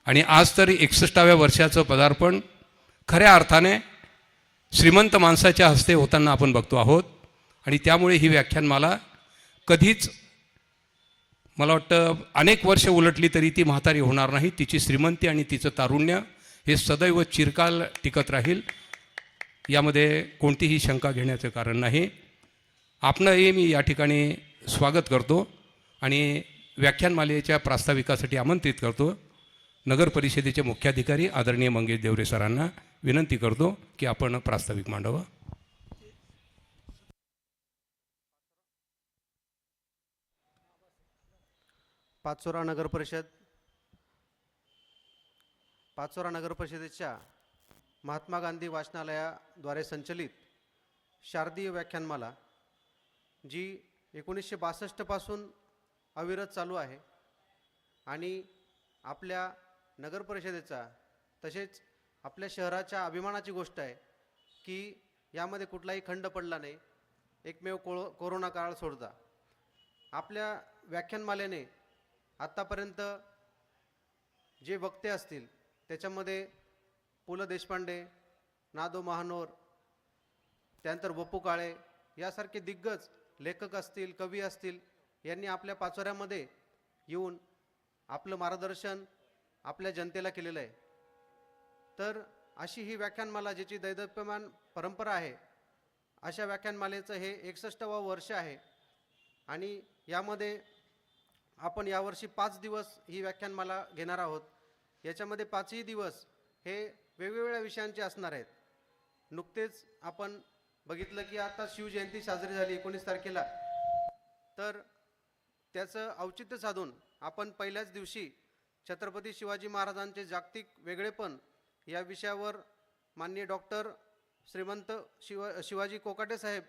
आणि आज तरी 61व्या वर्षाचं पदार्पण खऱ्या अर्थाने श्रीमंत माणसाच्या हस्ते होताना आपण बघतो आहोत. आणि त्यामुळे ही व्याख्यानमाला कधीच मला वाटतं अनेक वर्ष उलटली तरी ती म्हातारी होणार नाही. तिची श्रीमंती आणि तिचं तारुण्य हे सदैव चिरकाल टिकत राहील, यामध्ये कोणतीही शंका घेण्याचं कारण नाही. आपणंही मी या ठिकाणी स्वागत करतो आणि व्याख्यानमालेच्या प्रास्ताविकासाठी आमंत्रित करतो. नगर परिषदेचे मुख्याधिकारी आदरणीय मंगेश देवरे सरांना विनंती करतो की आपण प्रास्ताविक मांडावं. पाचोरा नगर परिषदेच्या महात्मा गांधी वाचनालयाद्वारे संचलित शारदीय व्याख्यानमाला जी 1962 पासून अविरत चालू आहे आणि आपल्या नगर परिषदेचा तसेच आपल्या शहराच्या अभिमानाची गोष्ट आहे की यामध्ये कुठलाही खंड पडला नाही, एकमेव कोरोना काळ सोडता. आपल्या व्याख्यानमालेने आत्तापर्यंत जे वक्ते असतील त्याच्यामध्ये पु ल देशपांडे, ना. दो. महानोर, त्यानंतर वपू काळे यासारखे दिग्गज लेखक असतील, कवी असतील, यांनी आपल्या पाचोऱ्यामध्ये येऊन आपलं मार्गदर्शन आपल्या जनतेला केलेलं आहे. तर अशी ही व्याख्यानमाला ज्याची दैदप्यमान परंपरा आहे, अशा व्याख्यानमालेचं हे 61वं वर्ष आहे. आणि यामध्ये आपण यावर्षी 5 दिवस ही व्याख्यानमाला घेणार आहोत. याच्यामध्ये 5ही दिवस हे वेगवेगळ्या विषयांचे असणार आहेत. नुकतेच आपण बघितलं की आता शिवजयंती साजरी झाली 19 तारखेला, तर त्याचं औचित्य साधून आपण पहिल्याच दिवशी छत्रपती शिवाजी महाराजांचे जागतिक वेगळेपण या विषयावर माननीय डॉक्टर श्रीमंत शिवाजी कोकाटे साहेब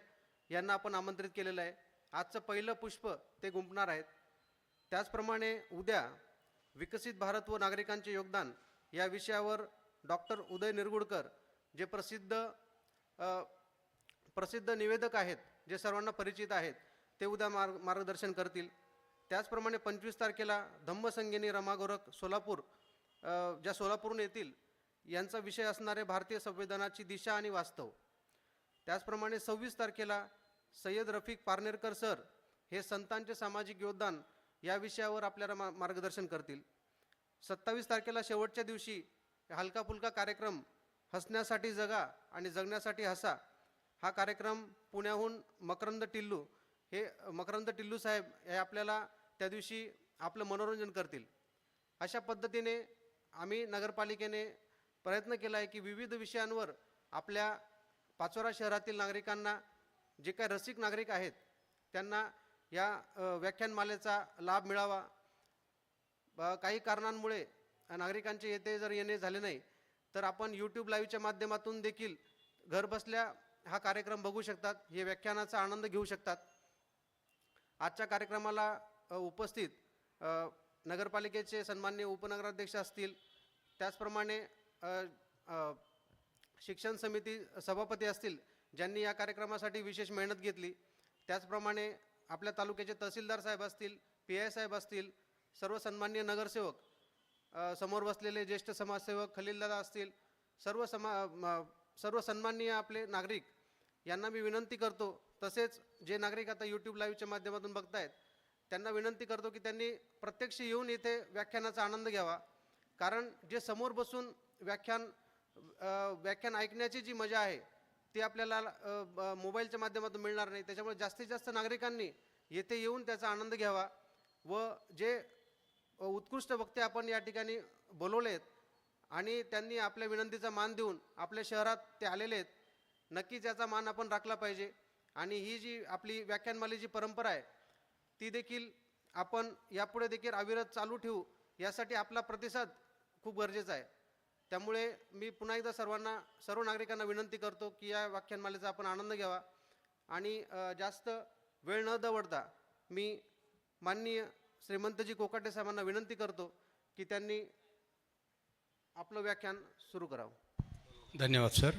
यांना आपण आमंत्रित केलेलं आहे. आजचं पहिलं पुष्प ते गुंफणार आहेत. त्याचप्रमाणे उद्या विकसित भारत व नागरिकांचे योगदान या विषयावर डॉक्टर उदय निरगुडकर जे प्रसिद्ध निवेदक आहेत, जे सर्वांना परिचित आहेत, ते उद्या मार्गदर्शन करतील. त्याचप्रमाणे 25 तारखेला धम्मसंगिनी रमा गोरख सोलापूर ज्या सोलापूरहून येतील, यांचा विषय असणारे भारतीय संविधानाची दिशा आणि वास्तव. त्याचप्रमाणे 26 तारखेला सय्यद रफिक पारनेरकर सर हे संतांचे सामाजिक योगदान या विषयावर आपल्याला मार्गदर्शन करतील. 27 तारखेला शेवटच्या दिवशी हलका फुलका कार्यक्रम हसण्यासाठी जगा आणि जगण्यासाठी हसा हा कार्यक्रम पुण्याहून मकरंद टिल्लू साहेब हे आपल्याला त्या दिवशी आपलं मनोरंजन करतील. अशा पद्धतीने आम्ही नगरपालिकेने प्रयत्न केला आहे की विविध विषयांवर आपल्या पाचोरा शहरातील नागरिकांना, जे काही रसिक नागरिक आहेत, त्यांना या व्याख्यानमालेचा लाभ मिळावा. काही कारणांमुळे नागरिकांचे येणे झाले नाही, तर आपण यूट्यूब लाईव्हच्या माध्यमातून देखील घरबसल्या हा कार्यक्रम बघू शकतात, हे व्याख्यानाचा आनंद घेऊ शकतात. आजच्या कार्यक्रमाला उपस्थित नगरपालिकेचे सन्माननीय उपनगराध्यक्ष असतील, त्याचप्रमाणे शिक्षण समिती सभापती असतील, ज्यांनी या कार्यक्रमासाठी विशेष मेहनत घेतली. त्याचप्रमाणे आपल्या तालुक्याचे तहसीलदार साहेब असतील, PI साहेब असतील, सर्व सन्माननीय नगरसेवक, समोर बसलेले ज्येष्ठ समाजसेवक खलीलदादा असतील, सर्व सन्माननीय आपले नागरिक यांना मी विनंती करतो. तसेच जे नागरिक आता यूट्यूब लाईव्हच्या माध्यमातून बघतायत, त्यांना विनंती करतो की त्यांनी प्रत्यक्ष येऊन इथे व्याख्यानाचा आनंद घ्यावा. कारण जे समोर बसून व्याख्यान ऐकण्याची जी मजा आहे ती आपल्याला मोबाईलच्या माध्यमातून मिळणार नाही. त्याच्यामुळे जास्तीत जास्त नागरिकांनी येथे येऊन त्याचा आनंद घ्यावा व जे उत्कृष्ट वक्ते आपण या ठिकाणी बोलवलेत आणि त्यांनी आपल्या विनंतीचा मान देऊन आपल्या शहरात ते आलेले आहेत, नक्कीच याचा मान आपण राखला पाहिजे. आणि ही जी आपली व्याख्यानमालेची परंपरा आहे ती देखील आपण यापुढे देखील अविरत चालू ठेवू, यासाठी आपला प्रतिसाद खूप गरजेचा आहे. त्यामुळे मी पुन्हा एकदा सर्व नागरिकांना विनंती करतो की या व्याख्यानमालेचा आपण आनंद घ्यावा. आणि जास्त वेळ न दवडता मी माननीय श्रीमंतजी कोकाटे साहेबांना विनंती करतो की त्यांनी आपलं व्याख्यान सुरू करावं. धन्यवाद सर.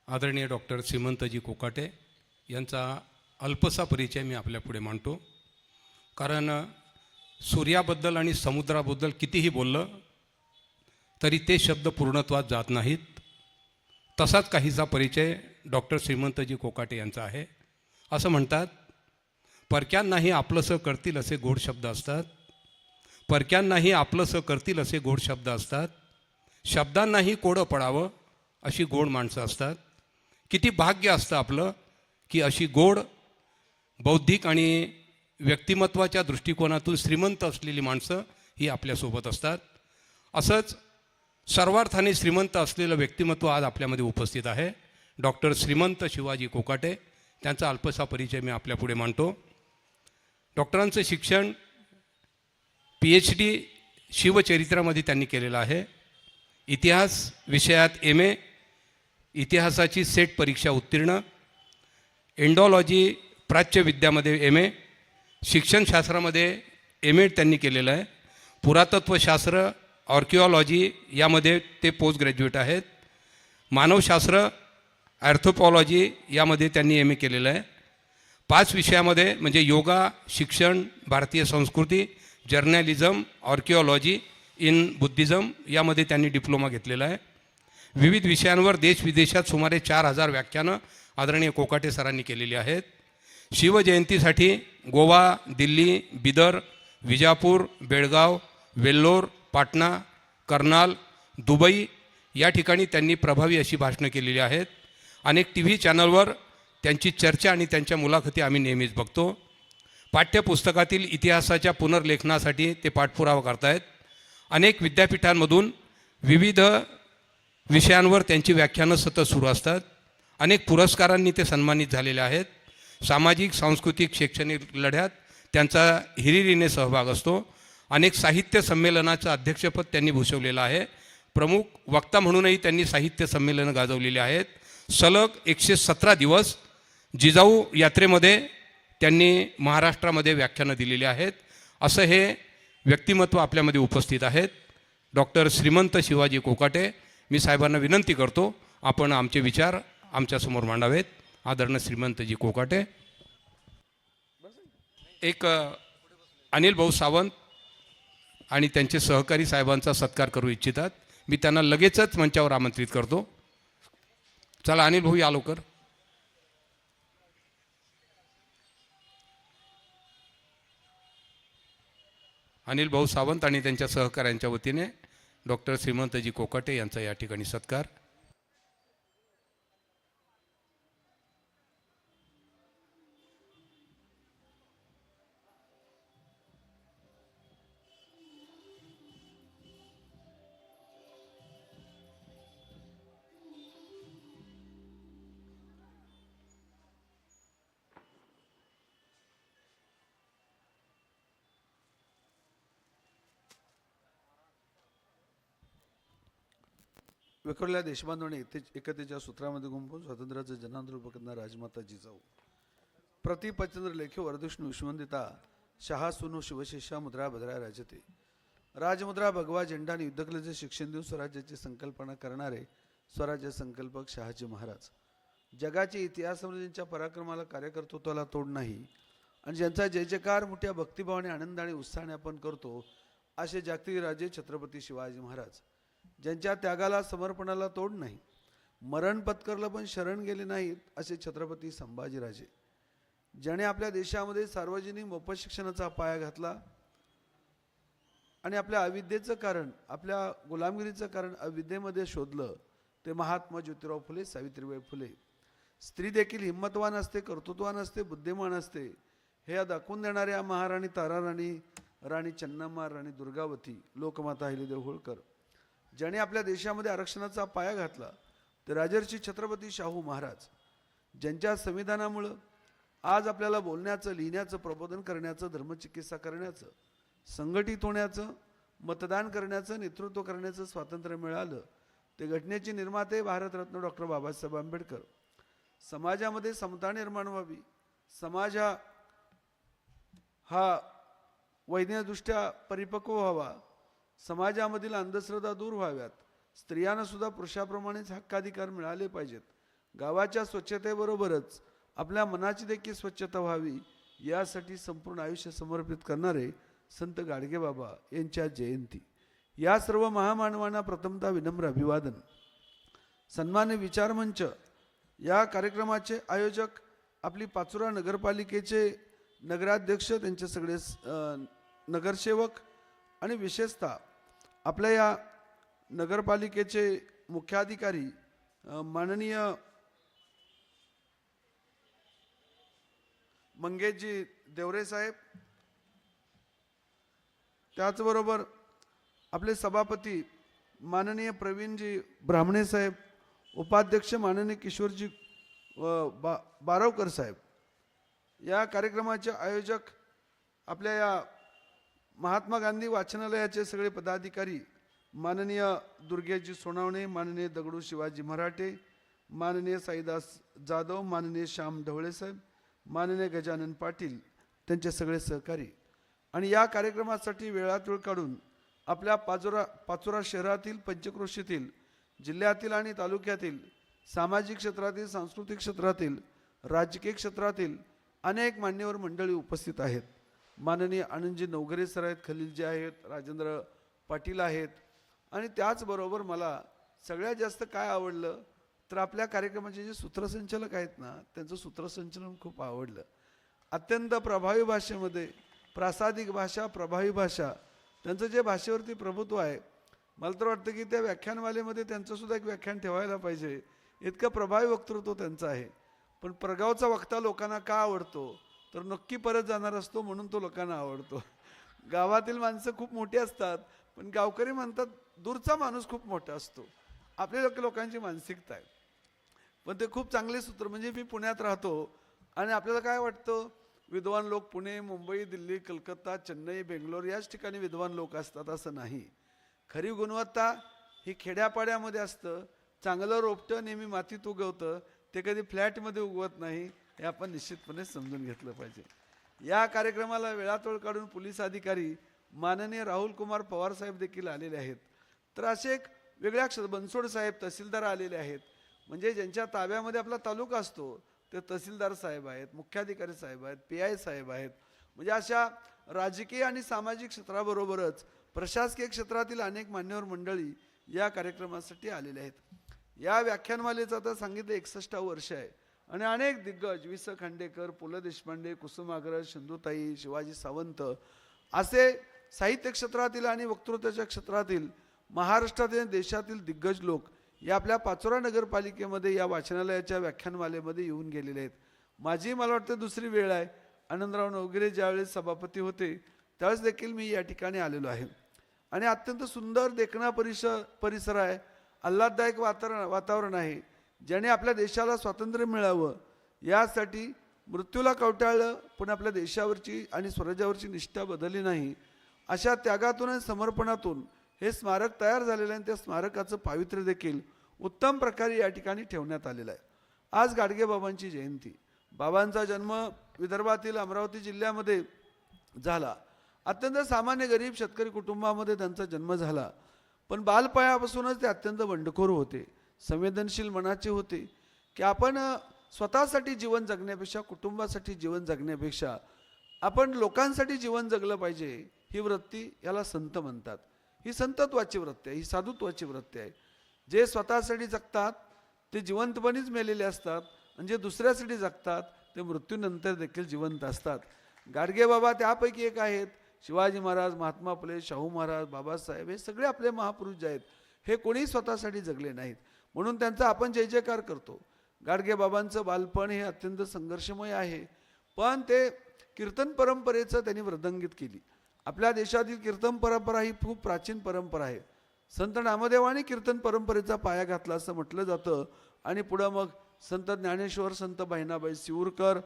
आदरणीय डॉक्टर श्रीमंतजी कोकाटे यांचा अल्पसा परिचय मी आपल्यापुढे मांडतो. कारण सूर्याबद्दल आणि समुद्राबद्दल कितीही बोललं तरी ते शब्द पूर्णत्वात जात नाहीत. तसाच काहीसा परिचय डॉक्टर श्रीमंतजी कोकाटे यांचा आहे. असं म्हणतात, परक्यांनाही आपलंसं करतील असे गोड शब्द असतात, परक्यांनाही आपलंसं करतील असे गोड शब्द असतात, शब्दांनाही कोडं पडावं अशी गोड माणसं असतात. किती भाग्य असतं आपलं की अशी गोड बौद्धिक आणि व्यक्तिमत्वाच्या दृष्टिकोनातून श्रीमंत असलेली माणसं ही आपल्यासोबत असतात. असंच सर्वार्थाने श्रीमंत असलेलं व्यक्तिमत्व आज आपल्यामध्ये उपस्थित आहे. डॉक्टर श्रीमंत शिवाजी कोकाटे, त्यांचा अल्पसा परिचय मी आपल्यापुढे मांडतो. डॉक्टरांचं शिक्षण PhD शिवचरित्रामध्ये त्यांनी केलेलं आहे. इतिहास विषयात MA, इतिहासाची सेट परीक्षा उत्तीर्ण, एंडॉलॉजी प्राच्यविद्यामध्ये MA, शिक्षणशास्त्रामध्ये MA त्यांनी केलेलं आहे. पुरातत्वशास्त्र आर्किओलॉजी यामध्ये ते पोस्ट ग्रॅज्युएट आहेत. मानवशास्त्र ॲर्थोपॉलॉजी यामध्ये त्यांनी MA केलेलं आहे. 5 विषयामध्ये म्हणजे योगा, शिक्षण, भारतीय संस्कृती, जर्नलिझम, आर्किओलॉजी इन बुद्धिझम यामध्ये त्यांनी डिप्लोमा घेतलेला आहे. विविध विषयांवर देशविदेशात सुमारे 4000 व्याख्यानं आदरणीय कोकाटे सरांनी केलेली आहेत. शिवजयंतीसाठी गोवा, दिल्ली, बिदर, विजापूर, बेळगाव, वेल्लोर, पाटणा, कर्नाल, दुबई या ठिकाणी त्यांनी प्रभावी अशी भाषणं केलेली आहेत. अनेक TV चॅनलवर त्यांची चर्चा आणि त्यांच्या मुलाखती आम्ही नेहमीच बघतो. पाठ्यपुस्तकातील इतिहासाच्या पुनर्लेखनासाठी ते पाठपुरावा करतायत. अनेक विद्यापीठांमधून विविध विषयांवर त्यांची व्याख्यानं सतत सुरू असतात. अनेक पुरस्कारांनी ते सन्मानित झालेले आहेत. सामाजिक, सांस्कृतिक, शैक्षणिक लढ्यात त्यांचा हिरिरीने सहभाग असतो. अनेक साहित्य संमेलनाचं अध्यक्षपद त्यांनी भूषवलेलं आहे. प्रमुख वक्ता म्हणूनही त्यांनी साहित्य संमेलनं गाजवलेली आहेत. सलग 117 दिवस जिजाऊ यात्रेमध्ये त्यांनी महाराष्ट्रामध्ये व्याख्यानं दिलेली आहेत. असं हे व्यक्तिमत्व आपल्यामध्ये उपस्थित आहेत. डॉक्टर श्रीमंत शिवाजी कोकाटे, मी साहेबांना विनंती करतो आपण आमचे विचार आमच्यासमोर मांडावेत. आदरणीय श्रीमंतजी कोकाटे. एक अनिल भाऊ सावंत आणि त्यांचे सहकारी साहेबांचा सत्कार करू इच्छितात. मी त्यांना लगेचच मंचावर आमंत्रित करतो. चला अनिल भाऊ या लवकर. अनिल भाऊ सावंत आणि त्यांच्या सहकाऱ्यांच्या वतीने डॉक्टर श्रीमंतजी कोकाटे यांचा या ठिकाणी सत्कार. विखुरलेल्या देशबांधवांनी एकतेच्या सूत्रामध्ये गुंफून स्वातंत्र्याचं जनांदोलन करणारा राजमाता जिजाऊ, प्रतिपचंद्र लेखे वरदुष्णू विश्ववंदिता शहा सुनो शिवशिष्या मुद्रा भद्रा राजते, राजमुद्रा भगवा झेंडा आणि युद्धकलेचे शिक्षण देऊन स्वराज्याची संकल्पना करणारे स्वराज्य संकल्पक शहाजी महाराज, जगाच्या इतिहासामध्ये ज्यांच्या पराक्रमाला कार्यकर्तृत्वाला तोड नाही आणि ज्यांचा जय जयकार मोठ्या भक्तिभावाने आनंद आणि उत्साहाने आपण करतो असे जागतिक राजे छत्रपती शिवाजी महाराज, ज्यांच्या त्यागाला समर्पणाला तोड नाही, मरण पत्करलं पण शरण गेले नाहीत असे छत्रपती संभाजीराजे, ज्याने आपल्या देशामध्ये सार्वजनिक मोफत शिक्षणाचा पाया घातला आणि आपल्या अविद्येचं कारण, आपल्या गुलामगिरीचं कारण अविद्येमध्ये शोधलं, ते महात्मा ज्योतिराव फुले, सावित्रीबाई फुले. स्त्री देखील हिंमतवान असते, कर्तृत्ववान असते, बुद्धिमान असते हे दाखवून देणाऱ्या महाराणी ताराराणी, राणी चन्नम्मा, राणी दुर्गावती, लोकमाता अहिल्यादेवी होळकर, ज्याने आपल्या देशामध्ये आरक्षणाचा पाया घातला, ते राजर्षी छत्रपती शाहू महाराज, ज्यांच्या संविधानामुळं आज आपल्याला बोलण्याचं, लिहिण्याचं, प्रबोधन करण्याचं, धर्मचिकित्सा करण्याचं, संघटित होण्याचं, मतदान करण्याचं, नेतृत्व करण्याचं स्वातंत्र्य मिळालं. ते घटनेचे निर्माते भारतरत्न डॉक्टर बाबासाहेब आंबेडकर. समाजामध्ये समता निर्माण व्हावी, समाज हा वैज्ञानिकदृष्ट्या परिपक्व व्हावा, समाजामधील अंधश्रद्धा दूर व्हाव्यात, स्त्रियांना सुद्धा पुरुषाप्रमाणेच हक्काधिकार मिळाले पाहिजेत, गावाच्या स्वच्छतेबरोबरच आपल्या मनाची देखील स्वच्छता व्हावी, यासाठी संपूर्ण आयुष्य समर्पित करणारे संत गाडगेबाबा यांच्या जयंती. या सर्व महामानवांना प्रथमतः विनम्र अभिवादन. सन्मान्य विचारमंच या कार्यक्रमाचे आयोजक आपली पाचोरा नगरपालिकेचे नगराध्यक्ष, त्यांचे सगळे नगरसेवक आणि विशेषतः आपल्या या नगरपालिकेचे मुख्याधिकारी माननीय मंगेशजी देवरे साहेब, त्याचबरोबर आपले सभापती माननीय प्रवीणजी ब्राह्मणे साहेब, उपाध्यक्ष माननीय किशोरजी बारवकर साहेब. या कार्यक्रमाचे आयोजक आपल्या या महात्मा गांधी वाचनालयाचे सगळे पदाधिकारी माननीय दुर्गेशजी सोनावणे, माननीय दगडू शिवाजी मराठे, माननीय साईदास जाधव, माननीय श्याम ढवळे साहेब, माननीय गजानन पाटील, त्यांचे सगळे सहकारी. आणि या कार्यक्रमासाठी वेळात वेळ काढून आपल्या पाचोरा शहरातील, पंचक्रोशीतील, जिल्ह्यातील आणि तालुक्यातील सामाजिक क्षेत्रातील, सांस्कृतिक क्षेत्रातील, राजकीय क्षेत्रातील अनेक मान्यवर मंडळी उपस्थित आहेत. माननीय आनंदजी नवघरे सर आहेत, खलीलजी आहेत, राजेंद्र पाटील आहेत. आणि त्याचबरोबर मला सगळ्यात जास्त काय आवडलं तर आपल्या कार्यक्रमाचे जे सूत्रसंचालक आहेत ना, त्यांचं सूत्रसंचालन खूप आवडलं. अत्यंत प्रभावी भाषेमध्ये, प्रासादिक भाषा, प्रभावी भाषा, त्यांचं जे भाषेवरती प्रभुत्व आहे, मला तर वाटतं की त्या व्याख्यानमालेमध्ये त्यांचंसुद्धा एक व्याख्यान ठेवायला पाहिजे. इतकं प्रभावी वक्तृत्व त्यांचं आहे. पण परगावचा वक्ता लोकांना का आवडतो तर नक्की परत जाणार असतो म्हणून तो लोकांना आवडतो. गावातील माणसं खूप मोठी असतात, पण गावकरी म्हणतात दूरचा माणूस खूप मोठा असतो. आपल्या लोकांची मानसिकता आहे. पण ते खूप चांगले सूत्र. म्हणजे मी पुण्यात राहतो आणि आपल्याला काय वाटतं, विद्वान लोक पुणे, मुंबई, दिल्ली, कलकत्ता, चेन्नई, बेंगलोर याच ठिकाणी विद्वान लोक असतात असं नाही. खरी गुणवत्ता ही खेड्यापाड्यामध्ये असतं. चांगलं रोपटं नेहमी मातीत उगवतं, ते कधी फ्लॅटमध्ये उगवत नाही. हे आपण निश्चितपणे समजून घेतलं पाहिजे. या कार्यक्रमाला वेळात वेळ काढून पोलीस अधिकारी माननीय राहुल कुमार पवार साहेब देखील आलेले आहेत. तर असे एक वेगळ्या बनसोड साहेब तहसीलदार आलेले आहेत. म्हणजे ज्यांच्या ताब्यामध्ये आपला तालुका असतो ते तहसीलदार साहेब आहेत, मुख्याधिकारी साहेब आहेत, PI साहेब आहेत. म्हणजे अशा राजकीय आणि सामाजिक क्षेत्राबरोबरच प्रशासकीय क्षेत्रातील अनेक मान्यवर मंडळी या कार्यक्रमासाठी आलेले आहेत. या व्याख्यानमालेचं आता सांगितलं 61 वर्ष आहे आणि अनेक दिग्गज वि. स. खांडेकर, पु. ल. देशपांडे, कुसुमाग्रज, सिंधुताई, शिवाजी सावंत असे साहित्य क्षेत्रातील आणि वक्तृत्वाच्या क्षेत्रातील महाराष्ट्रातील देशातील दिग्गज लोक या आपल्या पाचोरा नगरपालिकेमध्ये या वाचनालयाच्या व्याख्यानमालेमध्ये येऊन गेलेले आहेत. माझी मला वाटतं दुसरी वेळ आहे. आनंदराव नवगिरे ज्यावेळेस सभापती होते त्यावेळेस देखील मी या ठिकाणी आलेलो आहे. आणि अत्यंत सुंदर देखणा परिसर आहे, आल्हाददायक वातावरण आहे. ज्याने आपल्या देशाला स्वातंत्र्य मिळावं यासाठी मृत्यूला कवटाळलं, पण आपल्या देशावरची आणि स्वराज्यावरची निष्ठा बदलली नाही. अशा त्यागातून आणि समर्पणातून हे स्मारक तयार झालेलं आहे आणि त्या स्मारकाचं पावित्र्य देखील उत्तम प्रकारे या ठिकाणी ठेवण्यात आलेलं आहे. आज गाडगेबाबांची जयंती. बाबांचा जन्म विदर्भातील अमरावती जिल्ह्यामध्ये झाला. अत्यंत सामान्य गरीब शेतकरी कुटुंबामध्ये त्यांचा जन्म झाला. पण बालपणापासूनच ते अत्यंत बंडखोर होते, संवेदनशील मनाचे होते. की आपण स्वतःसाठी जीवन जगण्यापेक्षा, कुटुंबासाठी जीवन जगण्यापेक्षा आपण लोकांसाठी जीवन जगलं पाहिजे, ही वृत्ती याला संत म्हणतात. ही संतत्वाची वृत्ती आहे, ही साधुत्वाची वृत्ती आहे. जे स्वतःसाठी जगतात ते जिवंतपणीच मेलेले असतात आणि जे दुसऱ्यासाठी जगतात ते मृत्यूनंतर देखील जिवंत असतात. गाडगेबाबा त्यापैकी एक आहेत. शिवाजी महाराज, महात्मा फुले, शाहू महाराज, बाबासाहेब हे सगळे आपले महापुरुष जे आहेत हे कोणी स्वतःसाठी जगले नाहीत. म्हणून त्यांचा आपण जय जयकार करतो. गाडगेबाबांचं बालपण हे अत्यंत संघर्षमय आहे, पण ते कीर्तन परंपरेचं त्यांनी वृद्धंगित केली. आपल्या देशातील कीर्तन परंपरा ही खूप प्राचीन परंपरा आहे. संत नामदेवाने कीर्तन परंपरेचा पाया घातला असं म्हटलं जातं. आणि पुढं मग संत ज्ञानेश्वर, संत बहिणाबाई सिऊरकर,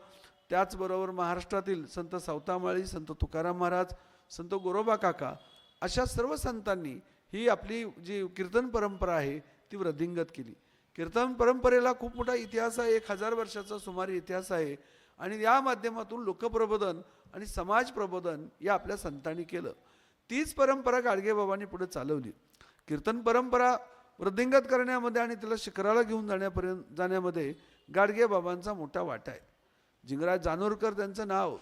त्याचबरोबर महाराष्ट्रातील संत सावतामाळी, संत तुकाराम महाराज, संत गोरोबा काका अशा सर्व संतांनी ही आपली जी कीर्तन परंपरा आहे ती वृद्धिंगत केली. कीर्तन परंपरेला खूप मोठा इतिहास आहे, 1000 वर्षाचा सुमारे इतिहास आहे. आणि या माध्यमातून लोकप्रबोधन आणि समाज प्रबोधन या आपल्या संतांनी केलं. तीच परंपरा गाडगेबाबांनी पुढे चालवली. कीर्तन परंपरा वृद्धिंगत करण्यामध्ये आणि त्याला शिखराला घेऊन जाण्यामध्ये गाडगेबाबांचा मोठा वाटा आहे. जिंगराज जानोरकर त्यांचं नाव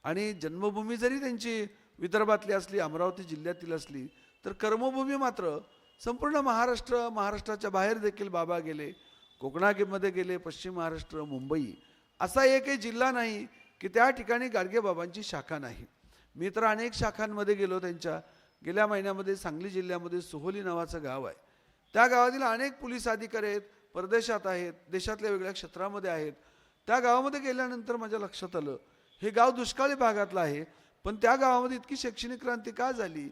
आणि जन्मभूमी जरी त्यांची विदर्भातली असली, अमरावती जिल्ह्यातील असली, तर कर्मभूमी मात्र संपूर्ण महाराष्ट्राच्या बाहेर देखील बाबा गेले. कोकणामध्ये गेले, पश्चिम महाराष्ट्र, मुंबई असा एकही जिल्हा नाही की त्या ठिकाणी गाडगेबाबांची शाखा नाही. मी तर अनेक शाखांमध्ये गेलो त्यांच्या. गेल्या महिन्यामध्ये सांगली जिल्ह्यामध्ये सोहोली नावाचं गाव आहे. त्या गावातील अनेक पोलीस अधिकारी आहेत, परदेशात आहेत, देशातल्या वेगळ्या क्षेत्रामध्ये आहेत. त्या गावामध्ये गेल्यानंतर माझ्या लक्षात आलं हे गाव दुष्काळी भागातलं आहे, पण त्या गावामध्ये इतकी शैक्षणिक क्रांती का झाली,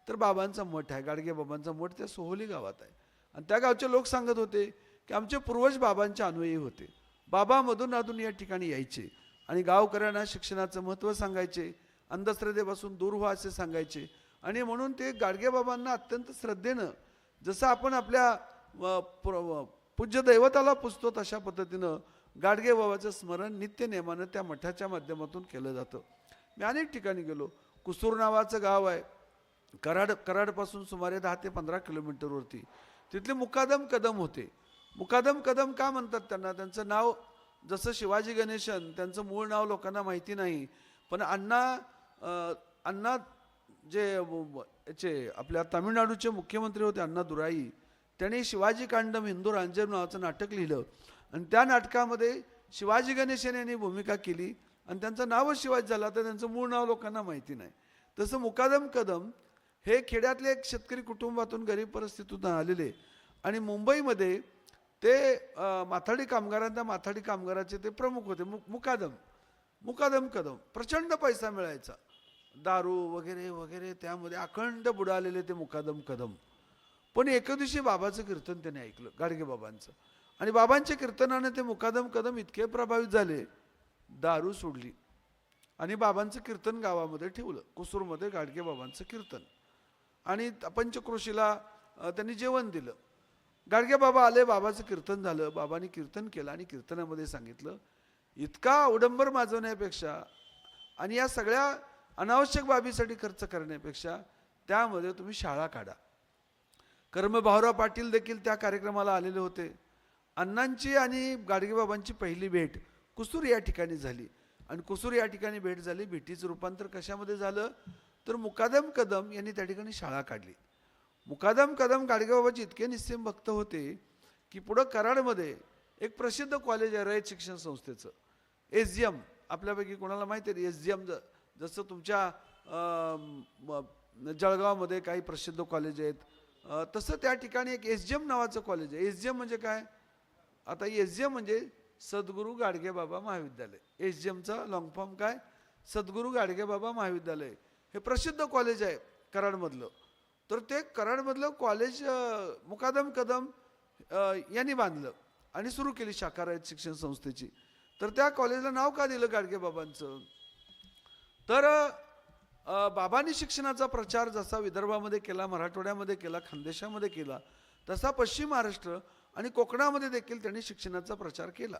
तर बाबांचा मठ आहे, गाडगेबाबांचा मठ त्या सोहोली गावात आहे. आणि त्या गावचे लोक सांगत होते की आमचे पूर्वज बाबांच्या अन्वयी होते, बाबा मधून अधून या ठिकाणी यायचे आणि गावकऱ्यांना शिक्षणाचं महत्त्व सांगायचे, अंधश्रद्धेपासून दूर व्हा असे सांगायचे. आणि म्हणून ते गाडगेबाबांना अत्यंत श्रद्धेनं, जसं आपण आपल्या पूज्य दैवताला पुजतो तशा पद्धतीनं गाडगेबाबाचं स्मरण नित्य नेमानं त्या मठाच्या माध्यमातून केलं जातं. मी अनेक ठिकाणी गेलो. कुसूर नावाचं गाव आहे, कराडपासून सुमारे 10 ते 15 किलोमीटरवरती. तिथले मुकादम कदम होते. मुकादम कदम का म्हणतात त्यांना? त्यांचं नाव जसं शिवाजी गणेशन, त्यांचं मूळ नाव लोकांना माहिती नाही, पण अण्णा जे याचे आपल्या तामिळनाडूचे मुख्यमंत्री होते अण्णा दुराई, त्यांनी शिवाजी कांडम हिंदू रांजम नावाचं नाटक लिहिलं आणि त्या नाटकामध्ये शिवाजी गणेशन यांनी भूमिका केली आणि त्यांचं नावच शिवाजी झाला, तर त्यांचं मूळ नाव लोकांना माहिती नाही. तसं मुकादम कदम हे खेड्यातले एक शेतकरी कुटुंबातून गरीब परिस्थितीतून आलेले आणि मुंबईमध्ये ते माथाडी कामगाराचे ते प्रमुख होते. मुकादम कदम. प्रचंड पैसा मिळायचा, दारू वगैरे वगैरे त्यामध्ये अखंड बुडालेले ते मुकादम कदम. पण एके दिवशी बाबाचं कीर्तन त्याने ऐकलं, गाडगेबाबांचं, आणि बाबांच्या कीर्तनाने ते मुकादम कदम इतके प्रभावित झाले, दारू सोडली आणि बाबांचं कीर्तन गावामध्ये ठेवलं, कुसूरमध्ये गाडगेबाबांचं कीर्तन. आणि पंचक्रोशीला त्यांनी जेवण दिलं. गाडगेबाबा आले, बाबाचं कीर्तन झालं, बाबांनी कीर्तन केलं आणि कीर्तनामध्ये सांगितलं, इतका अवडंबर माजवण्यापेक्षा आणि या सगळ्या अनावश्यक बाबीसाठी खर्च करण्यापेक्षा त्यामध्ये तुम्ही शाळा काढा. भाऊराव पाटील देखील त्या कार्यक्रमाला आलेले होते. अण्णांची आणि गाडगेबाबांची पहिली भेट कुसूर या ठिकाणी झाली आणि कुसूर या ठिकाणी भेट झाली. भेटीचं रूपांतर कशामध्ये झालं, तर मुकादम कदम यांनी त्या ठिकाणी शाळा काढली. मुकादम कदम गाडगेबाबाचे इतके निस्सीम भक्त होते की पुढं कराडमध्ये एक प्रसिद्ध कॉलेज आहे रयत शिक्षण संस्थेचं, SGM. आपल्यापैकी कोणाला माहिती आहे SGM? जसं तुमच्या जळगावमध्ये काही प्रसिद्ध कॉलेज आहेत, तसं त्या ठिकाणी एक SGM नावाचं कॉलेज आहे. SGM म्हणजे काय? आता SGM म्हणजे सद्गुरू गाडगेबाबा महाविद्यालय. SGMचा लॉंग फॉर्म काय? सद्गुरू गाडगेबाबा महाविद्यालय. हे प्रसिद्ध कॉलेज आहे कराडमधलं. तर ते कराडमधलं कॉलेज मुकादम कदम यांनी बांधलं आणि सुरू केली शाखा रयत शिक्षण संस्थेची. तर त्या कॉलेजला नाव का दिलं गाडगेबाबांचं? तर बाबांनी शिक्षणाचा प्रचार जसा विदर्भामध्ये केला, मराठवाड्यामध्ये केला, खानदेशामध्ये केला, तसा पश्चिम महाराष्ट्र आणि कोकणामध्ये देखील त्यांनी शिक्षणाचा प्रचार केला.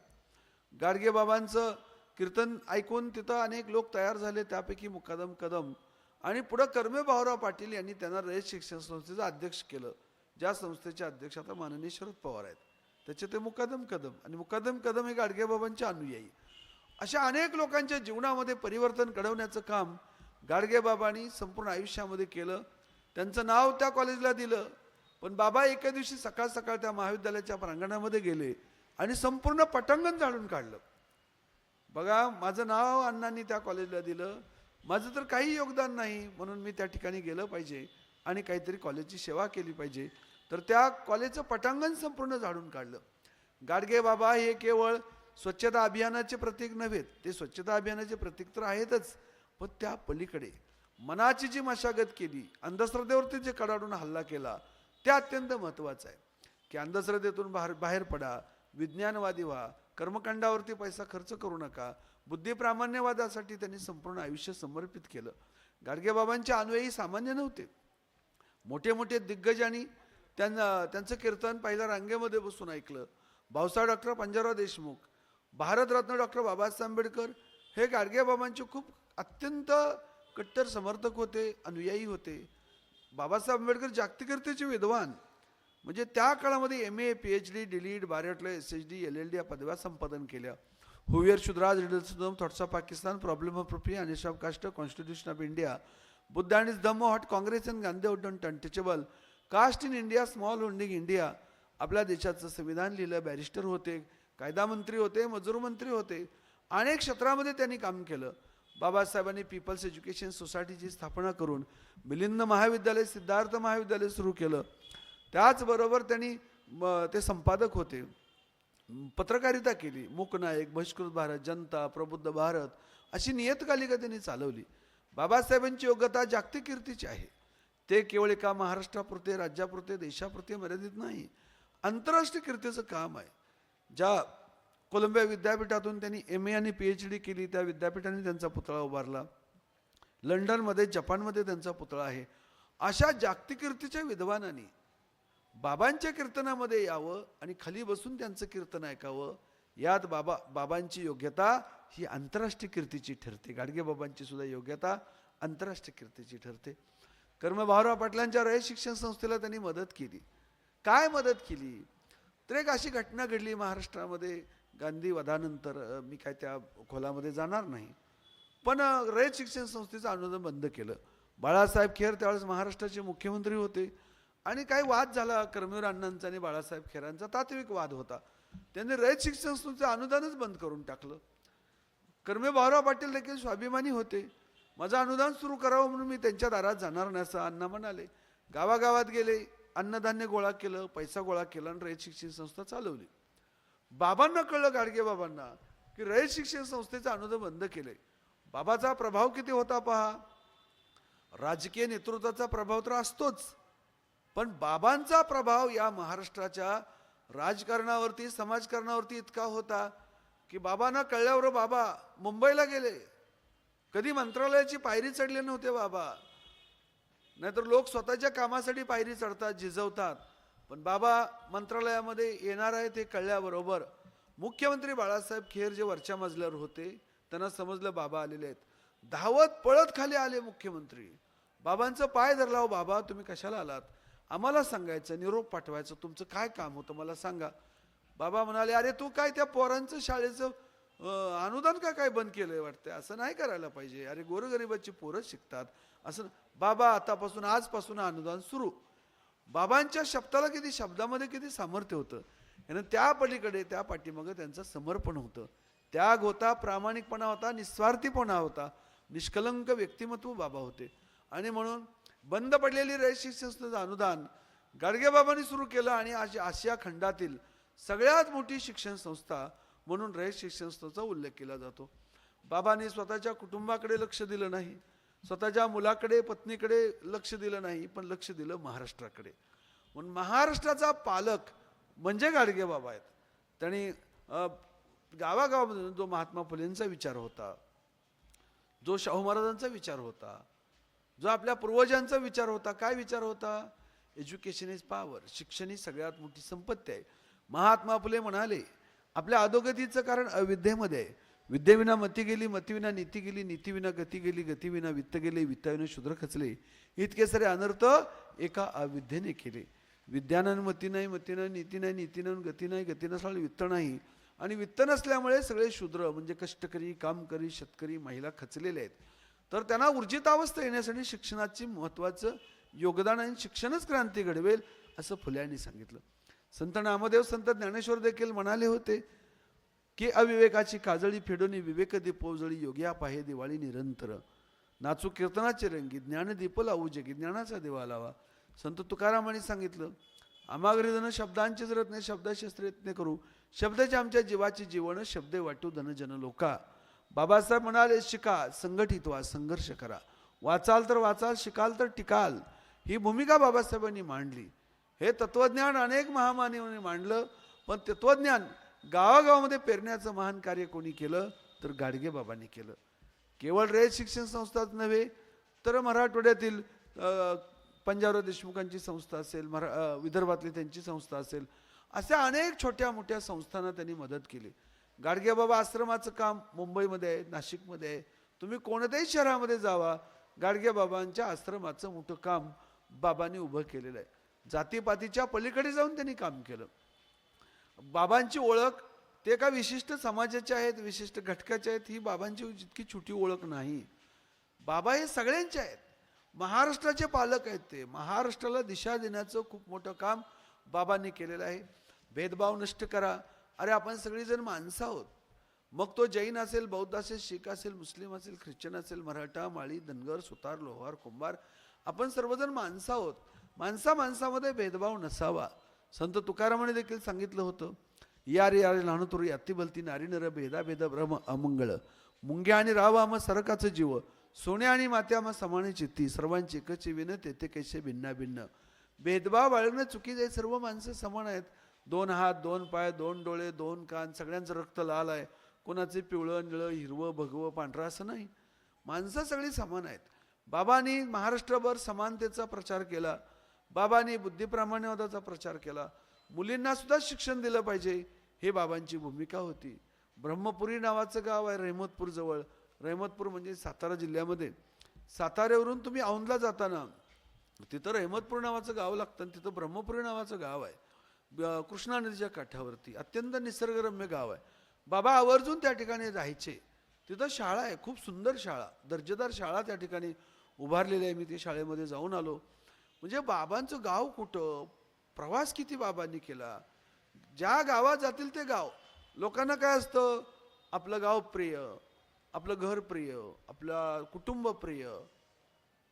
गाडगेबाबांचं कीर्तन ऐकून तिथं अनेक लोक तयार झाले, त्यापैकी मुकादम कदम. आणि पुढं भाऊराव पाटील यांनी त्यांना रयत शिक्षण संस्थेचं अध्यक्ष केलं, ज्या संस्थेचे अध्यक्ष आता माननीय शरद पवार आहेत. त्याचे ते मुकादम कदम. आणि मुकादम कदम हे गाडगेबाबांचे अनुयायी. अशा अनेक लोकांच्या जीवनामध्ये परिवर्तन घडवण्याचं काम गाडगेबाबांनी संपूर्ण आयुष्यामध्ये केलं. त्यांचं नाव त्या कॉलेजला दिलं. पण बाबा एका दिवशी सकाळ सकाळ त्या महाविद्यालयाच्या प्रांगणामध्ये गेले आणि संपूर्ण पटांगण झाडून काढलं. बघा, माझं नाव अण्णांनी त्या कॉलेजला दिलं, माझं तर काही योगदान नाही, म्हणून मी त्या ठिकाणी गेलं पाहिजे आणि काहीतरी कॉलेजची सेवा केली पाहिजे. तर त्या कॉलेजचं पटांगण संपूर्ण झाडून काढलं. गाडगेबाबा हे केवळ स्वच्छता अभियानाचे प्रतीक नव्हेत, ते स्वच्छता अभियानाचे प्रतीक तर आहेतच, पण त्या पलीकडे मनाची जी मशागत केली, अंधश्रद्धेवरती जे कडाडून हल्ला केला, ते अत्यंत महत्त्वाचं आहे. की अंधश्रद्धेतून बाहेर पडा, विज्ञानवादी व्हा, कर्मकांडावरती पैसा खर्च करू नका. बुद्धिप्रामाण्यवादासाठी त्यांनी संपूर्ण आयुष्य समर्पित केलं. गाडगेबाबांचे अन्वयी सामान्य नव्हते. मोठे मोठे दिग्गजांनी त्यांचं कीर्तन पहिल्या रांगेमध्ये बसून ऐकलं. भाऊसाहेब डॉक्टर पंजाबराव देशमुख, भारतरत्न डॉक्टर बाबासाहेब आंबेडकर हे गाडगेबाबांचे खूप अत्यंत कट्टर समर्थक होते, अनुयायी होते. बाबासाहेब आंबेडकर जागतिकतेचे विद्वान, म्हणजे त्या काळामध्ये MA, PhD, DLED, बारेटले, SHD, LLD या पदव्या संपादन केल्या. Who were Shudras, riddles thoughts of Pakistan, problem of पृथ्वी, annihilation of caste, constitution of India, Buddha and his Dhamma what Congress and Gandhi have done untouchable. Caste in India, small holding India. आपल्या देशाचं संविधान लिहिलं, barrister होते, कायदा मंत्री होते, मजूर मंत्री होते, अनेक क्षेत्रामध्ये त्यांनी काम केलं. बाबासाहेबांनी पीपल्स एज्युकेशन सोसायटीची स्थापना करून मिलिंद महाविद्यालय, सिद्धार्थ महाविद्यालय सुरू केलं. त्याचबरोबर त्यांनी ते संपादक होते, पत्रकारिता केली. मूकनायक, बहिष्कृत भारत, जनता, प्रबुद्ध भारत अशी नियतकालिका त्यांनी चालवली. बाबासाहेबांची योग्यता जागतिक कीर्तीची आहे. ते केवळ एका महाराष्ट्रापुरते, राज्यापुरते, देशापुरते मर्यादित नाही, आंतरराष्ट्रीय कीर्तीचं काम आहे. ज्या कोलंबिया विद्यापीठातून त्यांनी MA आणि PhD केली, त्या विद्यापीठाने त्यांचा पुतळा उभारला. लंडनमध्ये, जपानमध्ये त्यांचा पुतळा आहे. अशा जागतिक कीर्तीच्या विद्वानांनी बाबांच्या कीर्तनामध्ये यावं आणि खाली बसून त्यांचं कीर्तन ऐकावं. यात बाबांची योग्यता ही आंतरराष्ट्रीय कीर्तीची ठरते. गाडगे बाबांची सुद्धा योग्यता आंतरराष्ट्रीय कीर्तीची ठरते. कर्म भाऊराव पाटलांच्या रयत शिक्षण संस्थेला त्यांनी मदत केली. काय मदत केली तर एक अशी घटना घडली महाराष्ट्रामध्ये गांधी वधानंतर. मी काय त्या खोलामध्ये जाणार नाही, पण रयत शिक्षण संस्थेचं अनुदान बंद केलं. बाळासाहेब खेर त्यावेळेस महाराष्ट्राचे मुख्यमंत्री होते आणि काही वाद झाला कर्मवीर अण्णांचा आणि बाळासाहेब खेरांचा, तात्विक वाद होता. त्यांनी रयत शिक्षण संस्थेचं अनुदानच बंद करून टाकलं. कर्मवीर भाऊराव पाटील देखील स्वाभिमानी होते. माझं अनुदान सुरू करावं म्हणून मी त्यांच्या दारात जाणार नाही असं अण्णा म्हणाले. गावागावात गेले, अन्नधान्य गोळा केलं, पैसा गोळा केला आणि रयत शिक्षण संस्था चालवली. बाबांना कळलं, गाडगे बाबांना, की रयत शिक्षण संस्थेचं अनुदान बंद केलंय. बाबाचा प्रभाव किती होता पहा. राजकीय नेतृत्वाचा प्रभाव तर असतोच, पण बाबांचा प्रभाव या महाराष्ट्राच्या राजकारणावरती, समाजकारणावरती इतका होता की बाबांना कळल्यावर बाबा मुंबईला गेले. कधी मंत्रालयाची पायरी चढले नव्हते बाबा. नाहीतर लोक स्वतःच्या कामासाठी पायरी चढतात, झिजवतात, पण बाबा मंत्रालयामध्ये येणार आहे ते कळल्याबरोबर मुख्यमंत्री बाळासाहेब खेर जे वरच्या मजल्यावर होते त्यांना समजलं बाबा आलेले आहेत. धावत पळत खाली आले मुख्यमंत्री. बाबांचं पाय धरला. हो बाबा, तुम्ही कशाला आलात? आम्हाला सांगायचं, निरोप पाठवायचं, तुमचं काय काम होतं मला सांगा. बाबा म्हणाले, अरे तू काय त्या पोरांचं शाळेचं अनुदान काय बंद केलंय वाटतं, असं नाही करायला पाहिजे. अरे गोरगरिबाची पोरं शिकतात असं. बाबा आतापासून, आजपासून अनुदान सुरू. बाबांच्या शब्दामध्ये किती सामर्थ्य होतं. आणि त्या पलीकडे, त्या पाठीमागं त्यांचं समर्पण होतं, त्याग होता, प्रामाणिकपणा होता, निस्वार्थीपणा होता, निष्कलंक व्यक्तिमत्व बाबा होते. आणि म्हणून बंद पडलेली रयत शिक्षण संस्थेचं अनुदान गाडगेबाबांनी सुरू केलं आणि आशिया खंडातील सगळ्यात मोठी शिक्षण संस्था म्हणून रयत शिक्षण संस्थेचा उल्लेख केला जातो. बाबांनी स्वतःच्या कुटुंबाकडे लक्ष दिलं नाही, स्वतःच्या मुलाकडे, पत्नीकडे लक्ष दिलं नाही, पण लक्ष दिलं महाराष्ट्राकडे. म्हणून महाराष्ट्राचा पालक म्हणजे गाडगे बाबा आहेत. त्यांनी गावागावामध्ये जो महात्मा फुलेंचा विचार होता, जो शाहू महाराजांचा विचार होता, जो आपल्या पूर्वजांचा विचार होता, काय विचार होता? Education is power. शिक्षण ही सगळ्यात मोठी संपत्ती आहे. महात्मा फुले म्हणाले, आपल्या अधोगतीचं कारण अविद्येमध्ये आहे. विद्येविना मती गेली, मतीविना नीती गेली, नीतीविना गती गेली, गतीविना वित्त गेले, वित्ताविना शूद्र खचले. इतके सारे अनर्थ एका अविद्येने केले. विद्यानं मती नाही, मती नाही, नीती नाही, नीतीनं गती नाही, गती नसल्यामुळे वित्त नाही, आणि वित्त नसल्यामुळे सगळे शूद्र म्हणजे कष्टकरी, कामकरी, शेतकरी, महिला खचलेले आहेत. तर त्यांना ऊर्जितावस्था येण्यासाठी शिक्षणाची महत्त्वाचं योगदान आहे. शिक्षणच क्रांती घडवेल असं फुल्यांनी सांगितलं. संत नामदेव, संत ज्ञानेश्वर देखील म्हणाले होते की अविवेकाची काजळी फेडून विवेक दीपोजळी, योग्या पाहे दिवाळी निरंतर. नाचू कीर्तनाचे रंगी, ज्ञान दीप लावू जगी, ज्ञानाचा दिवा लावा. संत तुकारामांनी सांगितलं, आमागरी धन शब्दांचे जरत नाही, शब्दशास्त्र यत्न करू, शब्दाचे आमच्या जीवाची जीवन, शब्दे वाटू धन जन लोका. बाबासाहेब म्हणाले, शिका, संघटित व्हा, संघर्ष करा, वाचाल तर वाचाल, शिकाल तर टिकाल. ही भूमिका बाबासाहेबांनी मांडली. हे तत्वज्ञान अनेक महामानवांनी मांडलं, पण तत्वज्ञान गावागावामध्ये पेरण्याचं महान कार्य कोणी केलं तर गाडगे बाबांनी केलं. केवळ रयत शिक्षण संस्थाच नव्हे तर मराठवाड्यातील पंजाबराव देशमुखांची संस्था असेल, विदर्भातली त्यांची संस्था असेल, अशा अनेक छोट्या मोठ्या संस्थांना त्यांनी मदत केली. गाडगे बाबा आश्रमाचं काम मुंबईमध्ये आहे, नाशिकमध्ये आहे. तुम्ही कोणत्याही शहरामध्ये जावा, गाडगे बाबांच्या आश्रमाचं मोठं काम बाबांनी उभं केलेलं आहे. जातीपातीच्या पलीकडे जाऊन त्यांनी काम केलं. बाबांची ओळख ते एका विशिष्ट समाजाचे आहेत, विशिष्ट घटकाचे आहेत, ही बाबांची जितकी छोटी ओळख नाही. बाबा हे सगळ्यांचे आहेत. महाराष्ट्राचे पालक आहेत ते. महाराष्ट्राला दिशा देण्याचं खूप मोठं काम बाबांनी केलेलं आहे. भेदभाव नष्ट करा. अरे आपण सगळीजण माणसं आहोत. मग तो जैन असेल, बौद्ध असेल, शीख असेल, मुस्लिम असेल, ख्रिश्चन असेल, मराठा, माळी, धनगर, सुतार, लोहार, कुंभार, आपण सर्वजण माणसं आहोत. माणसामध्ये भेदभाव नसावा. संत तुकारामाने देखील सांगितलं होतं, या रे या रे लहान तुरी अति भलती नारी नर भेदा भेद भ्रम अमंगळ मुंग्या आणि रावा मग सरकाचं जीव सोन्या आणि मात्या मग समाने चित्ती सर्वांची एकची विन तेथे कैसे भिन्ना भिन्न. भेदभाव बाळगणं चुकीचं आहे. सर्व माणसं समान आहेत. 2 हात, 2 पाय, 2 डोळे, 2 कान, सगळ्यांचं रक्त लाल आहे. कोणाचे पिवळं, निळं, हिरवं, भगवं, पांढरं असं नाही. माणसं सगळी समान आहेत. बाबांनी महाराष्ट्रभर समानतेचा प्रचार केला. बाबांनी बुद्धिप्रामाण्यवादाचा प्रचार केला. मुलींना सुद्धा शिक्षण दिलं पाहिजे, हे बाबांची भूमिका होती. ब्रह्मपुरी नावाचं गाव आहे रहमतपूर जवळ. रहमतपूर म्हणजे सातारा जिल्ह्यामध्ये. साताऱ्यावरून तुम्ही औंधला जाताना तिथं रहमतपूर नावाचं गाव लागतं आणि तिथं ब्रह्मपुरी नावाचं गाव आहे. कृष्णा नदीच्या काठावरती अत्यंत निसर्गरम्य गाव आहे. बाबा आवर्जून त्या ठिकाणी राहायचे. तिथं शाळा आहे, खूप सुंदर शाळा, दर्जेदार शाळा त्या ठिकाणी उभारलेली आहे. मी त्या शाळेमध्ये जाऊन आलो. म्हणजे बाबांचं गाव कुठं, प्रवास किती बाबांनी केला. ज्या गावात जातील ते गाव. लोकांना काय असतं, आपलं गाव प्रिय, आपलं घर प्रिय, आपलं कुटुंब प्रिय.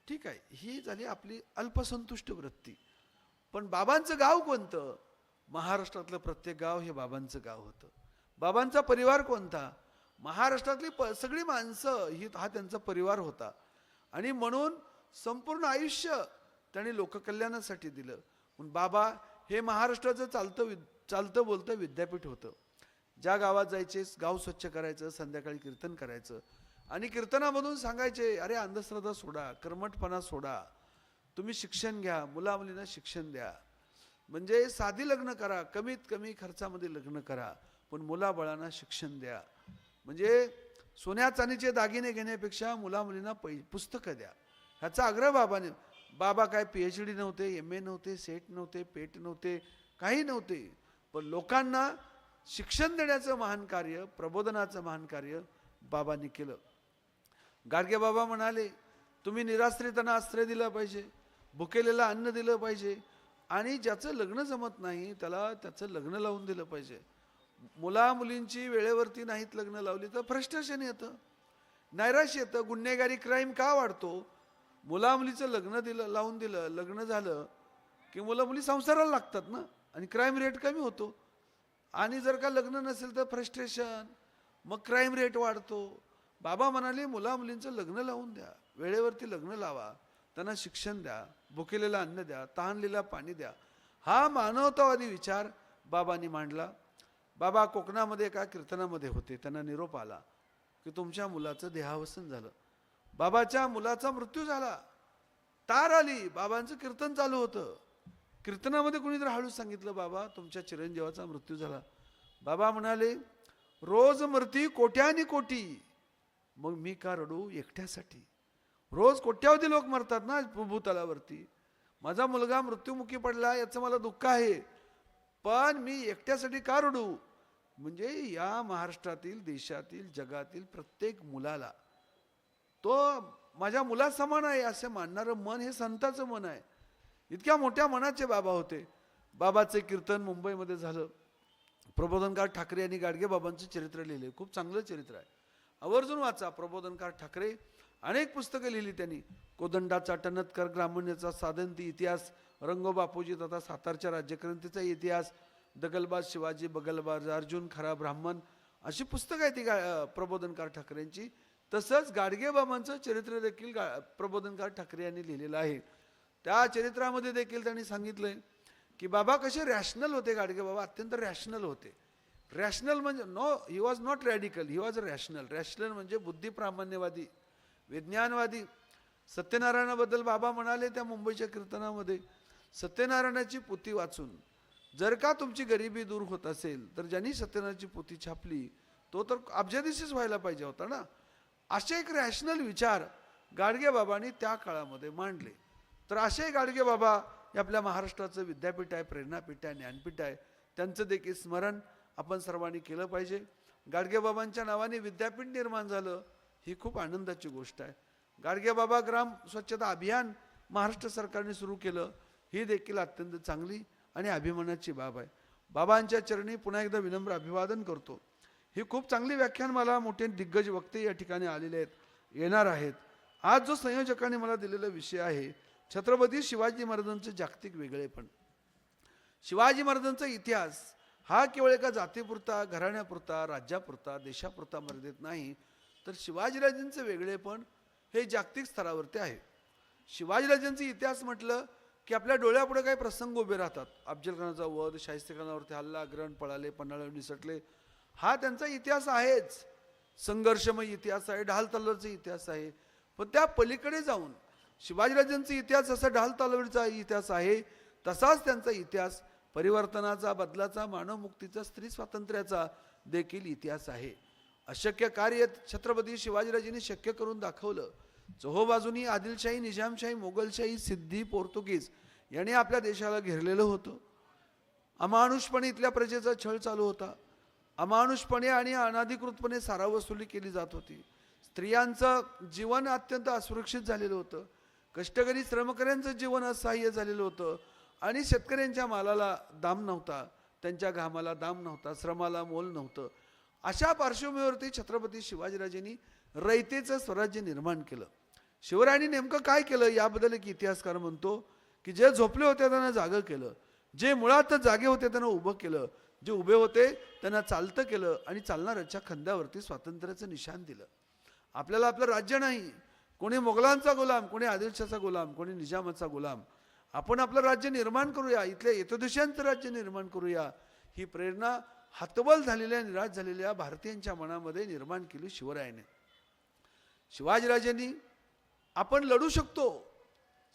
ठीक आहे, ही झाली आपली अल्पसंतुष्ट वृत्ती. पण बाबांचं गाव कोणतं? महाराष्ट्रातलं प्रत्येक गाव हे बाबांचं गाव होतं. बाबांचा परिवार कोणता? महाराष्ट्रातली सगळी माणसं हा त्यांचा परिवार होता. आणि म्हणून संपूर्ण आयुष्य त्यांनी लोककल्याणासाठी दिलं. म्हणून बाबा हे महाराष्ट्राचं चालतं बोलतं विद्यापीठ होतं. ज्या गावात जायचे, गाव स्वच्छ करायचं, संध्याकाळी कीर्तन करायचं आणि कीर्तनामधून सांगायचे, अरे अंधश्रद्धा सोडा, कर्मठपणा सोडा, तुम्ही शिक्षण घ्या, मुलामुलींना शिक्षण द्या. म्हणजे साधी लग्न करा, कमीत कमी खर्चामध्ये लग्न करा, पण मुलाबाळांना शिक्षण द्या. म्हणजे सोन्या चांदीचे दागिने घेण्यापेक्षा मुलामुलींना पुस्तकं द्या, ह्याचा आग्रह बाबाने. बाबा काय PhD नव्हते, MA नव्हते, सेट नव्हते, पेट नव्हते, काही नव्हते, पण लोकांना शिक्षण देण्याचं महान कार्य, प्रबोधनाचं महान कार्य बाबांनी केलं. गाडगे बाबा म्हणाले, तुम्ही निराश्रितांना आश्रय दिला पाहिजे, भुकेलेला अन्न दिलं पाहिजे आणि ज्याचं लग्न जमत नाही त्याला त्याचं लग्न लावून दिलं पाहिजे. मुला मुलींची वेळेवरती नाहीत लग्न लावली तर फ्रस्ट्रेशन येतं, नैराश्य येतं, गुन्हेगारी क्राईम का वाढतो? मुला मुलीचं लग्न लावून दिलं, लग्न झालं की मुलं मुली संसाराला लागतात ना, आणि क्राईम रेट कमी होतो. आणि जर का लग्न नसेल तर फ्रस्ट्रेशन, मग क्राईम रेट वाढतो. बाबा म्हणाले, मुला मुलींचं लग्न लावून द्या, वेळेवरती लग्न लावा, त्यांना शिक्षण द्या, भुकेलेलं अन्न द्या, तहानलेला पाणी द्या. हा मानवतावादी विचार बाबांनी मांडला. बाबा कोकणामध्ये एका कीर्तनामध्ये होते. त्यांना निरोप आला की तुमच्या मुलाचं देहावसन झालं. बाबाच्या मुलाचा मृत्यू झाला. तार आली, बाबांचं कीर्तन चालू होतं. कीर्तनामध्ये कोणीतरी हळूच सांगितलं, बाबा तुमच्या चिरंजीवाचा मृत्यू झाला. बाबा म्हणाले, रोज मरती कोट्यानी कोटी, मग मी का रडू एकट्यासाठी? रोज कोट्यावधी लोक मरतात ना भूतलावरती. माझा मुलगा मृत्युमुखी पडला याचं मला दुःख आहे, पण मी एकट्यासाठी का रडू? म्हणजे या महाराष्ट्रातील, देशातील, जगातील प्रत्येक मुलाला तो माझ्या मुलासमान आहे असं मानणारं मन हे संताचं मन आहे. इतक्या मोठ्या मनाचे बाबा होते. बाबाचे कीर्तन मुंबईमध्ये झालं. प्रबोधनकार ठाकरे यांनी गाडगे बाबांचं चरित्र लिहिले. खूप चांगलं चरित्र आहे, आवर्जून वाचा. प्रबोधनकार ठाकरे अनेक पुस्तकं लिहिली त्यांनी. कोदंडाचा, टणतकर, ग्रामण्याचा, साधंती इतिहास, रंगो बापूजी तथा सातारच्या राज्यक्रांतीचा इतिहास, दगलबाज शिवाजी, बगलबाज अर्जुन, खरा ब्राह्मण, अशी पुस्तकं आहे ती प्रबोधनकार ठाकरेंची. तसंच गाडगे बाबांचं चरित्र देखील प्रबोधनकार ठाकरे यांनी लिहिलेलं आहे. त्या चरित्रामध्ये देखील त्यांनी सांगितलंय की बाबा कसे रॅशनल होते. गाडगे बाबा अत्यंत रॅशनल होते. रॅशनल म्हणजे he was not radical, he was rational. Rational म्हणजे बुद्धिप्रामाण्यवादी, विज्ञानवादी. सत्यनारायणाबद्दल बाबा म्हणाले त्या मुंबईच्या कीर्तनामध्ये, सत्यनारायणाची पोथी वाचून जर का तुमची गरिबी दूर होत असेल तर ज्यांनी सत्यनारायणाची पोथी छापली तो तर अब्जाधीशच व्हायला पाहिजे होता ना. असे एक रॅशनल विचार गाडगे बाबांनी त्या काळामध्ये मांडले. तर असे गाडगे बाबा हे आपल्या महाराष्ट्राचं विद्यापीठ आहे, प्रेरणापीठ आहे, ज्ञानपीठ आहे. त्यांचं देखील स्मरण आपण सर्वांनी केलं पाहिजे. गाडगे बाबांच्या नावाने विद्यापीठ निर्माण झालं, ही खूप आनंदाची गोष्ट आहे. गाडगेबाबा ग्राम स्वच्छता अभियान महाराष्ट्र सरकारने सुरू केलं, ही देखील अत्यंत चांगली आणि अभिमानाची बाब आहे. बाबांच्या चरणी पुन्हा एकदा विनम्र अभिवादन करतो. ही खूप चांगली व्याख्यानमाला, मोठे दिग्गज वक्ते या ठिकाणी आलेले आहेत, येणार आहेत. आज जो संयोजकांनी मला दिलेला विषय आहे, छत्रपती शिवाजी महाराजांचे जागतिक वेगळेपण. शिवाजी महाराजांचा इतिहास हा केवळ एका जातीपुरता, घराण्यापुरता, राज्यापुरता, देशापुरता मर्यादित नाही, तर शिवाजीराजांचे वेगळेपण हे जागतिक स्तरावरती आहे. शिवाजीराजांचा इतिहास म्हटलं की आपल्या डोळ्यापुढे काही प्रसंग उभे राहतात. अफजल खानाचा वध, शाहिस्तेखानावरती हल्ला, ग्रहण पळाले, पन्हाळ्यावर निसटले, हा त्यांचा इतिहास आहेच. संघर्षमय इतिहास आहे, ढाल तलवारचा इतिहास आहे. पण त्या पलीकडे जाऊन शिवाजीराजांचा इतिहास जसा ढाल तलवारीचा इतिहास आहे, तसाच त्यांचा इतिहास परिवर्तनाचा, बदलाचा, मानवमुक्तीचा, स्त्री स्वातंत्र्याचा देखील इतिहास आहे. अशक्य कार्य छत्रपती शिवाजीराजांनी शक्य करून दाखवलं. चोहोबाजूनी आदिलशाही, निजामशाही, मोगलशाही, सिद्धी, पोर्तुगीज यांनी आपल्या देशाला घेरलेलं होतं. अमानुषपणे इथल्या प्रजेचा छळ चालू होता. अमानुषपणे आणि अनाधिकृतपणे सारा वसुली केली जात होती. स्त्रियांचं जीवन अत्यंत असुरक्षित झालेलं होतं. कष्टकरी श्रमकऱ्यांचं जीवन असहाय्य झालेलं होतं. आणि शेतकऱ्यांच्या मालाला दाम नव्हता, त्यांच्या घामाला दाम नव्हता, श्रमाला मोल नव्हतं. अशा पार्श्वभूमीवरती छत्रपती शिवाजीराजांनी रयतेचं स्वराज्य निर्माण केलं. शिवरायांनी नेमकं काय केलं याबद्दल एक इतिहासकार म्हणतो की जे झोपले होते त्यांना जागं केलं, जे मुळात जागे होते त्यांना उभं केलं, जे उभे होते त्यांना चालतं केलं आणि चालणाऱ्याच्या खांद्यावरती स्वातंत्र्याचं निशाण दिलं. आपल्याला आपलं राज्य नाही, कोणी मोगलांचा गुलाम, कोणी आदिलशाचा गुलाम, कोणी निजामाचा गुलाम. आपण आपलं राज्य निर्माण करूया, इथल्या यतोदिशांचं राज्य निर्माण करूया, ही प्रेरणा हतबल झालेल्या, निराश झालेल्या भारतीयांच्या मनामध्ये निर्माण केली शिवरायाने. शिवाजीराजांनी आपण लढू शकतो.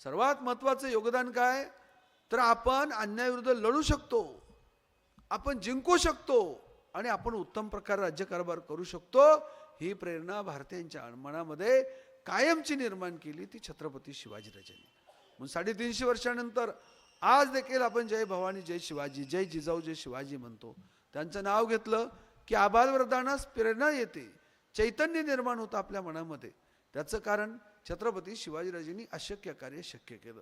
सर्वात महत्त्वाचं योगदान काय, तर आपण अन्यायाविरुद्ध लढू शकतो, आपण जिंकू शकतो आणि आपण उत्तम प्रकारे राज्यकारभार करू शकतो. ही प्रेरणा भारतीयांच्या मनामध्ये कायमची निर्माण केली ती छत्रपती शिवाजीराजांनी. म्हणून 350 वर्षानंतर आज देखील आपण जय भवानी, जय शिवाजी, जय जिजाऊ, जय शिवाजी म्हणतो. त्यांचं नाव घेतलं की आबालवृद्धांनास प्रेरणा येते, चैतन्य निर्माण होतं आपल्या मनामध्ये. त्याचं कारण छत्रपती शिवाजीराजांनी अशक्य कार्य शक्य केलं.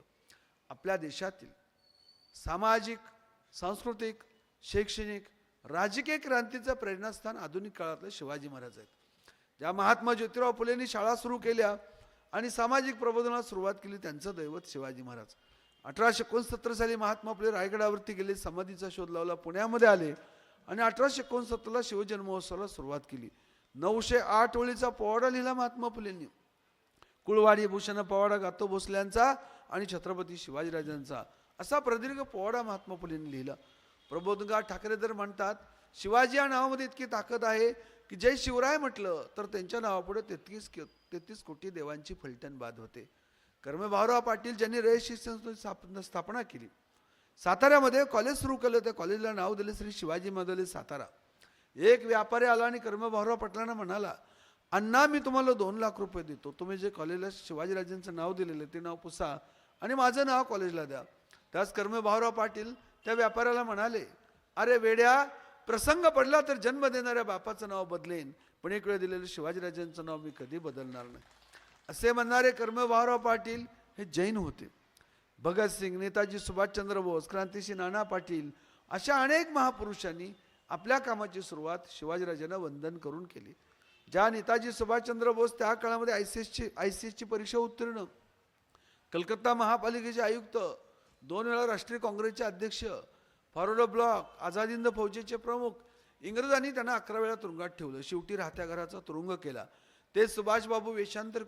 आपल्या देशातील सामाजिक, सांस्कृतिक, शैक्षणिक, राजकीय क्रांतीचं प्रेरणास्थान आधुनिक काळातले शिवाजी महाराज आहेत. ज्या महात्मा ज्योतिराव फुलेंनी शाळा सुरू केल्या आणि सामाजिक प्रबोधनाला सुरुवात केली, त्यांचं दैवत शिवाजी महाराज. 1869 साली महात्मा फुले रायगडावरती गेले, समाधीचा शोध लावला, पुण्यामध्ये आले आणि 1869ला शिवजन्मोत्सवाला सुरुवात केली. 908 ओळीचा पोवाडा लिहिला महात्मा फुलेंनी. कुळवाडी भूषण पोवाडा गातो भोसल्यांचा आणि छत्रपती शिवाजीराजांचा, असा प्रदीर्घ पोवाडा महात्मा फुलेंनी लिहिला. प्रबोधनकार ठाकरेदर म्हणतात, शिवाजी या नावामध्ये इतकी ताकद आहे की जय शिवराय म्हटलं तर त्यांच्या नावापुढे 33 कोटी देवांची फलटण बाद होते. कर्मे भाऊराव पाटील ज्यांनी रयत शिक्षण संस्थेची स्थापना केली, साताऱ्यामध्ये कॉलेज सुरू केलं, त्या कॉलेजला नाव दिले श्री शिवाजी महाविद्यालय सातारा. एक व्यापारी आला आणि कर्मे भाऊराव पाटलांना म्हणाला, अण्णा मी तुम्हाला 2 लाख रुपये देतो, तुम्ही जे कॉलेजला शिवाजीराजांचं नाव दिलेलं ते नाव पुसा आणि माझं नाव कॉलेजला द्या. त्याच कर्मे भाऊराव पाटील त्या व्यापाऱ्याला म्हणाले, अरे वेड्या, प्रसंग पडला तर जन्म देणाऱ्या बापाचं नाव बदलेन, पण एक वेळ दिलेलं शिवाजीराजांचं नाव मी कधी बदलणार नाही. असे म्हणणारे कर्मे भाऊराव पाटील हे जैन होते. भगतसिंग, नेताजी सुभाषचंद्र बोस, क्रांतिसिंह नाना पाटील अशा अनेक महापुरुषांनी आपल्या कामाची सुरुवात शिवाजीराजांना वंदन करून केली. ज्या नेताजी सुभाषचंद्र बोस त्या काळामध्ये ICSची परीक्षा उत्तीर्ण, कलकत्ता महापालिकेचे आयुक्त, 2 वेळा राष्ट्रीय काँग्रेसचे अध्यक्ष, फॉरवर्ड ब्लॉक, आझाद हिंद फौजेचे प्रमुख, इंग्रजांनी त्यांना 11 वेळा तुरुंगात ठेवलं, शेवटी राहत्या घराचा तुरुंग केला. ते सुभाषबाबू देशांतर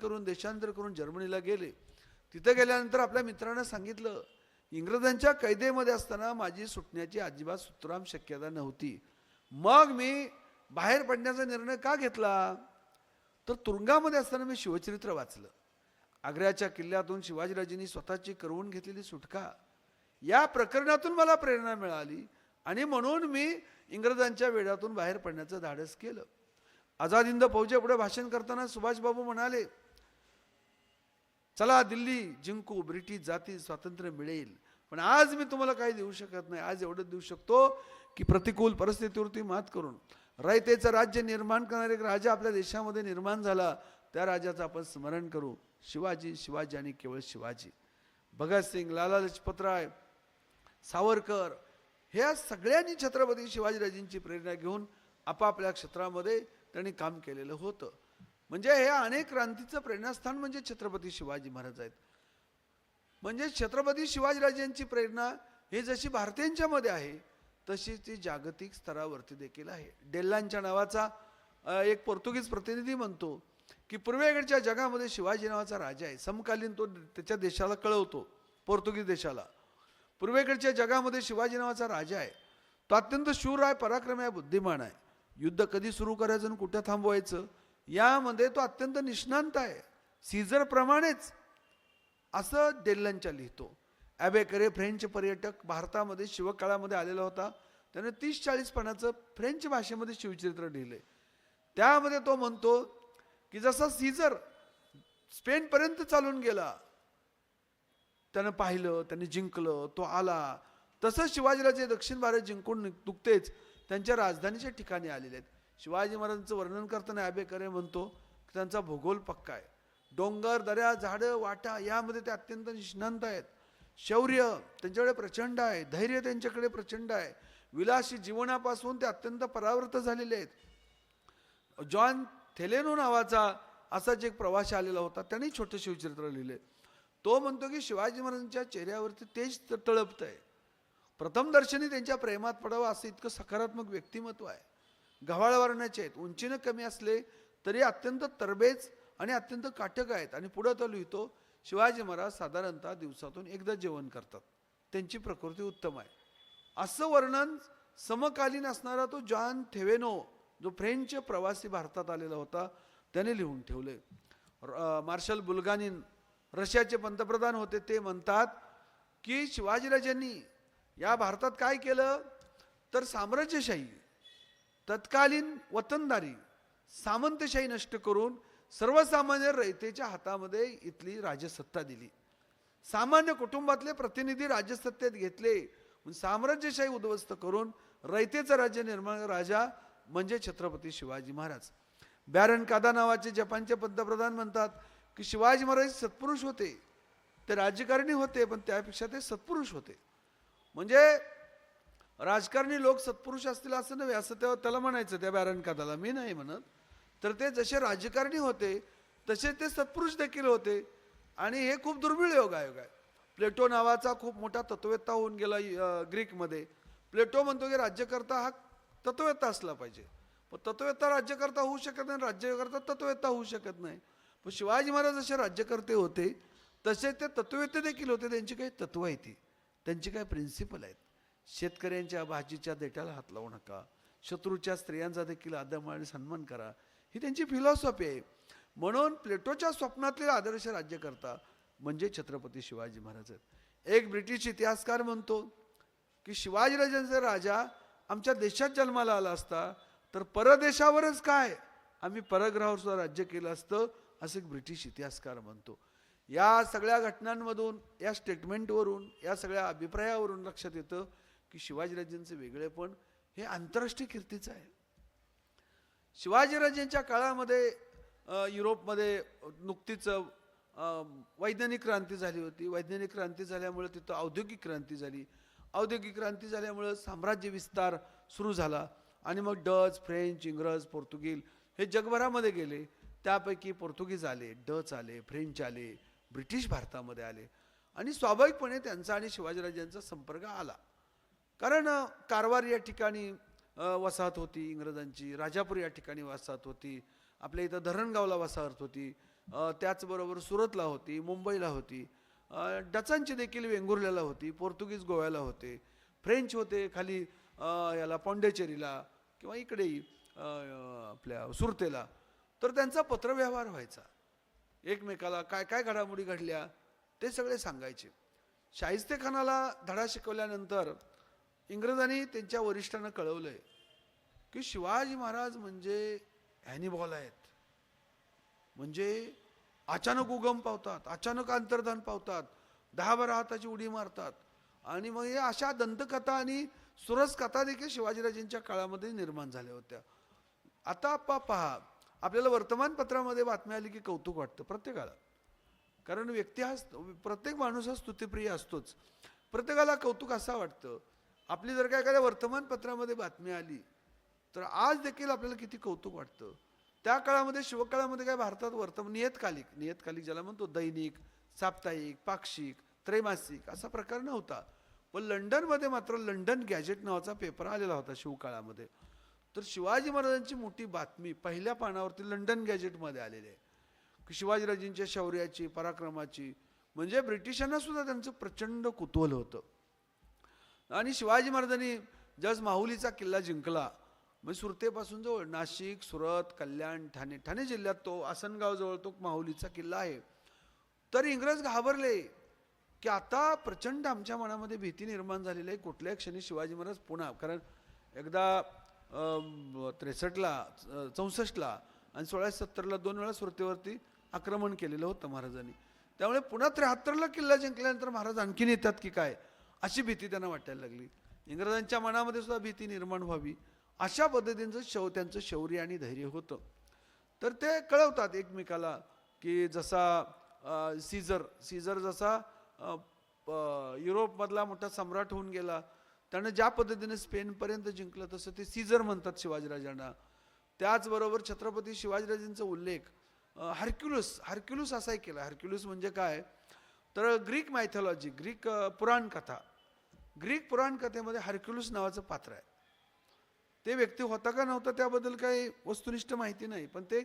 करून जर्मनीला गेले. तिथे गेल्यानंतर आपल्या मित्रांना सांगितलं, इंग्रजांच्या कैदेमध्ये असताना माझी सुटण्याची अजिबात सुतराम शक्यता नव्हती, मग मी बाहेर पडण्याचा निर्णय का घेतला, तर तुरुंगामध्ये असताना मी शिवचरित्र वाचलं. आग्र्याच्या किल्ल्यातून शिवाजीराजांनी स्वतःची करवून घेतलेली सुटका, या प्रकरणातून मला प्रेरणा मिळाली आणि म्हणून मी इंग्रजांच्या वेढ्यातून बाहेर पडण्याचं धाडस केलं. आझाद हिंद फौजेपुढे भाषण करताना सुभाषबाबू म्हणाले, चला दिल्ली जिंकू, ब्रिटिश जाती स्वातंत्र्य मिळेल, पण आज मी तुम्हाला काही देऊ शकत नाही. आज एवढं देऊ शकतो की प्रतिकूल परिस्थितीवरती मात करून रयतेचं राज्य निर्माण करणारे एक राजा आपल्या देशामध्ये निर्माण झाला, त्या राजाचं आपण स्मरण करू. शिवाजी, शिवाजी आणि केवळ शिवाजी. भगतसिंग, लाला लजपतराय, सावरकर ह्या सगळ्यांनी छत्रपती शिवाजीराजेंची प्रेरणा घेऊन आपापल्या क्षेत्रामध्ये त्यांनी काम केलेलं होतं. म्हणजे हे अनेक क्रांतीचं प्रेरणास्थान म्हणजे छत्रपती शिवाजी महाराज आहेत. म्हणजे छत्रपती शिवाजीराजांची प्रेरणा हे जशी भारतीयांच्या मध्ये आहे तशी ती जागतिक स्तरावरती देखील आहे. डेल्लांच्या नावाचा एक पोर्तुगीज प्रतिनिधी म्हणतो की पूर्वेकडच्या जगामध्ये शिवाजी नावाचा राजा आहे. समकालीन तो त्याच्या देशाला कळवतो, पोर्तुगीज देशाला, पूर्वेकडच्या जगामध्ये शिवाजी नावाचा राजा आहे. तो अत्यंत शूर आहे, पराक्रमी आहे, बुद्धिमान आहे. युद्ध कधी सुरू करायचं आणि कुठं थांबवायचं यामध्ये तो अत्यंत निष्णांत आहे, सीझर प्रमाणेच, असं डेल्लनच्या लिहितो. ॲबेकरे फ्रेंच पर्यटक भारतामध्ये शिवकाळामध्ये आलेला होता. त्याने 30-40 पानाचं फ्रेंच भाषेमध्ये शिवचरित्र लिहिले. त्यामध्ये तो म्हणतो की जसा सीझर स्पेनपर्यंत चालून गेला, त्यानं पाहिलं, त्याने जिंकलं, तो आला, तसं शिवाजीराजे दक्षिण भारत जिंकून नुकतेच त्यांच्या राजधानीच्या ठिकाणी आलेले आहेत. शिवाजी महाराजांचं वर्णन करताना ॲबेकरे म्हणतो की त्यांचा भूगोल पक्का आहे. डोंगर, दऱ्या, झाडं, वाटा यामध्ये ते अत्यंत निष्णांत आहेत. शौर्य त्यांच्याकडे प्रचंड आहे, धैर्य त्यांच्याकडे प्रचंड आहे. विलासी जीवनापासून ते अत्यंत परावृत्त झालेले आहेत. जॉन थेलेनो नावाचा असाच एक प्रवासी आलेला होता, त्यांनी छोटे शिवचरित्र लिहिले. तो म्हणतो की शिवाजी महाराजांच्या चेहऱ्यावरती तेज तळपत आहे. प्रथम दर्शनी त्यांच्या प्रेमात पडावं असं इतकं सकारात्मक व्यक्तिमत्व आहे. गव्हाळ वर्णाचे आहेत, उंचीनं कमी असले तरी अत्यंत तरबेज आणि अत्यंत काटक आहेत. आणि पुढं तो लिहितो शिवाजी महाराज साधारणतः दिवसातून एकदा जेवण करतात, त्यांची प्रकृती उत्तम आहे. असं वर्णन समकालीन असणारा तो जॉन थेवेनो, जो फ्रेंच प्रवासी भारतात आलेला होता, त्याने लिहून ठेवले. मार्शल बुल्गानिन रशियाचे पंतप्रधान होते, ते म्हणतात की शिवाजीराजांनी या भारतात काय केलं तर साम्राज्यशाही, तत्कालीन वतनदारी, सामंतशाही नष्ट करून सर्वसामान्य रयतेच्या हातामध्ये इथली राजसत्ता दिली. सामान्य कुटुंबातले प्रतिनिधी राजसत्तेत घेतले, साम्राज्यशाही उद्ध्वस्त करून रयतेचं राज्य निर्माण राजा म्हणजे छत्रपती शिवाजी महाराज. बॅरन कादा नावाचे जपानचे पंतप्रधान म्हणतात की शिवाजी महाराज सत्पुरुष होते, ते राजकारणी होते, पण त्यापेक्षा ते सत्पुरुष होते. म्हणजे राजकारणी लोक सत्पुरुष असतील असं नव्हे, असं त्याला म्हणायचं त्या बॅरन कादाला, मी नाही म्हणत. तर ते जसे राजकारणी होते तसे ते सत्पुरुष देखील होते. आणि हे खूप दुर्मिळ योगायोग आहे. प्लेटो नावाचा खूप मोठा तत्ववेत्ता होऊन गेला ग्रीकमध्ये. प्लेटो म्हणतो की राज्यकर्ता हा तत्ववेत्ता असला पाहिजे, पण तत्ववेत्ता राज्यकर्ता होऊ शकत नाही, राज्यकर्ता तत्ववेत्ता होऊ शकत नाही. पण शिवाजी महाराज जसे राज्यकर्ते होते तसे ते तत्ववेत्ते देखील होते. त्यांची काही तत्व आहेत, त्यांची काही प्रिन्सिपल आहेत. शेतकऱ्यांच्या भाजीच्या देठाला हात लावू नका, शत्रूच्या स्त्रियांचा देखील आदर आणि सन्मान करा, ही त्यांची फिलॉसॉफी आहे. म्हणून प्लेटोच्या स्वप्नातले आदर्श राज्यकर्ता म्हणजे छत्रपती शिवाजी महाराज आहेत. एक ब्रिटिश इतिहासकार म्हणतो की शिवाजीराजांचा राजा आमच्या देशात जन्माला आला असता तर परदेशावरच काय आम्ही परग्रहावर सुद्धा राज्य केलं असतं, असं एक ब्रिटिश इतिहासकार म्हणतो. या सगळ्या घटनांमधून, या स्टेटमेंटवरून, या सगळ्या अभिप्रायावरून लक्षात येतं की शिवाजीराजांचं वेगळेपण हे आंतरराष्ट्रीय कीर्तीचं आहे. शिवाजीराजांच्या काळामध्ये युरोपमध्ये नुकतीच वैज्ञानिक क्रांती झाली होती. वैज्ञानिक क्रांती झाल्यामुळे तिथं औद्योगिक क्रांती झाली. औद्योगिक क्रांती झाल्यामुळं साम्राज्य विस्तार सुरू झाला आणि मग डच, फ्रेंच, इंग्रज, पोर्तुगीज हे जगभरामध्ये गेले. त्यापैकी पोर्तुगीज आले, डच आले, फ्रेंच आले, ब्रिटिश भारतामध्ये आले आणि स्वाभाविकपणे त्यांचा आणि शिवाजीराजांचा संपर्क आला. कारण कारवार या ठिकाणी वसाहत होती इंग्रजांची, राजापूर या ठिकाणी वसाहत होती, आपल्या इथं धरणगावला वसाहत होती, त्याचबरोबर सुरतला होती, मुंबईला होती, डचांची देखील वेंगुर्ल्याला होती, पोर्तुगीज गोव्याला होते, फ्रेंच होते खाली याला पॉंडेचेरीला किंवा इकडेही आपल्या सुरतेला. तर त्यांचा पत्रव्यवहार व्हायचा, एकमेकाला काय काय घडामोडी घडल्या ते सगळे सांगायचे. शाहिस्तेखानाला धडा शिकवल्यानंतर इंग्रजांनी त्यांच्या वरिष्ठांना कळवलंय की शिवाजी महाराज म्हणजे हॅनिबॉल आहेत, म्हणजे अचानक उगम पावतात, अचानक अंतर्धान पावतात, 10-12 हाताची उडी मारतात. आणि मग या अशा दंतकथा आणि सुरस कथा देखील शिवाजीराजांच्या काळामध्ये निर्माण झाल्या होत्या. आता पहा, आपल्याला वर्तमानपत्रामध्ये बातमी आली की कौतुक वाटतं प्रत्येकाला, कारण व्यक्ती हा प्रत्येक माणूस हा स्तुतिप्रिय असतोच. प्रत्येकाला कौतुक असं वाटतं. आपली जर का एखाद्या वर्तमानपत्रामध्ये बातमी आली तर आज देखील आपल्याला किती कौतुक वाटतं. त्या काळामध्ये, शिवकाळामध्ये काय भारतात नियतकालिक ज्याला म्हणतो, दैनिक, साप्ताहिक, पाक्षिक, त्रैमासिक असा प्रकार नव्हता. पण लंडनमध्ये मात्र लंडन गॅजेट नावाचा पेपर आलेला होता शिवकाळामध्ये. तर शिवाजी महाराजांची मोठी बातमी पहिल्या पानावरती लंडन गॅजेटमध्ये आलेली आहे की शिवाजीराजेंच्या शौर्याची, पराक्रमाची. म्हणजे ब्रिटिशांना सुद्धा त्यांचं प्रचंड कुतूहल होतं. आणि शिवाजी महाराजांनी ज्यावेळेस माहुलीचा किल्ला जिंकला, म्हणजे सुरतेपासून जवळ नाशिक, सुरत, कल्याण, ठाणे जिल्ह्यात तो आसनगाव जवळ तो माहुलीचा किल्ला आहे. तर इंग्रज घाबरले की आता प्रचंड आमच्या मनामध्ये भीती निर्माण झालेली आहे, कुठल्याही क्षणी शिवाजी महाराज पुन्हा, कारण एकदा 63ला, 64ला आणि 1670ला 2 वेळा सुरतेवरती आक्रमण केलेलं होतं महाराजांनी. त्यामुळे पुन्हा 73ला किल्ला जिंकल्यानंतर महाराज आणखीन येतात की काय अशी भीती त्यांना वाटायला लागली. इंग्रजांच्या मनामध्ये सुद्धा भीती निर्माण व्हावी अशा पद्धतीचं त्यांचं शौर्य आणि धैर्य होतं. तर ते कळवतात एकमेकाला की जसा सीझर जसा युरोपमधला मोठा सम्राट होऊन गेला, त्यानं ज्या पद्धतीने स्पेनपर्यंत जिंकलं तसं ते सीझर म्हणतात शिवाजीराजांना. त्याचबरोबर छत्रपती शिवाजीराजांचा उल्लेख हरक्युलस असाही केला. हरक्युलस म्हणजे काय तर ग्रीक मायथॉलॉजी, ग्रीक पुराणकथेमध्ये हरक्युलस नावाचं पात्र आहे. ते व्यक्ती होता का नव्हता त्याबद्दल काही वस्तुनिष्ठ माहिती नाही, पण ते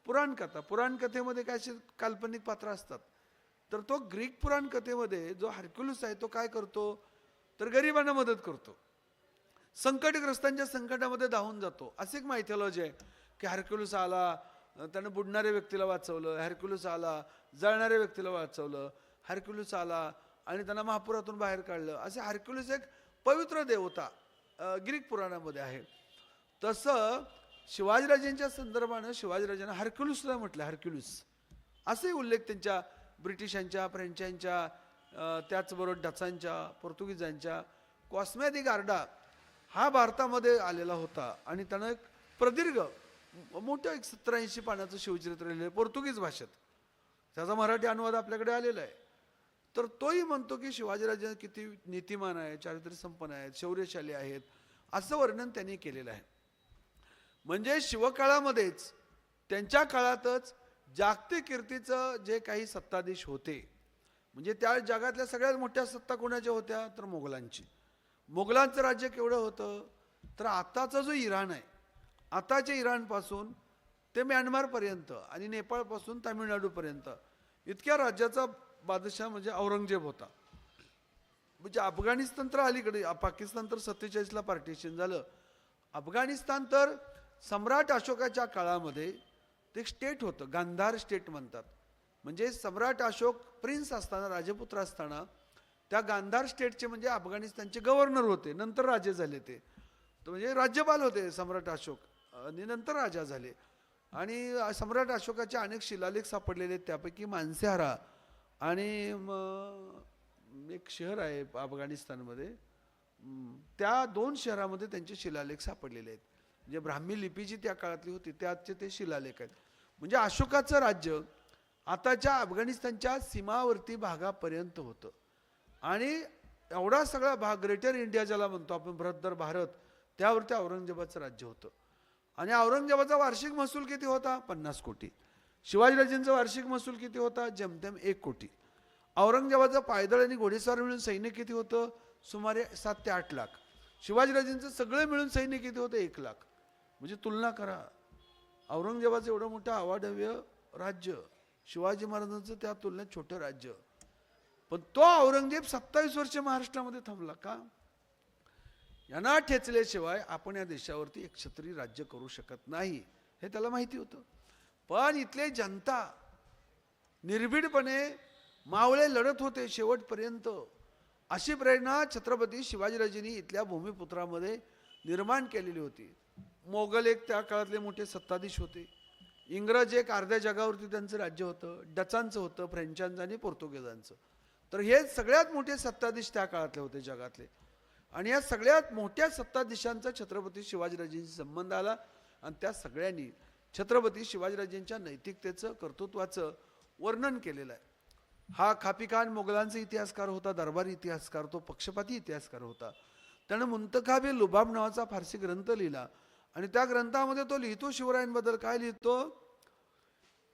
पुराणकथेमध्ये काय असे काल्पनिक पात्र असतात. तर तो ग्रीक पुराणकथेमध्ये जो हरक्युलस आहे तो काय करतो तर गरिबांना मदत करतो, संकटग्रस्तांच्या संकटामध्ये धावून जातो. अशी एक मायथॉलॉजी आहे की हरक्युलस आला, त्यानं बुडणाऱ्या व्यक्तीला वाचवलं, हरक्युलस आला जळणाऱ्या व्यक्तीला वाचवलं, हरक्युलस आला आणि त्यांना महापुरातून बाहेर काढलं. असे हरक्युलस एक पवित्र देवता ग्रीक पुराणामध्ये आहे. तसं शिवाजीराजांच्या संदर्भानं शिवाजीराजांना हरक्युलसला म्हटलं, हरक्युलस असे उल्लेख त्यांच्या ब्रिटिशांच्या, फ्रेंचांच्या, त्याचबरोबर डचांच्या, पोर्तुगीजांच्या. कॉस्मे दी गार्डा हा भारतामध्ये आलेला होता आणि त्यानं एक प्रदीर्घ मोठं 70-80 पानाचं शिवचरित्र लिहिलं आहे पोर्तुगीज भाषेत. त्याचा मराठी अनुवाद आपल्याकडे आलेला आहे. तर तोही म्हणतो की शिवाजीराजे किती नीतिमान आहेत, चारित्र्य संपन्न आहेत, शौर्यशाली आहेत असं वर्णन त्यांनी केलेलं आहे. म्हणजे शिवकाळामध्येच त्यांच्या काळातच जागतिक कीर्तीचं जे काही सत्ताधीश होते, म्हणजे त्या जगातल्या सगळ्यात मोठ्या सत्ता कोणाच्या होत्या तर मोगलांची. मोगलांचं राज्य केवढं होतं तर आताचा जो इराण आहे, आताच्या इराणपासून ते म्यानमारपर्यंत आणि नेपाळपासून तामिळनाडूपर्यंत इतक्या राज्याचा बादशाह म्हणजे औरंगजेब होता. म्हणजे अफगाणिस्तान तर अलीकडे, पाकिस्तान तर 47ला पार्टिशन झालं. अफगाणिस्तान तर सम्राट अशोकाच्या काळामध्ये ते स्टेट होतं, गांधार स्टेट म्हणतात. म्हणजे सम्राट अशोक प्रिन्स असताना, राजपुत्र असताना त्या गांधार स्टेटचे म्हणजे अफगाणिस्तानचे गव्हर्नर होते, नंतर राजे झाले. ते म्हणजे राज्यपाल होते सम्राट अशोक आणि नंतर राजा झाले. आणि सम्राट अशोकाचे अनेक शिलालेख सापडलेले आहेत, त्यापैकी मानसेहारा आणि एक शहर आहे अफगाणिस्तानमध्ये, त्या 2 शहरामध्ये त्यांचे शिलालेख सापडलेले आहेत. म्हणजे ब्राह्मी लिपी जी त्या काळातली होती त्याचे ते शिलालेख आहेत. म्हणजे अशोकाचं राज्य आताच्या अफगाणिस्तानच्या सीमावर्ती भागापर्यंत होतं आणि एवढा सगळा भाग ग्रेटर इंडिया ज्याला म्हणतो आपण, बृहत्तर भारत, त्यावरती औरंगजेबाचं राज्य होतं. आणि औरंगजेबाचा वार्षिक महसूल किती होता 50 कोटी. शिवाजीराजेंचा वार्षिक महसूल किती होता जेमतेम 1 कोटी. औरंगजेबाचं पायदळ आणि घोडेस्वार मिळून सैन्य किती होतं सुमारे 7 ते 8 लाख. शिवाजीराजेंचं सगळं मिळून सैन्य किती होतं 1 लाख. म्हणजे तुलना करा, औरंगजेबाचं एवढं मोठं अवाढव्य राज्य, शिवाजी महाराजांचं त्या तुलनेत छोटं राज्य. पण तो औरंगजेब 27 वर्ष महाराष्ट्रामध्ये थांबला का? यांना ठेचल्याशिवाय आपण या देशावरती एक क्षत्रिय राज्य करू शकत नाही हे त्याला माहिती होतं. पण इथले जनता निर्भीडपणे मावळे लढत होते शेवटपर्यंत. अशी प्रेरणा छत्रपती शिवाजीराजेंनी इथल्या भूमिपुत्रामध्ये निर्माण केलेली होती. मोगल एक त्या काळातले मोठे सत्ताधीश होते, इंग्रज एक अर्ध्या जगावरती त्यांचं राज्य होतं, डचांचं होतं, फ्रेंचांचं आणि पोर्तुगीजांचं. तर हे सगळ्यात मोठे सत्ताधीश त्या काळातले होते जगातले. आणि या सगळ्यात मोठ्या सत्ताधीशांचा छत्रपती शिवाजीराजेंशी संबंध आला आणि त्या सगळ्यांनी छत्रपती शिवाजीराजेंच्या नैतिकतेचं, कर्तृत्वाचं वर्णन केलेलं आहे. हा खापिकान मोगलांचा इतिहासकार होता, दरबारी इतिहासकार, तो पक्षपाती इतिहासकार होता. त्यानं मुंतखाबे लुबाब नावाचा फारसी ग्रंथ लिहिला आणि त्या ग्रंथामध्ये तो लिहितो शिवरायांबद्दल काय लिहितो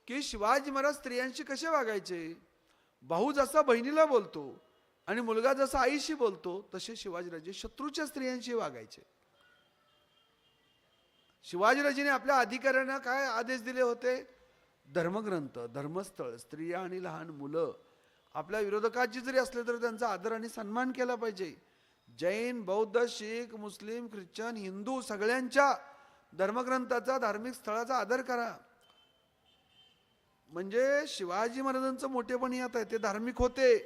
की शिवाजी महाराज स्त्रियांशी कसे वागायचे. भाऊ जसा बहिणीला बोलतो आणि मुलगा जसा आईशी बोलतो तसे शिवाजीराजे शत्रूच्या स्त्रियांशी वागायचे. शिवाजीराजेने आपल्या अधिकाऱ्यांना काय आदेश दिले होते. धर्मग्रंथ, धर्मस्थळ, स्त्रिया आणि लहान मुलं आपल्या विरोधकाची जरी असले तरी त्यांचा आदर आणि सन्मान केला पाहिजे. जैन, बौद्ध, शीख, मुस्लिम, ख्रिश्चन, हिंदू सगळ्यांच्या धर्मग्रंथाचा, धार्मिक स्थळाचा आदर करा. म्हणजे शिवाजी महाराजांचं मोठेपण यात आहे. ते धार्मिक होते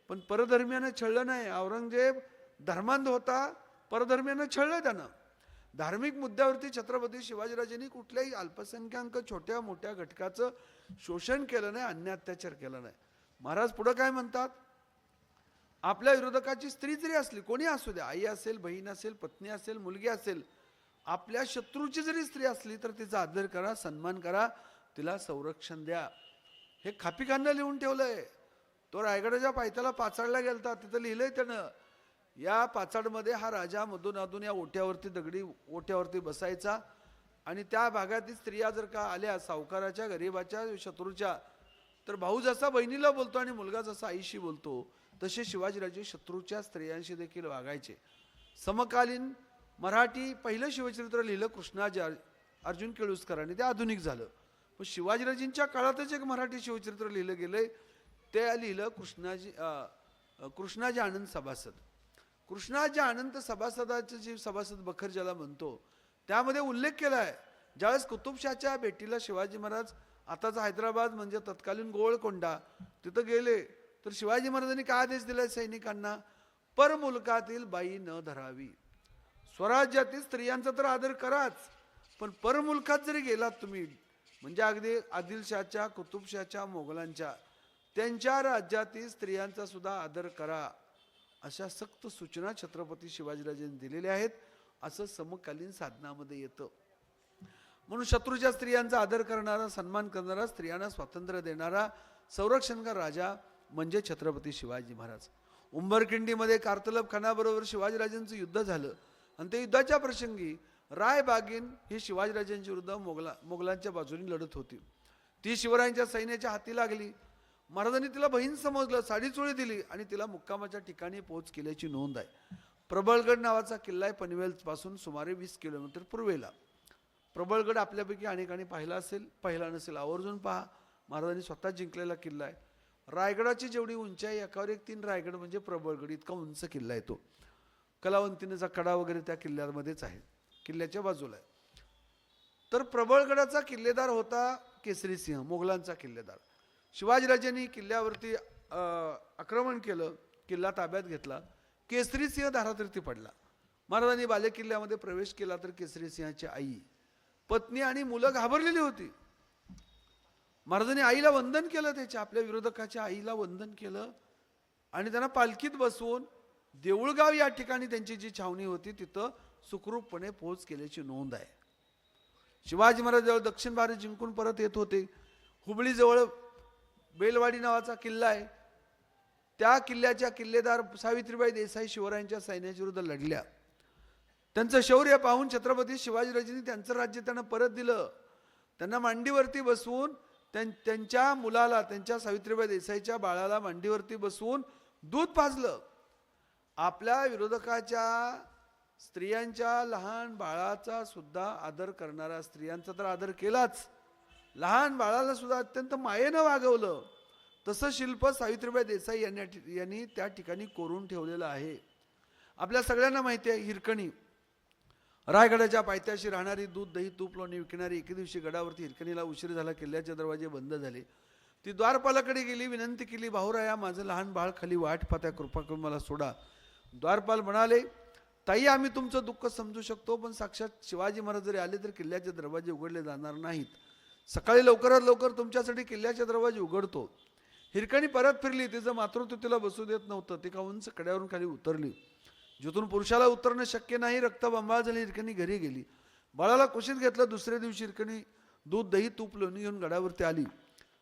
पण परधर्मियानं छळलं नाही. औरंगजेब धर्मांध होता, परधर्मियानं छळलं त्यानं. धार्मिक मुद्द्यावरती छत्रपती शिवाजीराजेंनी कुठल्याही अल्पसंख्याक छोट्या मोठ्या घटकाचं शोषण केलं नाही, अन्याय अत्याचार केला नाही. महाराज पुढे काय म्हणतात, आपल्या विरोधकाची स्त्री जरी असली, कोणी असू द्या, आई असेल, बहीण असेल, पत्नी असेल, मुलगी असेल, आपल्या शत्रूची जरी स्त्री असली तर तिचा आदर करा, सन्मान करा, तिला संरक्षण द्या. हे खापिकांना लिहून ठेवलंय. तो रायगडाच्या पायथ्याला पाचाडला गेलता, तिथं लिहिलंय त्यानं. या पाचाडमध्ये हा राजा मधून अधून या ओट्यावरती, दगडी ओट्यावरती बसायचा आणि त्या भागातील स्त्रिया जर का आल्या सावकाराच्या, गरीबाच्या, शत्रूच्या, तर भाऊ जसा बहिणीला बोलतो आणि मुलगा जसा आईशी बोलतो तसे शिवाजीराजे शत्रूच्या स्त्रियांशी देखील वागायचे. समकालीन मराठी पहिलं शिवचरित्र लिहिलं कृष्णाजी अर्जुन केळुसकरांनी, ते आधुनिक झालं. पण शिवाजीराजेंच्या काळातच एक मराठी शिवचरित्र लिहिलं गेलंय, ते लिहिलं कृष्णाजी आनंद सभासद. कृष्णाजी आनंद सभासदाचे जे सभासद बखर ज्याला म्हणतो, त्यामध्ये उल्लेख केला आहे ज्यावेळेस कुतुबशाच्या भेटीला शिवाजी महाराज, आताचा हैदराबाद म्हणजे तत्कालीन गोवळकोंडा, तिथं गेले तर शिवाजी महाराजांनी काय आदेश दिलाय सैनिकांना, परमुलकातील बाई न धरावी. स्वराज्यातील स्त्रियांचा तर आदर कराच, पण परमुलकात जरी गेलात तुम्ही, म्हणजे अगदी आदिलशाच्या, कुतुबशाच्या, मोगलांच्या, त्यांच्या राज्यातील स्त्रियांचा सुद्धा आदर करा, अशा सक्त सूचना छत्रपती शिवाजीराजांनी दिलेल्या आहेत, असं समकालीन साधनामध्ये येतं. म्हणून शत्रूच्या स्त्रियांचा आदर करणारा, सन्मान करणारा, स्त्रियांना स्वातंत्र्य देणारा, संरक्षणकार राजा म्हणजे छत्रपती शिवाजी महाराज. उंबरखिंडीमध्ये कार्तलब खानाबरोबर शिवाजीराजांचं युद्ध झालं आणि त्या युद्धाच्या प्रसंगी रायबागीन ही शिवाजीराजांच्या विरुद्ध मोगलांच्या बाजूने लढत होती. ती शिवरायांच्या सैन्याच्या हाती लागली. महाराजांनी तिला बहीण समजलं, साडीचोळी दिली आणि तिला मुक्कामाच्या ठिकाणी पोहोच केल्याची नोंद आहे. प्रबळगड नावाचा किल्ला आहे पनवेल पासून सुमारे 20 किलोमीटर पूर्वेला. प्रबळगड आपल्यापैकी अनेकांनी पाहिला असेल, पाहिला नसेल आवर्जून पहा. महाराजांनी स्वतः जिंकलेला किल्ला आहे. रायगडाची जेवढी उंचाई, एकावर एक 3 रायगड म्हणजे प्रबळगड, इतका उंच किल्ला आहे तो. कलावंतीनेचा कडा वगैरे त्या किल्ल्यामध्येच आहे, किल्ल्याच्या बाजूला आहे. तर प्रबळगडाचा किल्लेदार होता केसरी सिंह, मोगलांचा किल्लेदार. शिवाजीराजांनी किल्ल्यावरती आक्रमण केलं, किल्ला ताब्यात घेतला. केसरी सिंह धारातीर्थी पडला. महाराजांनी बालेकिल्ल्यामध्ये प्रवेश केला तर केसरी सिंहाची आई, पत्नी आणि मुलं घाबरलेली होती. महाराजांनी आईला वंदन केलं, त्याच्या आपल्या विरोधकाच्या आईला वंदन केलं आणि त्यांना पालखीत बसवून देऊळगाव या ठिकाणी त्यांची जी छावणी होती तिथं सुखरूपपणे पोहोच केल्याची नोंद आहे. शिवाजी महाराज जवळ दक्षिण भारत जिंकून परत येत होते. हुबळीजवळ बेलवाडी नावाचा किल्ला आहे, त्या किल्ल्याच्या किल्लेदार सावित्रीबाई देसाई शिवरायांच्या सैन्याच्या विरुद्ध लढल्या. त्यांचं शौर्य पाहून छत्रपती शिवाजीराजांनी त्यांचं राज्य त्यांना परत दिलं. त्यांना मांडीवरती बसवून त्यांच्या मुलाला, त्यांच्या सावित्रीबाई देसाईच्या बाळाला मांडीवरती बसवून दूध पाजलं. आपल्या विरोधकाच्या स्त्रियांच्या, लहान बाळाचा सुद्धा आदर करणारा, स्त्रियांचा तर आदर केलाच, लहान बाळाला सुद्धा अत्यंत मायेनं वागवलं. तसं शिल्प सावित्रीबाई देसाई यांनी त्या ठिकाणी कोरून ठेवलेलं आहे. आपल्या सगळ्यांना माहिती आहे, हिरकणी रायगडाच्या पायथ्याशी राहणारी, दूध दही तूप लोणी विकणारी, एके दिवशी गडावरती हिरकणीला उशीर झाला, किल्ल्याचे दरवाजे बंद झाले. ती द्वारपालाकडे गेली, विनंती केली, भाऊराया माझं लहान बाळ खाली वाट पाहत्या, कृपा करून मला सोडा. द्वारपाल म्हणाले, ताई आम्ही तुमचं दुःख समजू शकतो, पण साक्षात शिवाजी महाराज जरी आले तर किल्ल्याचे दरवाजे उघडले जाणार नाहीत. सकाळी लवकरात लवकर तुमच्यासाठी किल्ल्याचे दरवाजे उघडतो. हिरकणी परत फिरली, तिचं मातृत्व तिला बसू देत नव्हतं. ती का उंच कड्यावरून खाली उतरली. जिथून पुरुषाला उतरणं शक्य नाही, रक्तबंबाळ झाली, हिरकणी घरी गेली. बाळाला कुशीत घेतलं. दुसऱ्या दिवशी हिरकणी दूध दही तूप लोणी घेऊन गडावरती आली.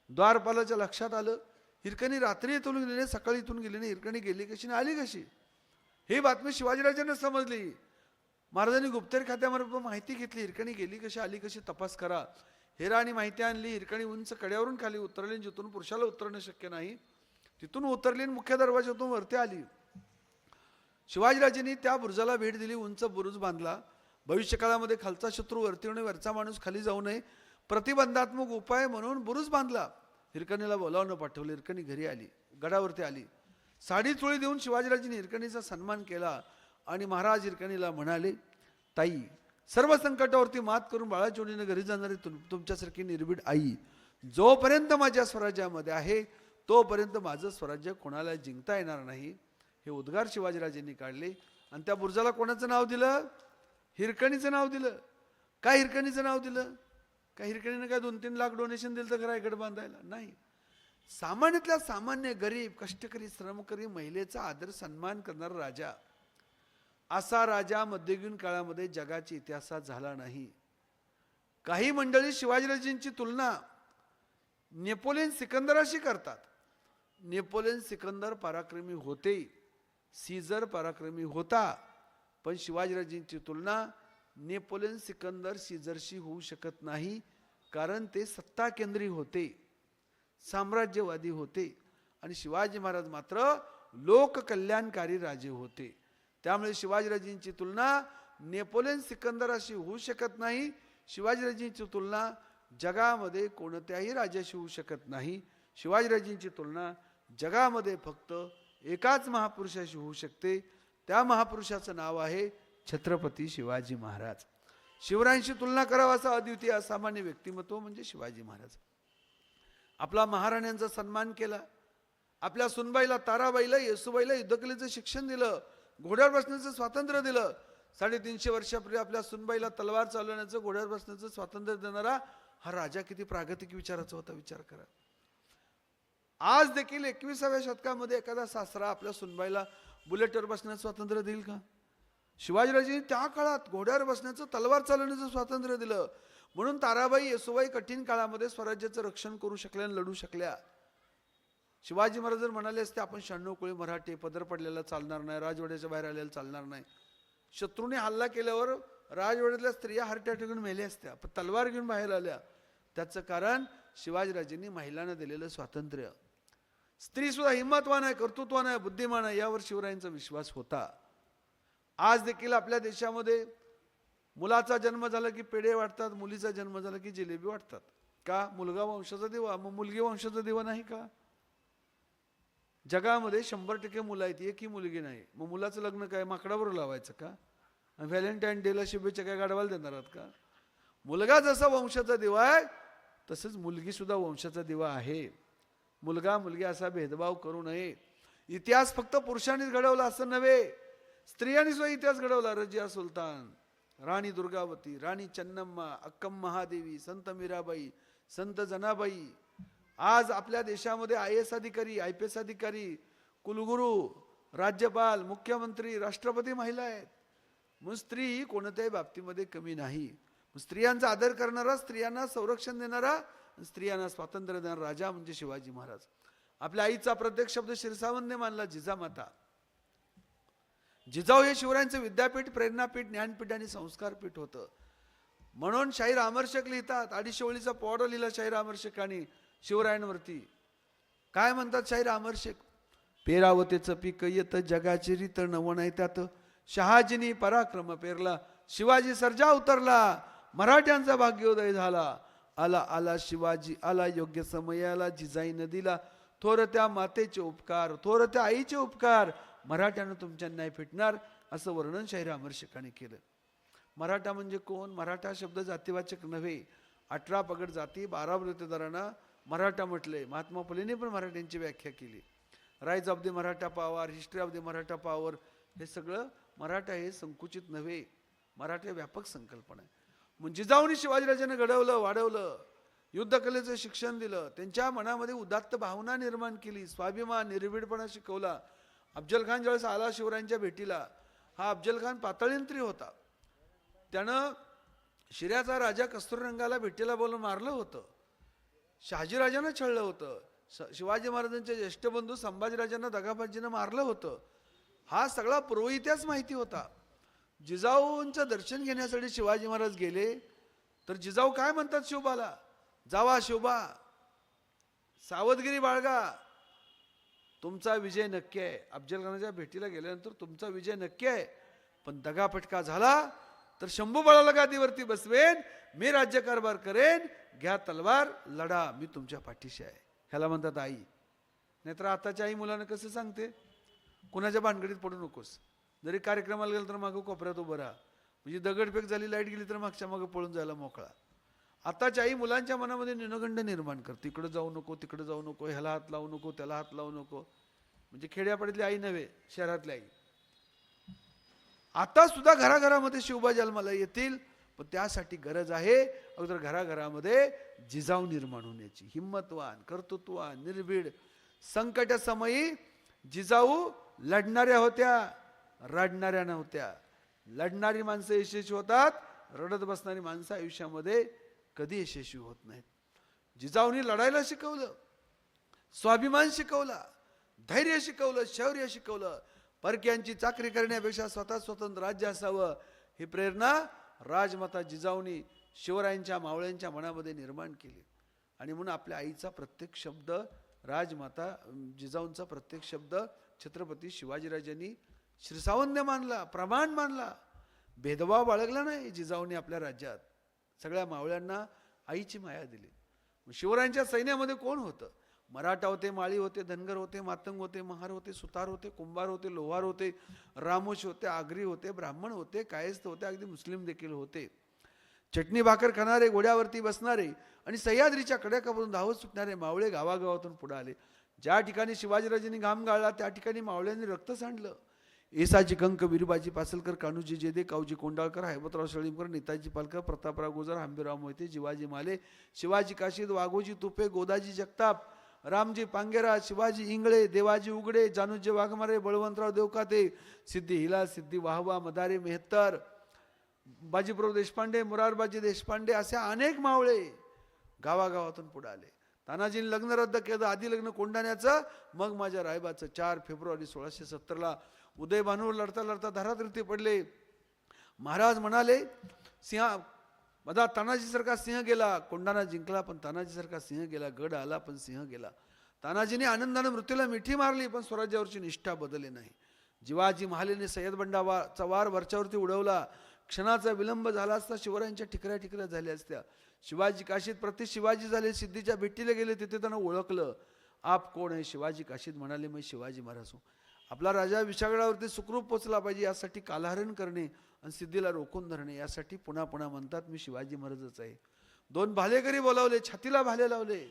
द्वारपालाच्या लक्षात आलं, हिरकणी रात्री इथून गेली नाही, सकाळी इथून गेली नाही, हिरकणी गेली कशी आणि आली कशी, ही बातमी शिवाजीराजांना समजली. महाराजांनी गुप्तहेर खात्यामार्फत माहिती घेतली, हिरकणी गेली कशी आली कशी तपास करा. हेराणी माहिती आणली. हिरकणी उंच कड्यावरून खाली उतरली, जिथून पुरुषाला उतरणं शक्य नाही तिथून उतरली आणि मुख्य दरवाजातून वरती आली. शिवाजीराजांनी त्या बुरुजाला भेट दिली, उंच बुरुज बांधला. भविष्यकाळामध्ये खालचा शत्रू वरती येऊन वरचा माणूस खाली जाऊ नये प्रतिबंधात्मक उपाय म्हणून बुरुज बांधला. हिरकणीला बोलावणं पाठवलं. हिरकणी घरी आली, गडावरती आली. साडी चोळी देऊन शिवाजीराजांनी हिरकणीचा सन्मान केला आणि महाराज हिरकणीला म्हणाले, ताई, सर्व संकटावरती मात करून बाळाच्या ओढीने घरी जाणारी तुमच्यासारखी निर्भीड आई जोपर्यंत माझ्या स्वराज्यामध्ये आहे तोपर्यंत माझं स्वराज्य कोणाला जिंकता येणार नाही. हे उद्गार शिवाजीराजांनी काढले आणि त्या बुरुजाला कोणाचं नाव दिलं? हिरकणीचं नाव दिलं. काय हिरकणीचं नाव दिलं? काय हिरकणीनं काय 2-3 लाख डोनेशन दिलं तर रायगड बांधायला? नाही. सामान्यातल्या सामान्य गरीब कष्टकरी श्रमकरी महिलेचा आदर सन्मान करणारा राजा, असा राजा मध्ययुगीन काळामध्ये जगाच्या इतिहासात झाला नाही. काही मंडळी शिवाजीराजांची तुलना नेपोलियन सिकंदराशी करतात. नेपोलियन सिकंदर पराक्रमी होते, सीझर पराक्रमी होता, पण शिवाजीराजांची तुलना नेपोलियन सिकंदर सीझरशी होऊ शकत नाही, कारण ते सत्ता केंद्री होते, साम्राज्यवादी होते आणि शिवाजी महाराज मात्र लोककल्याणकारी राजे होते. त्यामुळे शिवाजीराजांची तुलना नेपोलियन सिकंदराशी होऊ शकत नाही. शिवाजीराजांची तुलना जगामध्ये कोणत्याही राजाशी होऊ शकत नाही. शिवाजीराजांची तुलना जगामध्ये फक्त एकाच महापुरुषाशी होऊ शकते. त्या महापुरुषाचं नाव आहे छत्रपती शिवाजी महाराज. शिवरायांशी तुलना करावा असा अद्वितीय असामान्य व्यक्तिमत्व म्हणजे शिवाजी महाराज. आपला महाराण्यांचा सन्मान केला. आपल्या सुनबाईला ताराबाईला येसूबाईला युद्धकलेचं शिक्षण दिलं. घोड्यावर बसण्याचं स्वातंत्र्य दिलं. 350 वर्षापूर्वी आपल्या सुनबाईला तलवार चालवण्याचं घोड्यावर बसण्याचं स्वातंत्र्य देणारा हा राजा किती प्रागतिक विचाराचा होता, विचार करा. आज देखील 21व्या शतकामध्ये एखादा सासरा आपल्या सुनबाईला बुलेटवर बसण्याचं स्वातंत्र्य देईल का? शिवाजीराजांनी त्या काळात घोड्यावर बसण्याचं तलवार चालवण्याचं स्वातंत्र्य दिलं. म्हणून ताराबाई येसूबाई कठीण काळामध्ये स्वराज्याचं रक्षण करू शकल्या आणि लढू शकल्या. शिवाजी महाराज जर म्हणाले असते आपण 96 कोळी मराठे, पदर पडलेला चालणार नाही, राजवाड्याच्या बाहेर आलेला चालणार नाही, शत्रूने हल्ला केल्यावर राजवाड्यातल्या स्त्रिया हार्ट अटॅक घेऊन मेल्या असत्या, पण तलवार घेऊन बाहेर आल्या. त्याचं कारण शिवाजीराजांनी महिलांना दिलेलं स्वातंत्र्य. स्त्री सुद्धा हिंमतवान आहे, कर्तृत्वान आहे, बुद्धिमान आहे, यावर शिवरायांचा विश्वास होता. आज देखील आपल्या देशामध्ये मुलाचा जन्म झाला की पेढे वाटतात, मुलीचा जन्म झाला की जिलेबी वाटतात. का? मुलगा वंशाचा दिवा, मग मुलगी वंशाचा दिवा नाही का? जगामध्ये 100% मुलं आहेत, एकही मुलगी नाही. मग मुलाचं लग्न काय माकडावर लावायचं का? व्हॅलेंटाईन डेला शुभेच्छा काय गाडवायला देणार आहात का? मुलगा जसा वंशाचा दिवा आहे तसंच मुलगी सुद्धा वंशाचा दिवा आहे. मुलगा मुलगी असा भेदभाव करू नये. इतिहास फक्त पुरुषांनीच घडवला असं नव्हे, स्त्रियांनी सुद्धा इतिहास घडवला. रजिया सुलतान, राणी दुर्गावती, राणी चन्नम्मा, अक्कम महादेवी, संत मीराबाई, संत जनाबाई. आज आपल्या देशामध्ये IAS अधिकारी, IPS अधिकारी, कुलगुरू, राज्यपाल, मुख्यमंत्री, राष्ट्रपती महिला आहेत. मग स्त्री ही कोणत्याही बाबतीमध्ये कमी नाही. स्त्रियांचा आदर करणारा, स्त्रियांना संरक्षण देणारा, स्त्रियांना स्वातंत्र्य देणारा राजा म्हणजे शिवाजी महाराज. आपल्या आईचा प्रत्येक शब्द शिरसावंतने मानला, जिजामाता. जिजाऊ हे शिवरायांचं विद्यापीठ, प्रेरणापीठ, ज्ञानपीठ आणि संस्कारपीठ होतं. म्हणून शाहीर अमरशेख लिहितात, 250 ओळीचा पोवाडा लिहिला शाहीर अमरशेखांनी शिवरायांवरती. काय म्हणतात शाहीर अमरशेख? पेरावतेचं पीक येत जगाची रीत नवं नाही त्यात, शहाजीनी पराक्रम पेरला, शिवाजी सर्जा उतरला, मराठ्यांचा भाग्योदय झाला. आला आला शिवाजी आला, योग्य समयाला जिजाईनं दिला, थोरत्या मातेचे उपकार, थोरत्या आईचे उपकार, मराठ्यानं तुमच्या न्याय फिटणार, असं वर्णन शाहीर अमरशेखांनी केलं. मराठा म्हणजे कोण? मराठा शब्द जातीवाचक नव्हे. 18 पगड जाती, 12 वृत्तदारांना मराठा म्हटले. महात्मा फुलेंनी पण मराठ्यांची व्याख्या केली. Rise of the Maratha power, history of the Maratha power, हे सगळं मराठा हे संकुचित नव्हे, मराठा व्यापक संकल्पना आहे. म्हणजे जिजाऊनी शिवाजीराजांना घडवलं, वाढवलं, युद्धकलेचं शिक्षण दिलं, त्यांच्या मनामध्ये उदात्त भावना निर्माण केली, स्वाभिमान, निर्भीडपणा शिकवला. अफजल खान ज्यावेळेस आला शिवरायांच्या भेटीला, हा अफजल खान पातळींत्री होता. त्यानं शिर्याचा राजा कस्तुररंगाला भेटीला बोलून मारलं होतं. शहाजीराजांना छळलं होतं. शिवाजी महाराजांचे ज्येष्ठ बंधू संभाजीराजांना दगाबाजीनं मारलं होतं. हा सगळा पूर्व इतिहास माहिती होता. जिजाऊंचं दर्शन घेण्यासाठी शिवाजी महाराज गेले तर जिजाऊ काय म्हणतात शिवबाला, जावा शिवबा, सावधगिरी बाळगा, तुमचा विजय नक्की आहे. अफजल खानाच्या भेटीला गेल्यानंतर तुमचा विजय नक्की आहे, पण दगाफटका झाला तर शंभू बळाला गादीवरती बसवेन, मी राज्यकारभार करेन, घ्या तलवार, लढा, मी तुमच्या पाठीशी आहे. ह्याला म्हणतात आई. नाहीतर आताच्या आई मुलांना कसं सांगते, कुणाच्या भानगडीत पडू नकोस, जरी कार्यक्रमाला गेलं तर मागं कोपऱ्यात उभं राहा, म्हणजे दगडफेक झाली, लाईट गेली तर मागच्या मागं पळून जायला मोकळा. आताच्या आई मुलांच्या मनामध्ये न्यूनगंड निर्माण करते, इकडे जाऊ नको, तिकडे जाऊ नको, ह्याला हात लावू नको, त्याला हात लावू नको. म्हणजे खेड्यापाड्यातली आई नव्हे, शहरातली आई. आता सुद्धा घराघरामध्ये शिवबा जन्माला येतील, पण त्यासाठी गरज आहे अगोदर घराघरामध्ये जिजाऊ निर्माण होण्याची. हिम्मतवान, कर्तृत्ववान, निर्भीड. संकटसमयी जिजाऊ लढणाऱ्या होत्या, रडणाऱ्या नव्हत्या. लढणारी माणसं यशस्वी होतात, रडत बसणारी माणसं आयुष्यामध्ये कधी यशस्वी होत नाहीत. जिजाऊनी लढायला शिकवलं, स्वाभिमान शिकवला, धैर्य शिकवलं, शौर्य शिकवलं. परक्यांची चाकरी करण्यापेक्षा स्वतः स्वतंत्र राज्य असावं ही प्रेरणा राजमाता जिजाऊनी शिवरायांच्या मावळ्यांच्या मनामध्ये निर्माण केली. आणि म्हणून आपल्या आईचा प्रत्येक शब्द, राजमाता जिजाऊंचा प्रत्येक शब्द छत्रपती शिवाजीराजांनी श्रीसावंद्य मानला, प्रमाण मानला. भेदभाव बाळगला नाही जिजाऊंनी आपल्या राज्यात. सगळ्या मावळ्यांना आईची माया दिली. शिवरायांच्या सैन्यामध्ये कोण होतं? मराठा होते, माळी होते, धनगर होते, मातंग होते, महार होते, सुतार होते, कुंभार होते, लोहार होते, रामोश होते, आगरी होते, ब्राह्मण होते, कायस्थ होते, अगदी मुस्लिम देखील होते. चटणी भाकर खाणारे, घोड्यावरती बसणारे आणि सह्याद्रीच्या कड्याकापासून धावत सुटणारे मावळे गावागावातून पुढे आले. ज्या ठिकाणी शिवाजीराजांनी घाम गाळला त्या ठिकाणी मावळ्यांनी रक्त सांडलं. येसाची कंक, वीरबाजी पासलकर, कान्होजी जेदे, कावजी कोंडाळकर, हैबतराव सळीमकर, नेताजी पालकर, प्रतापराव गुजर, हंबीराव मोहिते, जिवाजी माले, शिवाजी काशीद, वाघोजी तुपे, गोदाजी जगताप, रामजी पांगेरा, शिवाजी इंगळे, देवाजी उगडे, जानूजी वाघमारे, बळवंतराव देवकाते, सिद्धी हिला, सिद्धी वाहवा, मदारे मेहतर, बाजीप्रभू देशपांडे, मुरारबाजी देशपांडे असे अनेक मावळे गावागावातून पुढे आले. तानाजीने लग्न रद्द केलं, आधी लग्न कोंडाण्याचं, मग माझ्या रायबाचं. 4 फेब्रुवारी 1670 उदयभानूवर लढता लढता धरातृती पडले. महाराज म्हणाले, सिंह मधा तानाजीसारखा सिंह गेला, कोंडाणा जिंकला पण तानाजीसारखा सिंह गेला, गड आला पण सिंह गेला. तानाजीने आनंदाने मृत्यूला मिठी मारली पण स्वराज्यावरची निष्ठा बदलली नाही. जिवाजी महालेने सय्यद बंडाचा वार वरच्यावरती उडवला. क्षणाचा विलंब झाला असता शिवरायांच्या ठिकऱ्या ठिकऱ्या झाल्या असत्या. शिवाजी काशीद प्रति शिवाजी झाले, सिद्धीच्या भेटीला गेले, तिथे त्यांना ओळखलं. आप कोण आहे? शिवाजी काशीद म्हणाले, मी शिवाजी महाराज हूं. आपला राजा विशाळगडावरती सुखरूप पोचला पाहिजे यासाठी कालहरण करणे आणि सिद्धीला रोखून धरणे, यासाठी पुन्हा पुन्हा म्हणतात मी शिवाजी महाराजच आहे. 2 भालेकरी बोलावले, छातीला भाले लावले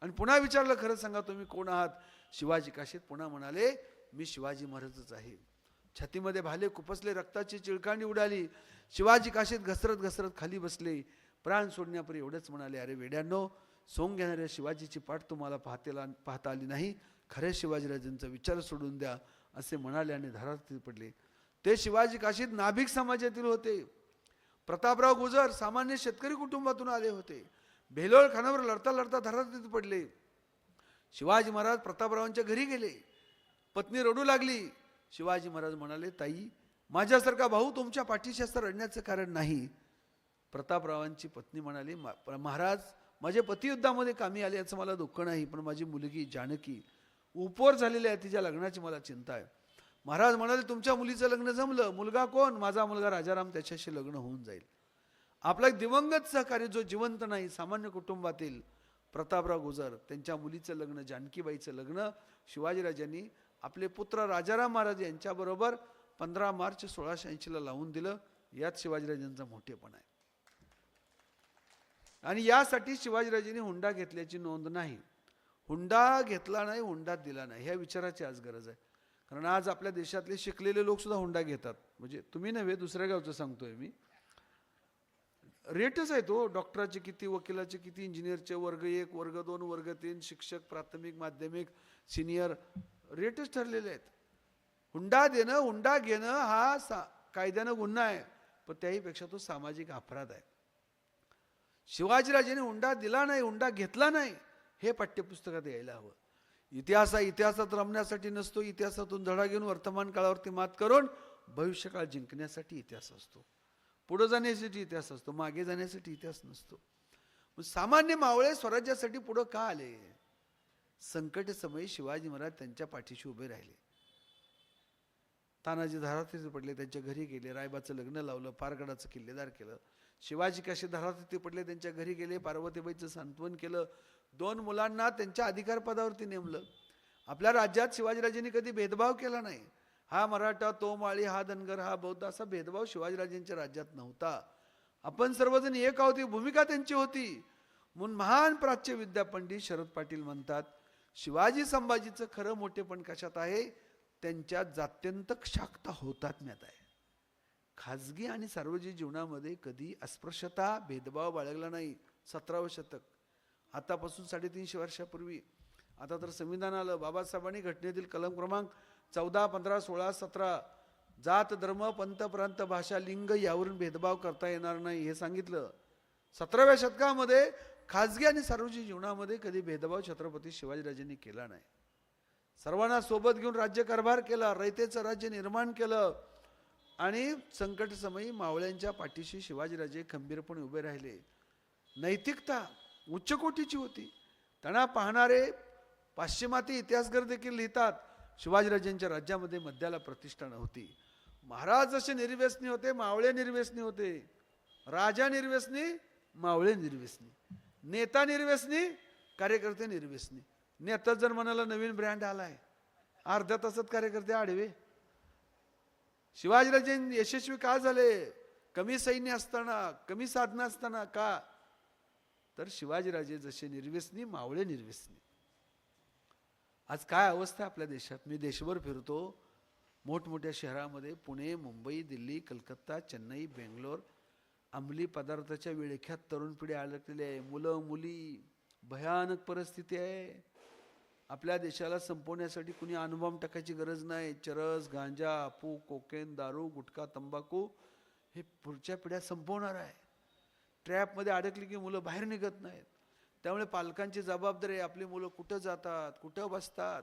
आणि पुन्हा विचारलं, खरं सांगा तुम्ही कोण आहात? शिवाजी काशीद पुन्हा म्हणाले, मी शिवाजी महाराजच आहे. छातीमध्ये भाले खुपसले, रक्ताची चिळकांडी उडाली. शिवाजी काशीद घसरत घसरत खाली बसले. प्राण सोडण्यापूर्वी एवढंच म्हणाले, अरे वेड्यांनो, सोंग घेणाऱ्या शिवाजीची पाठ तुम्हाला पाहता आली नाही. खऱ्या शिवाजीराजांचा विचार सोडून द्या असे म्हणाले आणि धरात पडले. ते शिवाजी काशीद नाभिक समाजातील होते. प्रतापराव गुजर सामान्य शेतकरी कुटुंबातून आले होते. भेलोळ खानावर लढता लढता धरात पडले. शिवाजी महाराज प्रतापरावांच्या घरी गेले. पत्नी रडू लागली. शिवाजी महाराज म्हणाले, ताई, माझ्यासारखा भाऊ तुमच्या पाठीशी असता रडण्याचं कारण नाही. प्रतापरावांची पत्नी म्हणाली, महाराज, माझे पती युद्धामध्ये कामी आले याचं मला दुःख नाही, पण माझी मुलगी जानकी उपवर झालेली आहे, तिच्या लग्नाची मला चिंता आहे. महाराज म्हणाले, तुमच्या मुलीचं लग्न जमलं. मुलगा कोण? माझा मुलगा राजाराम, त्याच्याशी लग्न होऊन जाईल. आपला एक दिवंगत सहकारी जो जिवंत नाही, सामान्य कुटुंबातील प्रतापराव गुजर, त्यांच्या मुलीचं लग्न, जानकीबाईचं लग्न शिवाजीराजांनी आपले पुत्र राजाराम महाराज यांच्याबरोबर 15 मार्च 1680 लावून दिलं. यात शिवाजीराजांचा मोठेपणा आहे. आणि यासाठी शिवाजीराजांनी हुंडा घेतल्याची नोंद नाही. हुंडा घेतला नाही, हुंडा दिला नाही, ह्या विचाराची आज गरज आहे. कारण आज आपल्या देशातले शिकलेले लोक सुद्धा हुंडा घेतात. म्हणजे तुम्ही नव्हे, दुसऱ्या गावचं सांगतोय मी. रेटच आहे तो, डॉक्टराचे किती, वकिलाचे किती, इंजिनियरचे वर्ग 1, वर्ग 2, वर्ग 3, शिक्षक, प्राथमिक, माध्यमिक, सिनियर, रेटच ठरलेले आहेत. हुंडा देणं, हुंडा घेणं हा कायद्यानं गुन्हा आहे, पण त्याहीपेक्षा तो सामाजिक अपराध आहे. शिवाजीराजेने हुंडा दिला नाही, हुंडा घेतला नाही, हे पाठ्यपुस्तकात यायला हवं. इतिहास हा इतिहासात रमण्यासाठी नसतो. इतिहासातून धडा घेऊन वर्तमान काळावरती मात करून भविष्यकाळ जिंकण्यासाठी इतिहास असतो. पुढे जाण्यासाठी इतिहास असतो, मागे जाण्यासाठी इतिहास नसतो. सामान्य मावळे स्वराज्यासाठी पुढे का आले? संकट समयी शिवाजी महाराज त्यांच्या पाठीशी उभे राहिले. तानाजी धारातीर्थी पडले, त्यांच्या घरी गेले, रायबाचं लग्न लावलं, पारगडाचं किल्लेदार केलं. शिवाजी काशी धारातीर्थी पडले, त्यांच्या घरी गेले, पार्वतीबाईचं सांत्वन केलं, 2 मुलांना त्यांच्या अधिकार पदावरती नेमलं. आपल्या राज्यात शिवाजीराजेंनी कधी भेदभाव केला नाही. हा मराठा, तो माळी, हा धनगर, हा बौद्ध, असा भेदभाव शिवाजीराजेंच्या राज्यात नव्हता. आपण सर्वजण एक आहोत ही भूमिका त्यांची होती. म्हणून महान प्राच्य विद्यापंडित शरद पाटील म्हणतात, शिवाजी संभाजीचं खरं मोठेपण कशात आहे? त्यांच्या जात्यंतक शाखता होतात्म्यात आहे. खाजगी आणि सार्वजनिक जीवनामध्ये कधी अस्पृश्यता, भेदभाव बाळगला नाही. 17वे शतक, आतापासून 350 वर्षापूर्वी. आता तर संविधान आलं. बाबासाहेबांनी घटनेतील कलम क्रमांक 14, 15, 16, 17 जात, धर्म, पंथ, प्रांत, भाषा, लिंग यावरून भेदभाव करता येणार नाही हे सांगितलं. 17व्या शतकामध्ये खाजगी आणि सार्वजनिक जीवनामध्ये कधी भेदभाव छत्रपती शिवाजीराजेंनी केला नाही. सर्वांना सोबत घेऊन राज्यकारभार केला, रयतेचं राज्य निर्माण केलं आणि संकट समयी मावळ्यांच्या पाठीशी शिवाजीराजे खंबीरपणे उभे राहिले. नैतिकता उच्च कोटीची होती. त्यांना पाहणारे पाश्चिमात्य इतिहासकार देखील लिहितात, शिवाजीराजेंच्या राज्यामध्ये मद्याला प्रतिष्ठा नव्हती. महाराज जसे निर्व्यसनी होते, मावळे निर्व्यसनी होते. राजा निर्व्यसनी, मावळे निर्व्यसनी. नेता निर्व्यसनी, कार्यकर्ते निर्व्यसनी. नेता जर म्हणाला नवीन ब्रँड आलाय, अर्ध्या तासात कार्यकर्ते आडवे. शिवाजीराजे यशस्वी का झाले? कमी सैन्य असताना, कमी साधनं असताना. का? तर शिवाजीराजे जसे निर्व्यसनी, मावळे निर्व्यसनी. आज काय अवस्था आपल्या देशात? मी देशभर फिरतो, मोठमोठ्या शहरामध्ये, पुणे, मुंबई, दिल्ली, कलकत्ता, चेन्नई, बेंगलोर, अंमली पदार्थाच्या विळख्यात तरुण पिढी अडकलेली आहे. मुलं मुली, भयानक परिस्थिती आहे. आपल्या देशाला संपवण्यासाठी कुणी अणुबॉम्ब टाकायची गरज नाही. चरस, गांजा, अफू, कोकेन, दारू, गुटखा, तंबाखू हे पुढच्या पिढ्या संपवणार आहे. ट्रॅपमध्ये अडकली की मुलं बाहेर निघत नाहीत. त्यामुळे पालकांची जबाबदारी आहे. आपली मुलं कुठं जातात, कुठं बसतात,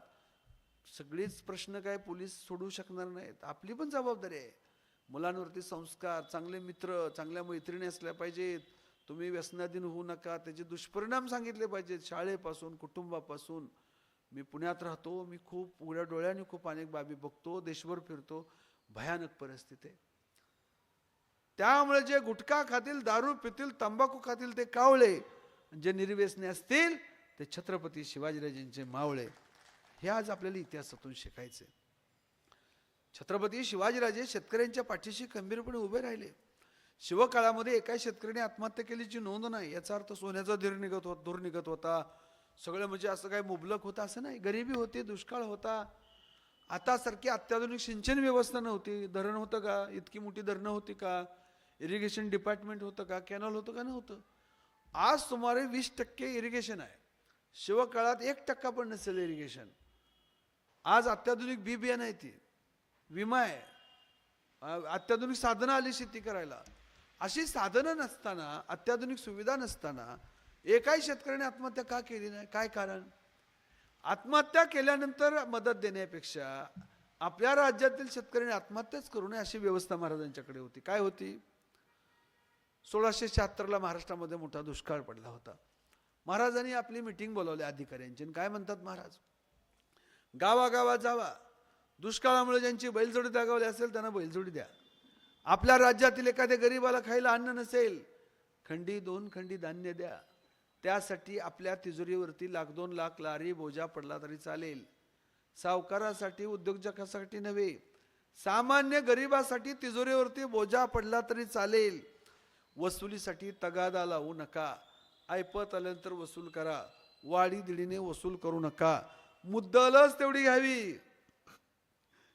सगळीच प्रश्न काय पोलीस सोडवू शकणार नाहीत. आपली पण जबाबदारी आहे. मुलांवरती संस्कार, चांगले मित्र, चांगल्या मैत्रिणी असल्या पाहिजेत. तुम्ही व्यसनाधीन होऊ नका, त्याचे दुष्परिणाम सांगितले पाहिजेत शाळेपासून, कुटुंबापासून. मी पुण्यात राहतो, मी खूप उघड्या डोळ्याने खूप अनेक बाबी बघतो, देशभर फिरतो, भयानक परिस्थिती आहे. त्यामुळे जे गुटखा खातील, दारू पितील, तंबाखू खातील ते कावळे, जे निर्व्यसनी असतील ते छत्रपती शिवाजीराजेंचे मावळे. हे आज आपल्याला इतिहासातून शिकायचे. छत्रपती शिवाजीराजे शेतकऱ्यांच्या पाठीशी खंबीरपणे उभे राहिले. शिवकाळामध्ये एका शेतकऱ्याने आत्महत्या केल्याची नोंद नाही. याचा अर्थ सोन्याचा धूर निघत होता, सगळं म्हणजे असं काय मुबलक होतं असं नाही. गरिबी होती, दुष्काळ होता. आता सारखी अत्याधुनिक सिंचन व्यवस्था नव्हती. धरण होतं का? इतकी मोठी धरणं होती का? इरिगेशन डिपार्टमेंट होतं का? कॅनल होतं का? नव्हतं. आज सुमारे 20% इरिगेशन आहे. शिवकाळात 1% पण नसेल इरिगेशन. आज अत्याधुनिक बी बियाणं आहे, ती विमा आहे, अत्याधुनिक साधनं आली शेती करायला. अशी साधनं नसताना, अत्याधुनिक सुविधा नसताना एकाही शेतकऱ्याने आत्महत्या का केली नाही? काय कारण? आत्महत्या केल्यानंतर मदत देण्यापेक्षा आपल्या राज्यातील शेतकऱ्यांनी आत्महत्याच करू नये अशी व्यवस्था महाराजांच्याकडे होती. काय होती? 1676ला महाराष्ट्रामध्ये मोठा दुष्काळ पडला होता. महाराजांनी आपली मिटिंग बोलावली अधिकाऱ्यांची. काय म्हणतात महाराज? गावागावात जावा, दुष्काळामुळे ज्यांची बैलजोडी दागावली असेल त्यांना बैलजोडी द्या. आपल्या राज्यातील एखाद्या गरीबाला खायला अन्न नसेल, खंडी 2 खंडी धान्य द्या. त्यासाठी आपल्या तिजोरीवरती 1,00,000-2 लाख लारी बोजा पडला तरी चालेल. सावकारासाठी, उद्योजकासाठी नव्हे, सामान्य गरीबासाठी तिजोरीवरती बोजा पडला तरी चालेल. वसुलीसाठी तगादा लावू नका. ऐपत आल्यानंतर वसूल करा. वाडी दिडीने वसूल करू नका. मुद्दलच तेवढी घ्यावी.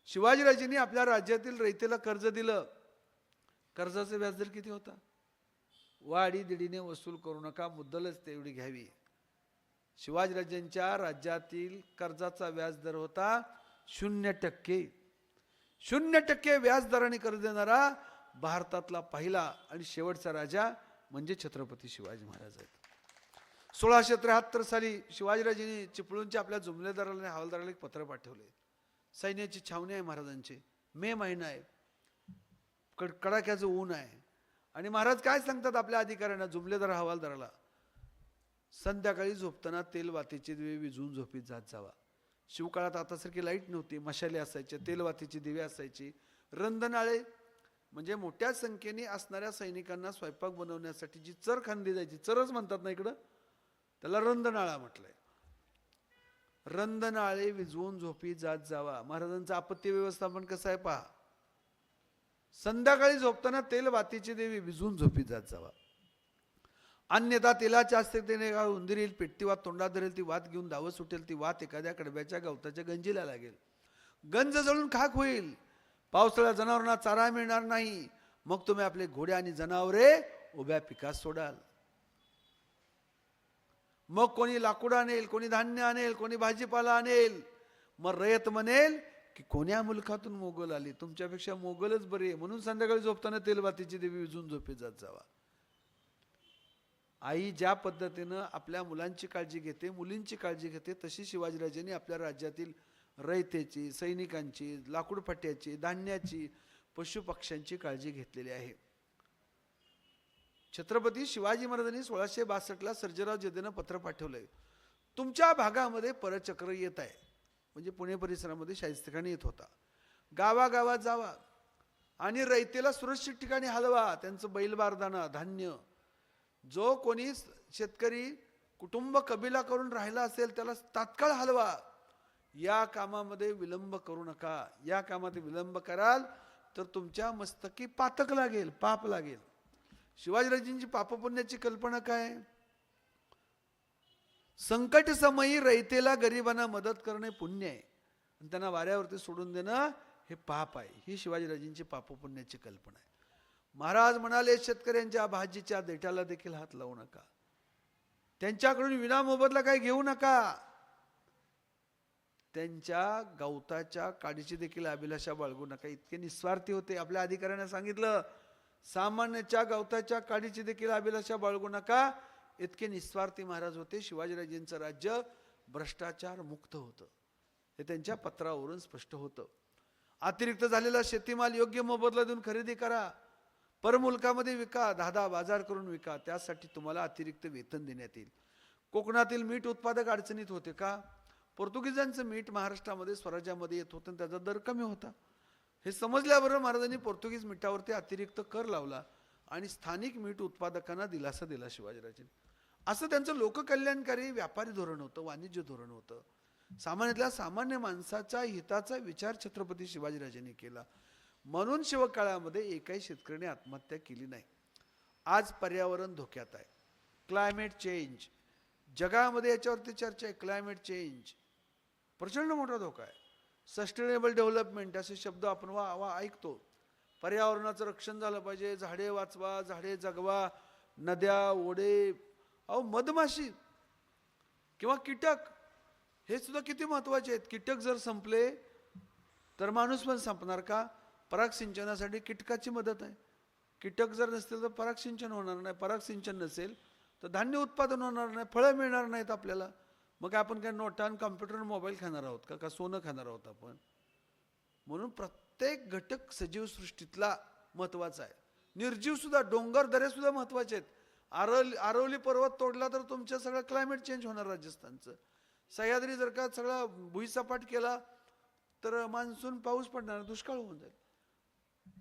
शिवाजीराजेंनी आपल्या राज्यातील रयतेला कर्ज दिलं. कर्जाचा व्याजदर किती होता? वाडी दिडीने वसूल करू नका, मुद्दलच तेवढी घ्यावी. शिवाजीराजेंच्या राज्यातील कर्जाचा व्याजदर होता 0%. 0% व्याजदराने कर्ज देणारा भारतातला पहिला आणि शेवटचा राजा म्हणजे छत्रपती शिवाजी महाराज आहेत. 1673 साली शिवाजीराजांनी चिपळूणच्या आपल्या जुमलेदाराला आणि हवालदाराला एक पत्र पाठवले. सैन्याची छावणी आहे महाराजांची, मे महिना आहे, कडाक्याचं ऊन आहे, आणि महाराज काय सांगतात आपल्या अधिकाऱ्यांना, जुमलेदार हवालदाराला, संध्याकाळी झोपताना तेलवातीचे दिवे विझून झोपीत जात जावा. शिवकाळात आतासारखी लाईट नव्हती, मशाले असायचे, तेलवातीचे दिवे असायचे, रंधनाळे म्हणजे मोठ्या संख्येने असणाऱ्या सैनिकांना स्वयंपाक बनवण्यासाठी जी चर खांदी जायची, चरच म्हणतात ना इकडं, त्याला रंधनाळा म्हटलंय. रंधनाळे विझवून झोपी जात जावा. महाराजांचं आपत्ती व्यवस्थापन कसं आहे पहा. संध्याकाळी झोपताना तेलवातीचे देवी विझवून झोपी जात जावा. अन्यथा तेलाच्या आस्तिकतेने उंदीर येईल, पेटती वात तोंडात धरेल, ती वात घेऊन धावत सुटेल, ती वात एखाद्या कडब्याच्या गवताच्या गंजीला लागेल, गंज जळून खाक होईल. पावसाळ्यात जनावरांना चारा मिळणार नाही, मग तुम्ही आपले घोडे आणि जनावरे उभ्या पिकात सोडाल. मग कोणी लाकूड आणेल, कोणी धान्य आणेल, कोणी भाजीपाला आणेल. मग रयत म्हणेल की कोण्या मुलखातून मोगल आली, तुमच्यापेक्षा मोगलच बरे आहे, म्हणून संध्याकाळी झोपताना तेलवातीची देवी विझून झोपे जात जावा. आई ज्या पद्धतीनं आपल्या मुलांची काळजी घेते, मुलींची काळजी घेते, तशी शिवाजीराजांनी आपल्या राज्यातील रयतेची, सैनिकांची, लाकूडफट्याची, धान्याची, पशुपक्ष्यांची काळजी घेतलेली आहे. छत्रपती शिवाजी महाराजांनी 1662 सर्जेराव जेधेनं पत्र पाठवलंय, तुमच्या भागामध्ये परचक्र येत आहे, म्हणजे पुणे परिसरामध्ये शाहिस्तेखानी येत होता. गावागावात जावा आणि रयतेला सुरक्षित ठिकाणी हलवा. त्यांचं बैल बारदाना, धान्य, जो कोणी शेतकरी कुटुंब कबिला करून राहिला असेल त्याला तात्काळ हलवा. या कामामध्ये विलंब करू नका. या कामात विलंब कराल तर तुमच्या मस्तकी पातक लागेल, पाप लागेल. शिवाजीराजांची पापपुण्याची कल्पना काय? संकट समयी रयतेला गरिबांना मदत करणे पुण्य आहे, आणि त्यांना वाऱ्यावरती सोडून देणं हे पाप आहे. ही शिवाजीराजांची पापपुण्याची कल्पना आहे. महाराज म्हणाले, शेतकऱ्यांच्या भाजीच्या देठाला देखील हात लावू नका, त्यांच्याकडून विनामोबदला काही घेऊ नका, त्यांच्या गवताच्या काडीची देखील अभिलाषा बाळगू नका. इतके निस्वार्थी होते. आपल्या अधिकाऱ्यांना सांगितलं, सामान्यच्या गवताच्या काडीची देखील अभिलाषा बाळगू नका. इतके निस्वार्थी महाराज होते. शिवाजीराजांचं राज्य भ्रष्टाचार मुक्त होतं, हे त्यांच्या पत्रावरून स्पष्ट होतं. अतिरिक्त झालेला शेतीमाल योग्य मोबदला देऊन खरेदी करा, परमुलकामध्ये विका, 10 बाजार करून विका, त्यासाठी तुम्हाला अतिरिक्त वेतन देण्यात येईल. कोकणातील मीठ उत्पादक अडचणीत होते का? पोर्तुगीजांचं मीठ महाराष्ट्रामध्ये स्वराज्यामध्ये येत होतं, त्याचा दर कमी होता. हे समजल्याबरोबर महाराजांनी पोर्तुगीज मिठावरती अतिरिक्त कर लावला आणि स्थानिक मीठ उत्पादकांना दिलासा दिला शिवाजीराजांनी. असं त्यांचं लोककल्याणकारी व्यापारी धोरण होतं, वाणिज्य धोरण होतं. सामान्यातल्या सामान्य माणसाच्या हिताचा विचार छत्रपती शिवाजीराजांनी केला. म्हणून शिवकाळामध्ये एकाही शेतकऱ्याने आत्महत्या केली नाही. आज पर्यावरण धोक्यात आहे, क्लायमेट चेंज, जगामध्ये याच्यावरती चर्चा आहे. क्लायमेट चेंज प्रचंड मोठा धोका आहे. सस्टेनेबल डेव्हलपमेंट असे शब्द आपण ऐकतो. पर्यावरणाचं रक्षण झालं पाहिजे, झाडे वाचवा, झाडे जगवा, नद्या, ओढे, मधमाशी किंवा कीटक हे सुद्धा किती महत्वाचे आहेत. कीटक जर संपले तर माणूस पण संपणार का? पराग सिंचनासाठी कीटकाची मदत आहे. कीटक जर नसतील तर पराग सिंचन होणार नाही. पराग सिंचन नसेल तर धान्य उत्पादन होणार नाही, फळं मिळणार नाहीत आपल्याला. मग आपण काय नोटा आणि कॉम्प्युटर मोबाईल खाणार आहोत का सोनं खाणार आहोत आपण? म्हणून प्रत्येक घटक सजीव सृष्टीतला महत्वाचा आहे. निर्जीव सुद्धा, डोंगर दरे सुद्धा महत्वाचे आहेत. आरवली पर्वत तोडला तर तुमचं सगळं क्लायमेट चेंज होणार राजस्थानचं. सह्याद्री जर का सगळा भुईसपाट केला तर मान्सून पाऊस पडणार, दुष्काळ होऊन जाईल.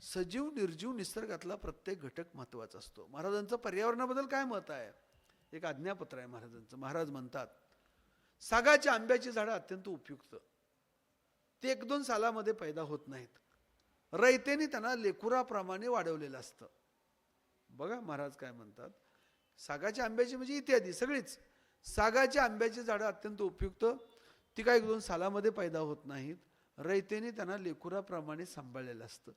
सजीव निर्जीव निसर्गातला प्रत्येक घटक महत्वाचा असतो. महाराजांचं पर्यावरणाबद्दल काय मत आहे? एक आज्ञापत्र आहे महाराजांचं. महाराज म्हणतात, सागाची आंब्याची झाडं अत्यंत उपयुक्त, ते 1-2 सालामध्ये पैदा होत नाहीत. रयतेने त्यांना लेकुराप्रमाणे वाढवलेलं असतं. बघा महाराज काय म्हणतात, सागाची आंब्याची म्हणजे इत्यादी सगळीच सागाची आंब्याची झाडं अत्यंत उपयुक्त, ती काय 1-2 सालामध्ये पैदा होत नाहीत. रयतेने त्यांना लेकुराप्रमाणे सांभाळलेलं असतं.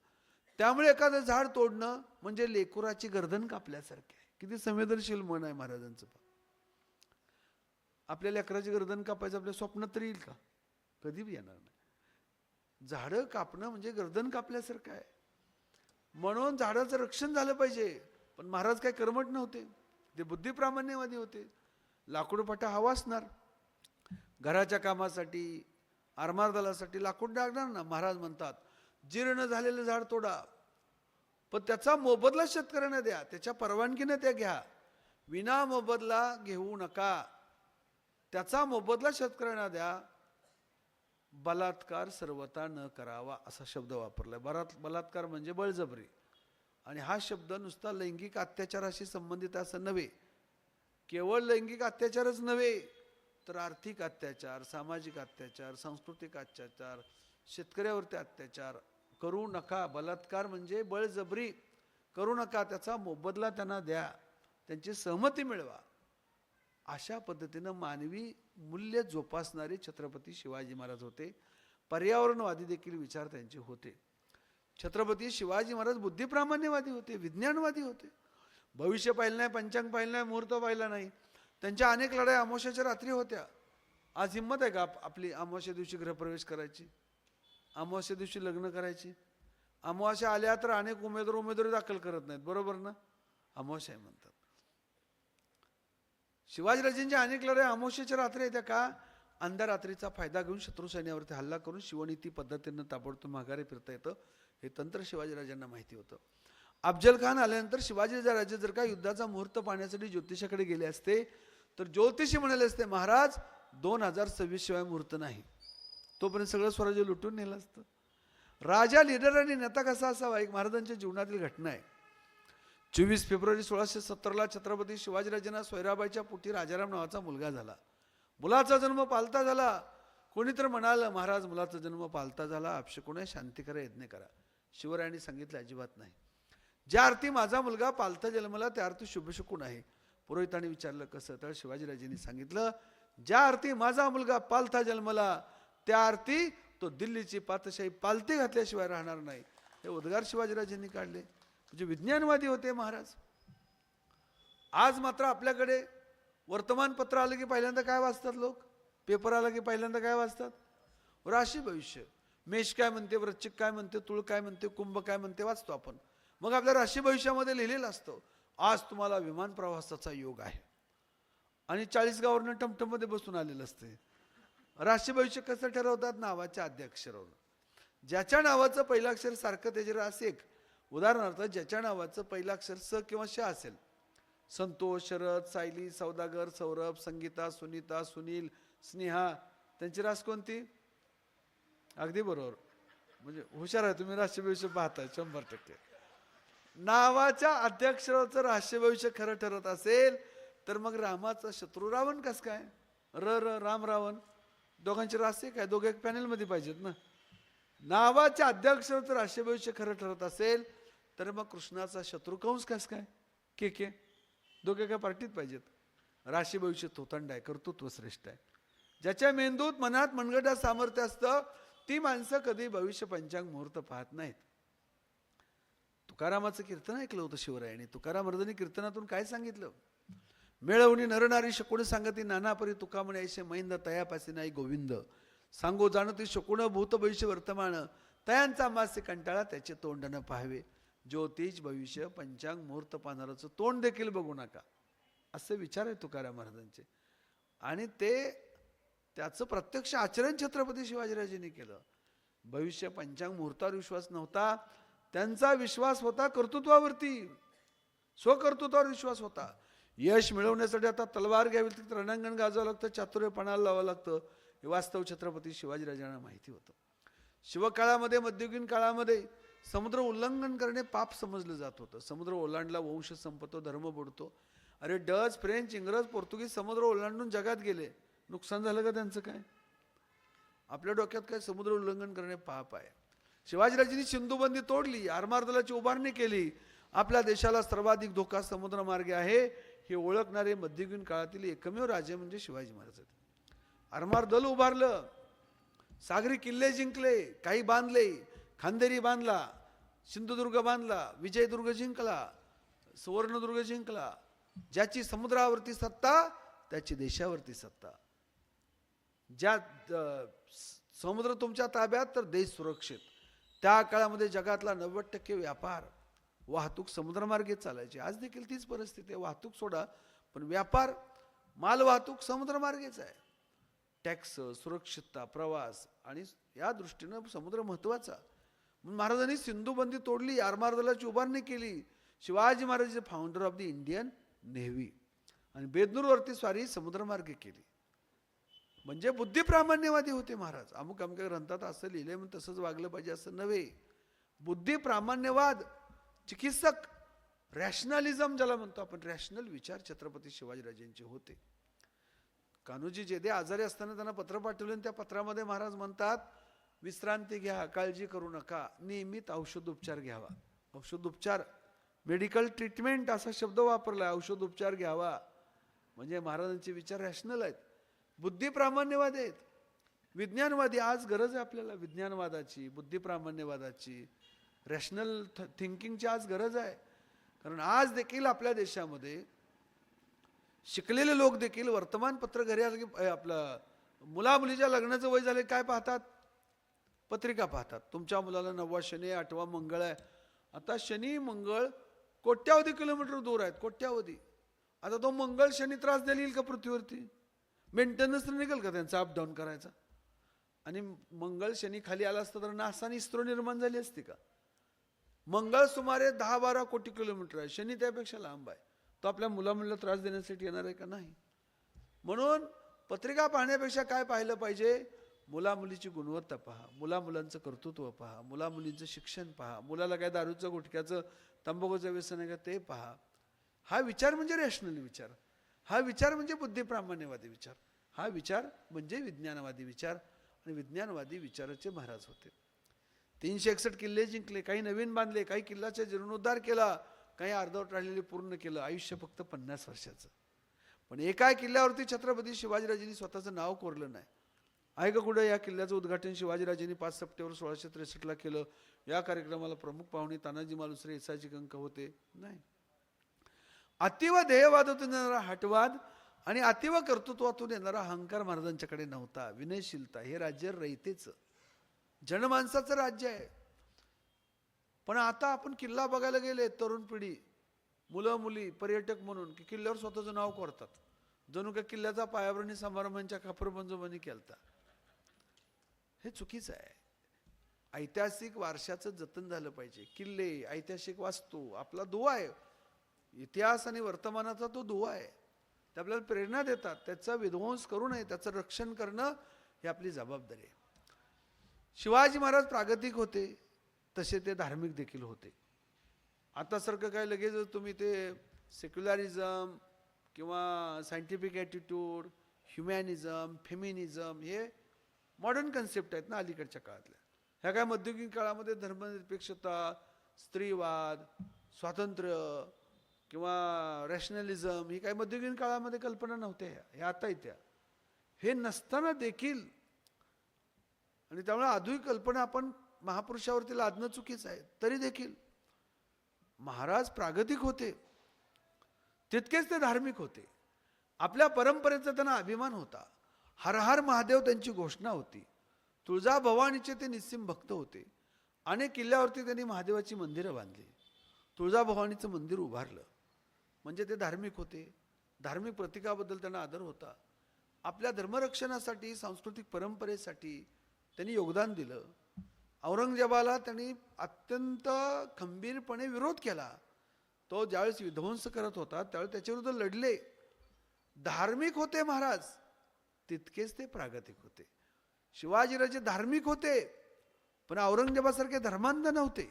त्यामुळे एखादं झाड तोडणं म्हणजे लेकुराची गर्दन कापल्यासारखे आहे. किती संवेदनशील मन आहे महाराजांचं. आपल्या लेकराची गर्दन कापायचं आपल्या स्वप्नात तरी येईल का? कधी बी येणार नाही. झाडं कापणं म्हणजे गर्दन कापल्यासारखं आहे. म्हणून झाडाचं रक्षण झालं पाहिजे. पण महाराज काय कर्मठ नव्हते, ते बुद्धिप्रामाण्यवादी होते. लाकूडपाटा हवा असणार, घराच्या कामासाठी आरमार दलासाठी लाकूड लागणार ना. महाराज म्हणतात जीर्ण झालेलं झाड तोडा, पण त्याचा मोबदला शेतकऱ्यांना द्या, त्याच्या परवानगीने त्या घ्या, विना मोबदला घेऊ नका, त्याचा मोबदला शेतकऱ्यांना द्या. बलात्कार सर्वथा न करावा असा शब्द वापरलाय. बलात्कार म्हणजे बळजबरी, आणि हा शब्द नुसता लैंगिक अत्याचाराशी संबंधित असं नव्हे, केवळ लैंगिक अत्याचारच नव्हे तर आर्थिक अत्याचार, सामाजिक अत्याचार, सांस्कृतिक अत्याचार, शेतकऱ्यावरती अत्याचार करू नका. बलात्कार म्हणजे बळजबरी करू नका, त्याचा मोबदला त्यांना द्या, त्यांची सहमती मिळवा. अशा पद्धतीनं मानवी मूल्य जोपासणारे छत्रपती शिवाजी महाराज होते. पर्यावरणवादी देखील विचार त्यांचे होते. छत्रपती शिवाजी महाराज बुद्धिप्रामाण्यवादी होते, विज्ञानवादी होते. भविष्य पाहिलं नाही, पंचांग पाहिलं नाही, मुहूर्त पाहिला नाही. त्यांच्या अनेक लढाई अमावस्याच्या रात्री होत्या. आज हिंमत आहे का आपली अमावस्या दिवशी गृहप्रवेश करायची, अमावस्या दिवशी लग्न करायची? अमावस्या आल्या तर अनेक उमेदवारी दाखल करत नाहीत, बरोबर ना? अमावस्या आहे म्हणतात. शिवाजीराजेंच्या अनेक लढाई अमावस्येच्या रात्री येत्या का? अंधार रात्रीचा फायदा घेऊन शत्रू सैन्यावरती हल्ला करून शिवनीती पद्धतीनं ताबडतोब माघारी फिरता येतं, हे तंत्र शिवाजीराजांना माहिती होतं. अफजल खान आल्यानंतर शिवाजीराजे जर का युद्धाचा मुहूर्त पाहण्यासाठी ज्योतिषाकडे गेले असते तर ज्योतिषी म्हणाले असते, महाराज 2026 शिवाय मुहूर्त नाही. तोपर्यंत सगळं स्वराज्य लुटून नेलं असतं. राजा, लिडर आणि नेता कसा असावा, एक महाराजांच्या जीवनातील घटना आहे. 24 फेब्रुवारी 1670 छत्रपती शिवाजीराजांना सोयराबाईच्या पोटी राजाराम नावाचा मुलगा झाला. मुलाचा जन्म पालता झाला. कोणीतरी म्हणालं, महाराज मुलाचा जन्म पालता झाला, अपशकुन आहे, शांती करा, यज्ञ करा. शिवरायांनी सांगितलं अजिबात नाही. ज्या अर्थी माझा मुलगा पालता जन्मला त्या अर्थी शुभशकुन आहे. पुरोहितांनी विचारलं कसं, तर शिवाजीराजांनी सांगितलं, ज्या अर्थी माझा मुलगा पालथा जन्मला त्या अर्थी तो दिल्लीची पातशाही पालथी घातल्याशिवाय राहणार नाही. हे उद्गार शिवाजीराजांनी काढले. म्हणजे विज्ञानवादी होते महाराज. आज मात्र आपल्याकडे वर्तमानपत्र आलं की पहिल्यांदा काय वाचतात लोक, पेपर आला की पहिल्यांदा काय वाचतात, राशी भविष्य. मेष काय म्हणते, वृश्चिक काय म्हणते, तुळ काय म्हणते, कुंभ काय म्हणते वाचतो आपण. मग आपल्या राशी भविष्यामध्ये लिहिलेलं असतं, आज तुम्हाला विमान प्रवासाचा योग आहे, आणि 40 गावावरनं टमटममध्ये बसून आलेलं असते. राशी भविष्य कसं ठरवतात? नावाच्या आद्य अक्षरावर. ज्याच्या नावाचं पहिलं अक्षर सारखं त्याचे राशी एक. उदाहरणार्थ ज्याच्या नावाचं पहिलं अक्षर स किंवा श असेल, संतोष, शरद, सायली, सौदागर, सौरभ, संगीता, सुनीता, सुनील, स्नेहा, त्यांची रास कोणती? अगदी बरोबर, म्हणजे हुशार आहे तुम्ही, राशी भविष्य पाहताय 100%. नावाच्या अध्यक्षराचं राशी भविष्य खरं ठरत असेल तर मग रामाचा शत्रू रावण कस काय? राम रावण, दोघांची राशी काय? दोघे एक पॅनेलमध्ये पाहिजेत ना. नावाच्या अध्यक्षराचं राशी भविष्य खरं ठरत असेल तर मग कृष्णाचा शत्रू कंस कस काय? के दोघे काय पार्टीत पाहिजेत. राशी भविष्य तोतंड आहे, कर्तृत्व श्रेष्ठ आहे. ज्याच्या मेंदूत मनात मनगटात सामर्थ्य असतं ती माणसं कधी भविष्य पंचांग मुहूर्त पाहत नाहीत. तुकारामाचं कीर्तन ऐकलं होतं शिवरायांनी. तुकाराम महाराजांनी कीर्तनातून काय सांगितलं? मेळवणी नरनारी शकुण सांगती नाना परी तुका म्हणे ऐसे मैंद तयापासी नाही गोविंद. सांगो जाणती शकुण भूत भविष्य वर्तमान तयांचा मासे कंटाळा त्याचे तोंड न पाहावे. ज्योतिष भविष्य पंचांग मुहूर्त पाहणाराचं तोंड देखील बघू नका, असे विचार आहे तुकाराम महाराजांचे. आणि त्याचं प्रत्यक्ष आचरण छत्रपती शिवाजीराजांनी केलं. भविष्य पंचांग मुहूर्तावर विश्वास नव्हता, त्यांचा विश्वास होता कर्तृत्वावरती, स्वकर्तृत्वावर विश्वास होता. यश मिळवण्यासाठी आता तलवार घ्यावी लागते, रणांगण गाजावं लागतं, चातुर्यपणाला लावावं लागतं, हे वास्तव छत्रपती शिवाजीराजांना माहिती होतं. शिवकाळामध्ये, मध्ययुगीन काळामध्ये समुद्र उल्लंघन करणे पाप समजलं जात होतं. समुद्र ओलांडला वंश संपतो, धर्म बुडतो. अरे डच, फ्रेंच, इंग्रज, पोर्तुगीज समुद्र ओलांडून जगात गेले, नुकसान झालं का त्यांचं काय? आपल्या डोक्यात काय समुद्र उल्लंघन करणे पाप आहे. शिवाजीराजांनी सिंधुबंदी तोडली, आरमार दलाची उभारणी केली. आपल्या देशाला सर्वाधिक धोका समुद्रमार्गे आहे हे ओळखणारे मध्ययुगीन काळातील एकमेव राजे म्हणजे शिवाजी महाराज आहेत. आरमार दल उभारलं, सागरी किल्ले जिंकले, काही बांधले, खांदेरी बांधला, सिंधुदुर्ग बांधला, विजयदुर्ग जिंकला, सुवर्णदुर्ग जिंकला. ज्याची समुद्रावरती सत्ता त्याची देशावरती सत्ता. ज्या समुद्र तुमच्या ताब्यात तर देश सुरक्षित. त्या काळामध्ये जगातला 90% व्यापार वाहतूक समुद्रमार्गे चालायची. आज देखील तीच परिस्थिती आहे. वाहतूक सोडा, पण व्यापार, मालवाहतूक समुद्रमार्गेच आहे. टॅक्स, सुरक्षितता, प्रवास आणि या दृष्टीनं समुद्र महत्त्वाचा. म्हणून महाराजांनी सिंधू बंदी तोडली, आरमार दलाची उभारणी केली. Shivaji Maharaj founder of the Indian navy. आणि बेदनूरवरती स्वारी समुद्रमार्गे केली. म्हणजे बुद्धिप्रामाण्यवादी होते महाराज. अमुक अमक्या ग्रंथात असं लिहिले म्हणून तसंच वागलं पाहिजे असं नव्हे. बुद्धिप्रामाण्यवाद, चिकित्सक, रॅशनलिझम ज्याला म्हणतो आपण, रॅशनल विचार छत्रपती शिवाजीराजेंचे होते. कान्होजी जेदे आजारी असताना त्यांना पत्र पाठवले आणि त्या पत्रामध्ये महाराज म्हणतात, विश्रांती घ्या, काळजी करू नका, नियमित औषधोपचार घ्यावा. औषधोपचार, मेडिकल ट्रीटमेंट असा शब्द वापरला. औषधोपचार घ्यावा म्हणजे महाराजांचे विचार रॅशनल आहेत, बुद्धिप्रामाण्यवादी आहेत. विज्ञानवादी, आज गरज आहे आपल्याला विज्ञानवादाची, बुद्धिप्रामाण्यवादाची, रॅशनल थिंकिंगची आज गरज आहे. कारण आज देखील आपल्या देशामध्ये शिकलेले लोक देखील वर्तमानपत्र घरी आलं की आपलं मुलामुलीच्या लग्नाचं वय झाले काय पाहतात? पत्रिका पाहतात. तुमच्या मुलाला 9वा शनी, 8वा मंगळ आहे. आता शनी मंगळ कोट्यावधी किलोमीटर दूर आहेत, कोट्यावधी. आता तो मंगळ शनी त्रास देईल का पृथ्वीवरती? मेंटेनन्स निघेल का त्यांचा अपडाऊन करायचा? आणि मंगळ शनी खाली आला असता तर नासा आणि इस्रो निर्माण झाली असती का? मंगळ सुमारे 10-12 कोटी किलोमीटर आहे, शनी त्यापेक्षा लांब आहे. तो आपल्या मुलामुलीला त्रास देण्यासाठी येणार आहे का? नाही. म्हणून पत्रिका पाहण्यापेक्षा काय पाहिलं पाहिजे? मुलामुलीची गुणवत्ता पहा, मुलामुलांचं कर्तृत्व पहा, मुलामुलींचं शिक्षण पहा, मुलाला काय दारूचं, गुटख्याचं, तंबाखूचं व्यसन आहे का ते पहा. हा विचार म्हणजे रॅशनल विचार, हा विचार म्हणजे बुद्धिप्रामाण्यवादी विचार, हा विचार म्हणजे विज्ञानवादी विचार. आणि विज्ञानवादी विचाराचे महाराज होते. 361 किल्ले जिंकले, काही नवीन बांधले, काही किल्ल्याचा जीर्णोद्धार केला, काही अर्धवट राहिलेले पूर्ण केलं. आयुष्य फक्त 50 वर्षाचं. पण एका किल्ल्यावरती छत्रपती शिवाजीराजेंनी स्वतःचं नाव कोरलं नाही. आहे का कुठं? या किल्ल्याचं उद्घाटन शिवाजीराजेंनी 5 सप्टेंबर 1663 केलं. या कार्यक्रमाला प्रमुख पाहुणे तानाजी मालुसरे, येसाजी कंक होते? नाही. अतिव ध्येयवादातून येणारा हटवाद आणि अतिव कर्तृत्वातून येणारा अहंकार महाराजांच्याकडे नव्हता. विनयशीलता, हे राज्य रयतेचं, जनमानसाचं राज्य आहे. पण आता आपण किल्ला बघायला गेले, तरुण पिढी, मुलं मुली, पर्यटक म्हणून की किल्ल्यावर स्वतःचं नाव कोरतात, जणू का किल्ल्याचा पायाभरणी समारंभांच्या खापरबंजोबांनी केलता. हे चुकीचं आहे. ऐतिहासिक वारशाचं जतन झालं पाहिजे. किल्ले, ऐतिहासिक वास्तू आपला दुवा आहे. इतिहास आणि वर्तमानाचा तो दुवा आहे. ते आपल्याला प्रेरणा देतात. त्याचा विध्वंस करू नये, त्याचं रक्षण करणं ही आपली जबाबदारी आहे. शिवाजी महाराज प्रागतिक होते, तसे ते धार्मिक देखील होते. आता सारखं काय लगेच तुम्ही ते सेक्युलरिझम किंवा सायंटिफिक ॲटिट्यूड, ह्युमॅनिझम, फेमिनिझम हे मॉडर्न कन्सेप्ट आहेत ना अलीकडच्या काळातल्या. ह्या काय मध्ययुगीन काळामध्ये धर्मनिरपेक्षता, स्त्रीवाद, स्वातंत्र्य किंवा रॅशनलिझम ही काही मध्ययुगीन काळामध्ये कल्पना नव्हत्या. ह्या आता येत्या. हे नसताना देखील, आणि त्यामुळे आधुनिक कल्पना आपण महापुरुषावरती लादणं चुकीचं आहे. तरी देखील महाराज प्रागतिक होते, तितकेच ते धार्मिक होते. आपल्या परंपरेचा त्यांना अभिमान होता. हर हर महादेव त्यांची घोषणा होती. तुळजाभवानीचे ते निस्सीम भक्त होते. अनेक किल्ल्यावरती त्यांनी महादेवाची मंदिरं बांधली, तुळजाभवानीचं मंदिर उभारलं. म्हणजे ते धार्मिक होते. धार्मिक प्रतीकाबद्दल त्यांना आदर होता. आपल्या धर्मरक्षणासाठी, सांस्कृतिक परंपरेसाठी त्यांनी योगदान दिलं. औरंगजेबाला त्यांनी अत्यंत खंबीरपणे विरोध केला. तो ज्यावेळेस विध्वंस करत होता त्यावेळेस त्याच्याविरुद्ध लढले. धार्मिक होते महाराज, तितकेच ते प्रागतिक होते. शिवाजीराजे धार्मिक होते, पण औरंगजेबासारखे धर्मांध नव्हते.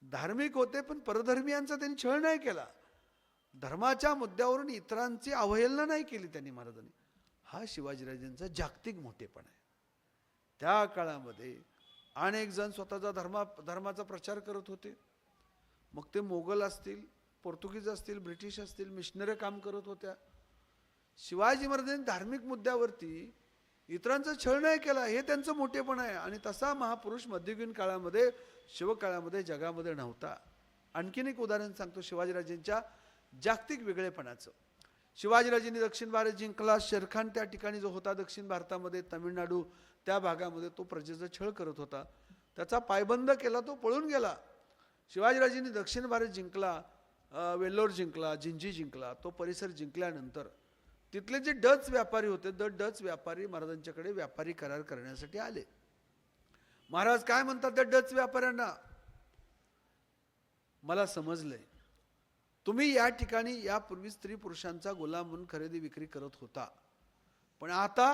धार्मिक होते, पण परधर्मियांचा त्यांनी छळ नाही केला. धर्माच्या मुद्द्यावरून इतरांची अवहेलना नाही केली त्यांनी महाराजांनी. हा शिवाजीराजांचा जागतिक मोठेपणा आहे. त्या काळामध्ये अनेक जण स्वतःचा धर्माचा प्रचार करत होते. मग ते मोगल असतील, पोर्तुगीज असतील, ब्रिटिश असतील, मिशनरी काम करत होत्या. शिवाजी महाराजांनी धार्मिक मुद्द्यावरती इतरांचा छळ नाही केला, हे त्यांचं मोठेपण आहे. आणि तसा महापुरुष मध्ययुगीन काळामध्ये, शिवकाळामध्ये जगामध्ये नव्हता. आणखीन एक उदाहरण सांगतो शिवाजीराजेंच्या जागतिक वेगळेपणाचं. शिवाजीराजेंनी दक्षिण भारत जिंकला. शेरखान त्या ठिकाणी जो होता दक्षिण भारतामध्ये, तामिळनाडू त्या भागामध्ये, तो प्रजेचा छळ करत होता. त्याचा पायबंद केला, तो पळून गेला. शिवाजीराजेंनी दक्षिण भारत जिंकला, वेल्लोर जिंकला, जिंजी जिंकला, तो परिसर जिंकल्यानंतर तिथले जे डच व्यापारी होते, डच व्यापारी महाराजांच्याकडे व्यापारी करार करण्यासाठी आले. महाराज काय म्हणतात त्या डच व्यापाऱ्यांना, मला समजलंय तुम्ही या ठिकाणी यापूर्वी स्त्री पुरुषांचा गुलाम म्हणून खरेदी विक्री करत होता, पण आता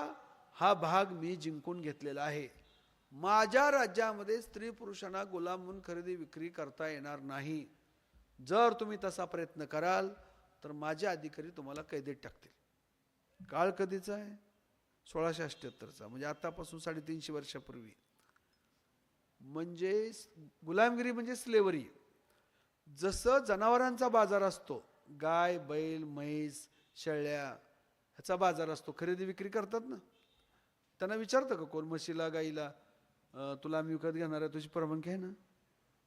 हा भाग मी जिंकून घेतलेला आहे. माझ्या राज्यामध्ये स्त्री पुरुषांना गुलाम म्हणून खरेदी विक्री करता येणार नाही. जर तुम्ही तसा प्रयत्न कराल तर माझे अधिकारी तुम्हाला कैदेत टाकतील. काळ कधीचा आहे? 1678चा, म्हणजे आतापासून 350 वर्षापूर्वी. म्हणजे गुलामगिरी म्हणजे स्लेवरी. जसं जनावरांचा बाजार असतो, गाय, बैल, म्हैस, शेळ्या ह्याचा बाजार असतो, खरेदी विक्री करतात ना, त्यांना विचारतं का कोण म्हशीला गाईला, तुला आम्ही विकत घेणार आहे, तुझी परवानगी आहे ना?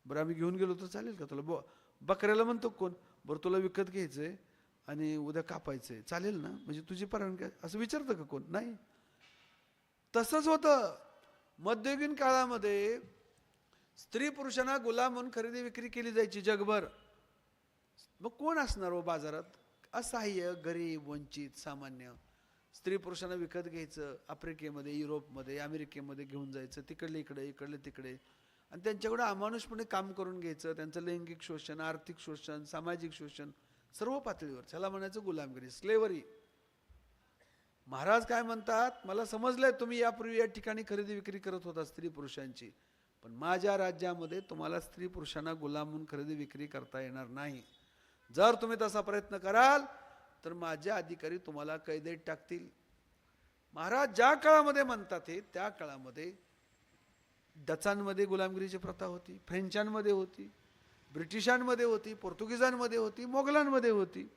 बरं आम्ही घेऊन गेलो तर चालेल का तुला? बकऱ्याला म्हणतो कोण, बरं तुला विकत घ्यायचंय आणि उद्या कापायचंय, चालेल ना, म्हणजे तुझी परवानगी आहे, असं विचारतं का कोण? नाही. तसंच होतं मध्ययुगीन काळामध्ये. स्त्री पुरुषांना गुलाम म्हणून खरेदी विक्री केली जायची जगभर. मग कोण असणार हो बाजारात? असहाय्य, गरीब, वंचित, सामान्य. स्त्री पुरुषांना विकत घ्यायचं, आफ्रिकेमध्ये, युरोपमध्ये, अमेरिकेमध्ये घेऊन जायचं, तिकडले इकडे, इकडले तिकडे, आणि त्यांच्याकडे अमानुषपणे काम करून घ्यायचं. त्यांचं लैंगिक शोषण, आर्थिक शोषण, सामाजिक शोषण सर्व पातळीवर. त्याला म्हणायचं गुलामगिरी, स्लेवरी. महाराज काय म्हणतात, मला समजलंय तुम्ही यापूर्वी या ठिकाणी खरेदी विक्री करत होता स्त्री पुरुषांची, पण माझ्या राज्यामध्ये तुम्हाला स्त्री पुरुषांना गुलाम म्हणून खरेदी विक्री करता येणार नाही. जर तुम्ही तसा प्रयत्न कराल तर माझे अधिकारी तुम्हाला कैदेत टाकतील. महाराज ज्या काळामध्ये म्हणतात हे, त्या काळामध्ये डचांमध्ये गुलामगिरीची प्रथा होती, फ्रेंचांमध्ये होती, ब्रिटिशांमध्ये होती, पोर्तुगीजांमध्ये होती, मोगलांमध्ये होती,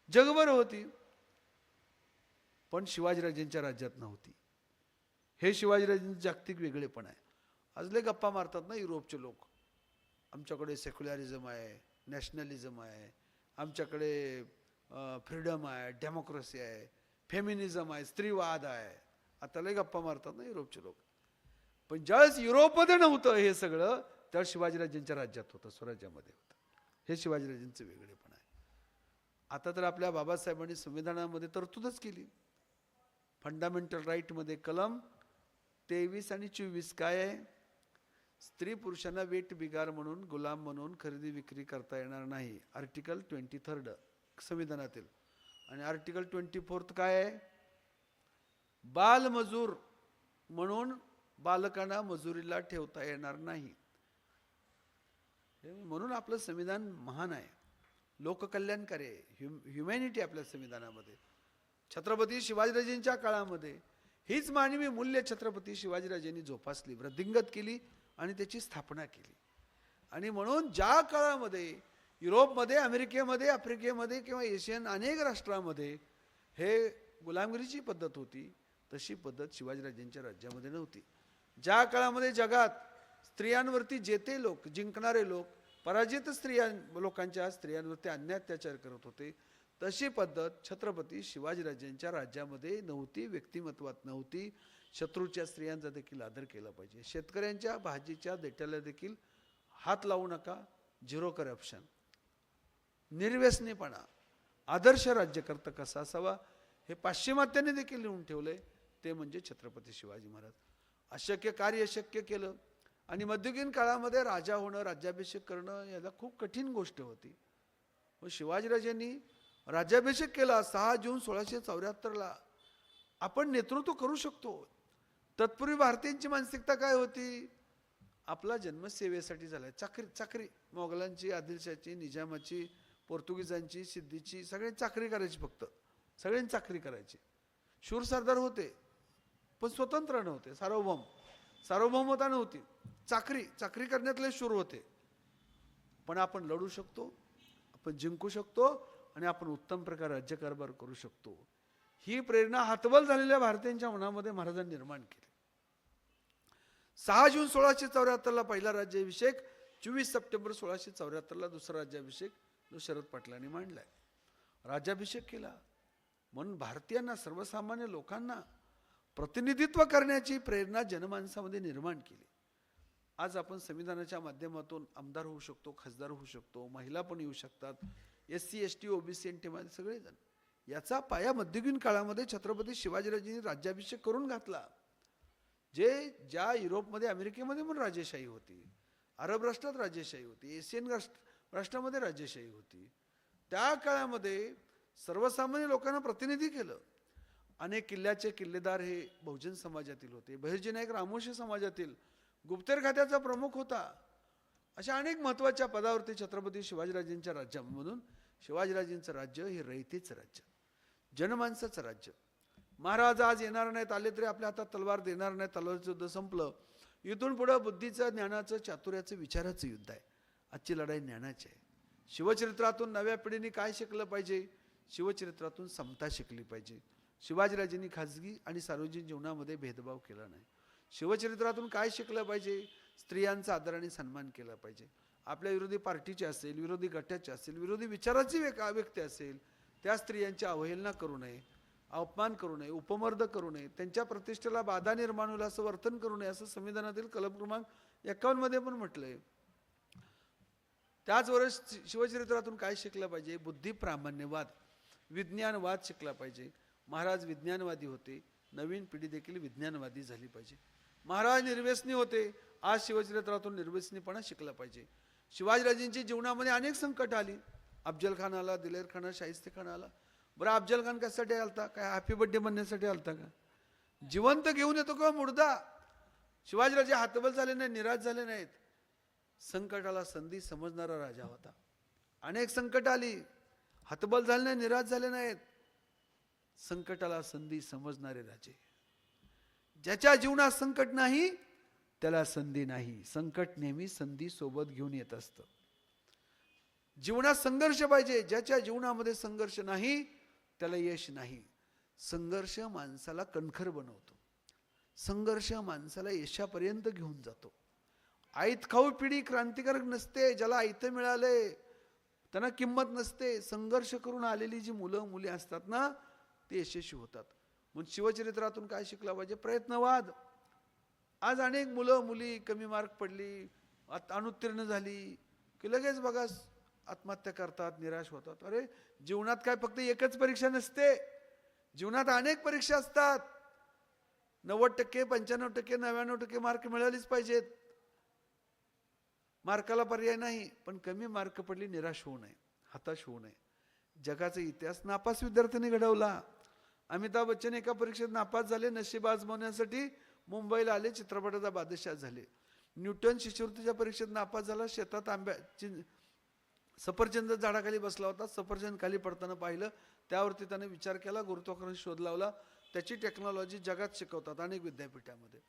जगभर होती, पण शिवाजीराजेंच्या राज्यात नव्हती. हे शिवाजीराजेंचं जागतिक वेगळेपण आहे. आज लय गप्पा मारतात ना युरोपचे लोक, आमच्याकडे सेक्युलरिझम आहे, नॅशनलिझम आहे, आमच्याकडे फ्रीडम आहे, डेमोक्रेसी आहे, फेमिनिझम आहे, स्त्रीवाद आहे. आता लय गप्पा मारतात ना युरोपचे लोक. पण ज्यावेळेस युरोपमध्ये नव्हतं हे सगळं, त्यावेळेस शिवाजीराजेंच्या राज्यात होतं, स्वराज्यामध्ये होतं. हे शिवाजीराजेंचं वेगळेपण आहे. आता तर आपल्या बाबासाहेबांनी संविधानामध्ये तरतूदच केली. फंडामेंटल राईटमध्ये कलम 23 आणि 24 काय आहे? स्त्री पुरुषांना वेट बिगार म्हणून, गुलाम म्हणून खरेदी विक्री करता येणार नाही. आर्टिकल 23 संविधानातील. आणि आर्टिकल 24 काय आहे? बालमजूर म्हणून बालकांना मजुरीला ठेवता येणार नाही. म्हणून आपलं संविधान महान आहे, लोककल्याणकारी आहे, ह्युमॅनिटी आपल्या संविधानामध्ये. छत्रपती शिवाजीराजेंच्या काळामध्ये हीच मानवी मूल्य छत्रपती शिवाजीराजेंनी जोपासली, वृद्धिंगत केली आणि त्याची स्थापना केली. आणि म्हणून ज्या काळामध्ये युरोपमध्ये, अमेरिकेमध्ये, आफ्रिकेमध्ये किंवा एशियन अनेक राष्ट्रामध्ये हे गुलामगिरीची पद्धत होती, तशी पद्धत शिवाजीराजेंच्या राज्यामध्ये नव्हती. ज्या काळामध्ये जगात स्त्रियांवरती जेते लोक, जिंकणारे लोक, पराजित लोकांच्या स्त्रियांवरती अन्याय अत्याचार करत होते, तशी पद्धत छत्रपती शिवाजीराजेंच्या राज्यामध्ये नव्हती, व्यक्तिमत्वात नव्हती. शत्रूच्या स्त्रियांचा देखील आदर केला पाहिजे. शेतकऱ्यांच्या भाजीच्या देट्याला देखील हात लावू नका. झिरो करप्शन, निर्व्यसनीपणा, आदर्श राज्यकर्ता कसा असावा हे पाश्चिमात्यांनी देखील लिहून ठेवलंय. ते म्हणजे छत्रपती शिवाजी महाराज. अशक्य कार्य शक्य केलं. आणि मध्ययुगीन काळामध्ये राजा होणं, राज्याभिषेक करणं याला खूप कठीण गोष्ट होती. व शिवाजीराजांनी राज्याभिषेक केला 6 जून 1674ला. आपण नेतृत्व करू शकतो. तत्पूर्वी भारतीयांची मानसिकता काय होती? आपला जन्म सेवेसाठी झालाय, चाकरी चाकरी. मोगलांची, आदिलशाची, निजामाची, पोर्तुगीजांची, सिद्धीची, सगळ्यांची चाकरी करायची. फक्त सगळ्यांनी चाकरी करायची. शूर सरदार होते पण स्वतंत्र नव्हते, सार्वभौमता नव्हती. चाकरी चाकरी करण्यातले शूर होते. पण आपण लढू शकतो, आपण जिंकू शकतो आणि आपण उत्तम प्रकारे राज्यकारभार करू शकतो. ही प्रेरणा हातबल झालेल्या भारतीयांच्या मनामध्ये महाराजांनी निर्माण केली. 6 जून 1674ला पहिला राज्याभिषेक, 24 सप्टेंबर 1674ला दुसरा राज्याभिषेक जो शरद पाटलांनी मांडलाय. राज्याभिषेक केला म्हणून भारतीयांना, सर्वसामान्य लोकांना प्रतिनिधित्व करण्याची प्रेरणा जनमानसामध्ये निर्माण केली. आज आपण संविधानाच्या माध्यमातून आमदार होऊ शकतो, खासदार होऊ शकतो, महिला पण येऊ शकतात, SC ST OBC NT सगळेजण. याचा पाया मध्ययुगीन काळामध्ये छत्रपती शिवाजीराजांनी राज्याभिषेक करून घातला. ज्या युरोपमध्ये, अमेरिकेमध्ये पण राजेशाही होती, अरब राष्ट्रात राजेशाही होती, एशियन राष्ट्रामध्ये राजेशाही होती. त्या काळामध्ये सर्वसामान्य लोकांना प्रतिनिधी केलं. अनेक किल्ल्याचे किल्लेदार हे बहुजन समाजातील होते, बहिर्जी नाईक रामोशी समाजातील गुप्तेर खात्याचा प्रमुख होता. अशा अनेक महत्त्वाच्या पदावरती छत्रपती शिवाजीराजांच्या राज्यामधून शिवाजीराजांचं राज्य हे रयतेचं राज्य, जनमानसाचं राज्य. महाराज आज येणार नाहीत, आले तरी आपल्या हातात तलवार देणार नाही, तलवारचं युद्ध संपलं. इथून पुढं बुद्धीचं, ज्ञानाचं, चातुर्याचं, विचाराचं युद्ध आहे. आजची लढाई ज्ञानाची आहे. शिवचरित्रातून नव्या पिढीने काय शिकलं पाहिजे? शिवचरित्रातून समता शिकली पाहिजे. शिवाजीराजांनी खाजगी आणि सार्वजनिक जीवनामध्ये भेदभाव केला नाही. शिवचरित्रातून काय शिकलं पाहिजे? स्त्रियांचा आदर आणि सन्मान केला पाहिजे. आपल्या विरोधी पार्टीचे असेल, विरोधी गटाचे असेल, विरोधी विचाराची व्यक्ती असेल, त्या स्त्रियांची अवहेलना करू नये, अपमान करू नये, उपमर्द करू नये, त्यांच्या प्रतिष्ठेला बाधा निर्माण होईल असं वर्तन करू नये, असं संविधानातील कलम क्रमांक 51 मध्ये पण म्हटलंय. त्याचबरोबर शिवचरित्रातून काय शिकलं पाहिजे? बुद्धी, प्रामाण्यवाद, विज्ञानवाद शिकला पाहिजे. महाराज विज्ञानवादी होते, नवीन पिढी देखील विज्ञानवादी झाली पाहिजे. महाराज निर्व्यसनी होते, आज शिवचरित्रातून निर्व्यसनीपणा शिकला पाहिजे. शिवाजीराजांच्या जीवनामध्ये अनेक संकट आली. अफजल खान आला, दिलेर खान, शाहिस्ते खान आला. बरं, अफजल खान कशासाठी आलता? काय हॅपी बर्थडे म्हणण्यासाठी आलता का? जिवंत घेऊन येतो का मुर्दा? शिवाजीराजे हातबल झाले नाही, निराश झाले नाहीत. संकटाला संधी समजणारा राजा होता. अनेक संकट आली, हतबल झाले नाही, निराश झाले नाहीत. संकटाला संधी समजणारे राजे. ज्याच्या जीवनात संकट नाही त्याला संधी नाही. संकट नेहमी संधी सोबत घेऊन येत असतं. जीवनात संघर्ष पाहिजे. ज्याच्या जीवनामध्ये संघर्ष नाही त्याला यश नाही. संघर्ष माणसाला कणखर बनवतो. संघर्ष माणसाला यशापर्यंत घेऊन जातो. आईत खाऊ पिढी क्रांतिकारक नसते. ज्याला आयतं मिळालंय त्यांना किंमत नसते. संघर्ष करून आलेली जी मुलं मुली असतात ना, ते यशस्वी होतात. म्हणून शिवचरित्रातून काय शिकला पाहिजे? प्रयत्नवाद. आज अनेक मुलं मुली कमी मार्क पडली, अनुत्तीर्ण झाली की लगेच बघा आत्महत्या करतात, निराश होतात. अरे, जीवनात काय फक्त एकच परीक्षा नसते. जीवनात अनेक परीक्षा असतात. 90%, 95%, 99% मार्क मिळालेच पाहिजेत. मार्काला पर्याय नाही. पण कमी मार्क पडली, निराश होऊ नये, हताश होऊ नये. जगाचा इतिहास नापास विद्यार्थ्यांनी घडवला. अमिताभ बच्चन एका परीक्षेत नापास झाले, नशीब आजमावण्यासाठी मुंबईला आले, चित्रपटाचा बादशाह झाले. न्यूटन शिष्यवृत्तीच्या परीक्षेत नापास झाला, शेतात सफरचंद झाडाखाली बसला होता, सफरचंद खाली पडताना पाहिलं, त्यावरती त्याने विचार केला, गुरुत्वाकर्षण शोध लावला. त्याची टेक्नॉलॉजी जगात शिकवतात अनेक विद्यापीठामध्ये.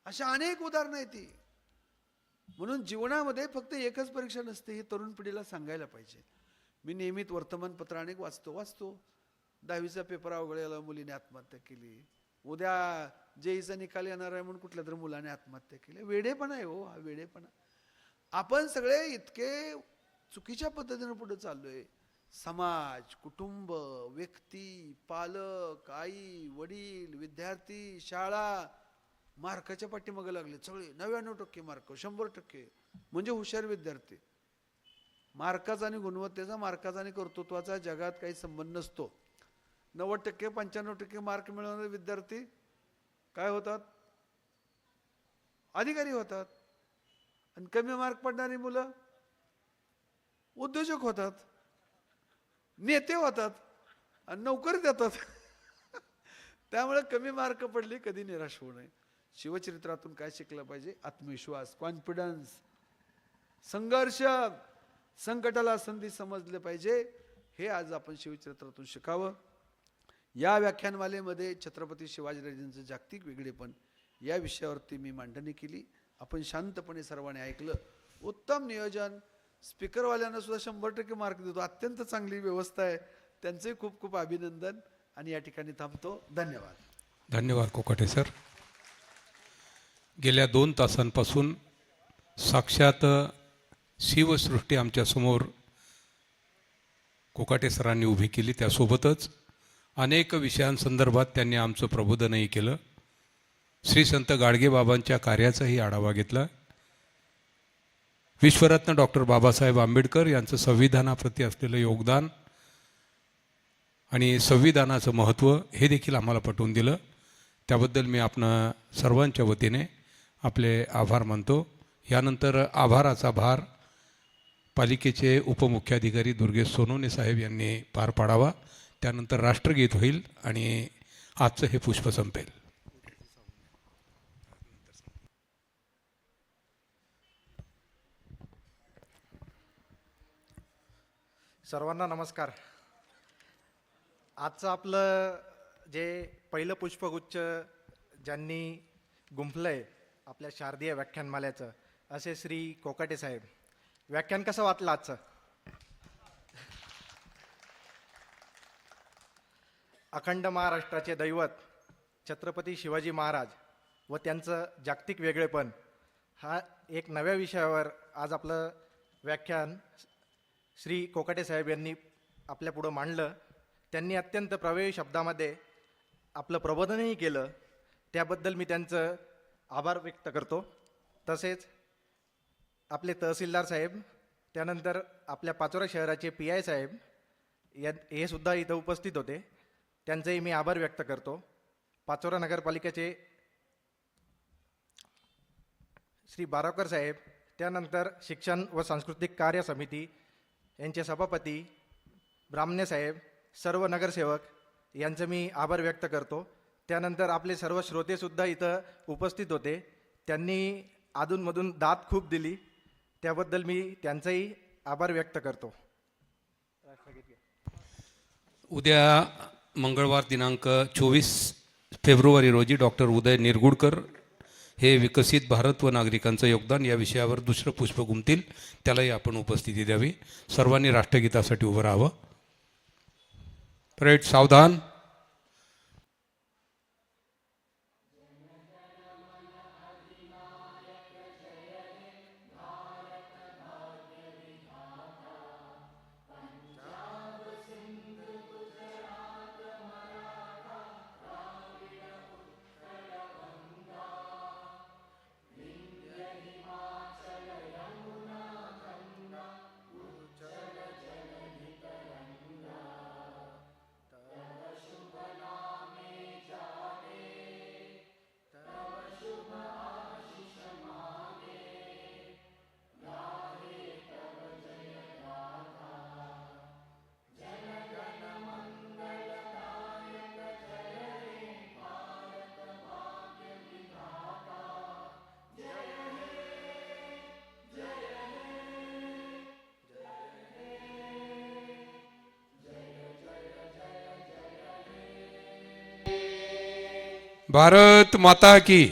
अशा अनेक उदाहरणं आहेत ती. म्हणून जीवनामध्ये फक्त एकच परीक्षा नसते, ही तरुण पिढीला सांगायला पाहिजे. मी नियमित वर्तमानपत्र अनेक वाचतो. 10वीचा पेपर अवघडला, मुलीने आत्महत्या केली. उद्या जेईचा निकाल येणार आहे म्हणून कुठल्या तरी मुलाने आत्महत्या केली. वेडेपणा आहे हो, हा वेडेपणा. आपण सगळे इतके चुकीच्या पद्धतीने पुढे चाललोय. समाज, कुटुंब, व्यक्ती, पालक, आई, वडील, विद्यार्थी, शाळा मार्काच्या पाठीमागे लागले सगळे. 99% मार्क, 100% म्हणजे हुशार विद्यार्थी. मार्काचा आणि गुणवत्तेचा, मार्काचा आणि कर्तृत्वाचा जगात काही संबंध नसतो. 90%, 95% मार्क मिळवणारे विद्यार्थी काय होतात? अधिकारी होतात. आणि कमी मार्क पडणारी मुलं उद्योजक होतात, नेते होतात आणि नोकरी देतात. त्यामुळे कमी मार्क पडली कधी निराश होऊ नये. शिवचरित्रातून काय शिकलं पाहिजे? आत्मविश्वास, कॉन्फिडन्स, संघर्ष, संकटाला संधी समजले पाहिजे. हे आज आपण शिवचरित्रातून शिकावं. या व्याख्यानमालेमध्ये छत्रपती शिवाजीराजांचं जागतिक वेगळेपण या विषयावरती मी मांडणी केली. आपण शांतपणे सर्वांनी ऐकलं. उत्तम नियोजन. स्पीकरवाल्यांना सुद्धा 100% मार्क देतो. अत्यंत चांगली व्यवस्था आहे. त्यांचे खूप खूप अभिनंदन. आणि या ठिकाणी थांबतो. धन्यवाद. धन्यवाद कोकाटे सर. गेल्या 2 तासांपासून साक्षात शिवसृष्टी आमच्यासमोर कोकाटे सरांनी उभी केली. त्यासोबतच अनेक विषयांसंदर्भात त्यांनी आमचं प्रबोधनही केलं. श्री संत गाडगे बाबांच्या कार्याचाही आढावा घेतला. विश्वरत्न डॉक्टर बाबासाहेब आंबेडकर यांचं संविधानाप्रती असलेलं योगदान आणि संविधानाचं महत्त्व हे देखील आम्हाला पटवून दिलं. त्याबद्दल मी आपणा सर्वांच्या वतीने आपले आभार मानतो. यानंतर आभाराचा भार पालिकेचे उपमुख्याधिकारी दुर्गेश सोनवणे साहेब यांनी पार पाडावा. त्यानंतर राष्ट्रगीत होईल आणि आजचं हे पुष्प संपेल. सर्वांना नमस्कार. आजचं आपलं जे पहिलं पुष्पगुच्छ ज्यांनी गुंफलंय आपल्या शारदीय व्याख्यानमालेचं असे श्री कोकाटे साहेब. व्याख्यान कसं वाटलं आजचं? अखंड महाराष्ट्राचे दैवत छत्रपती शिवाजी महाराज व त्यांचं जागतिक वेगळेपण हा एक नव्या विषयावर आज आपलं व्याख्यान श्री कोकाटे साहेब यांनी आपल्यापुढं मांडलं. त्यांनी अत्यंत प्रभावी शब्दामध्ये आपलं प्रबोधनही केलं. त्याबद्दल मी त्यांचं आभार व्यक्त करतो. तसेच आपले तहसीलदार साहेब, त्यानंतर आपल्या पाचोरा शहराचे PI साहेब हे सुद्धा इथं उपस्थित होते. त्यांचेही मी आभार व्यक्त करतो. पाचोरा नगरपालिकेचे श्री बारावकर साहेब, त्यानंतर शिक्षण व सांस्कृतिक कार्य समिती यांचे सभापती ब्राह्मणे साहेब, सर्व नगरसेवक यांचं मी आभार व्यक्त करतो. त्यानंतर आपले सर्व श्रोतेसुद्धा इथं उपस्थित होते. त्यांनी अधूनमधून दाद खूप दिली, त्याबद्दल मी त्यांचाही आभार व्यक्त करतो. उद्या मंगळवार दिनांक 24 फेब्रुवारी रोजी डॉक्टर उदय निरगुडकर हे विकसित भारत व नागरिकांचं योगदान या विषयावर दुसरं पुष्प गुंफतील. त्यालाही आपण उपस्थिती द्यावी. सर्वांनी राष्ट्रगीतासाठी उभं राहावं. परेड सावधान. भारत माता की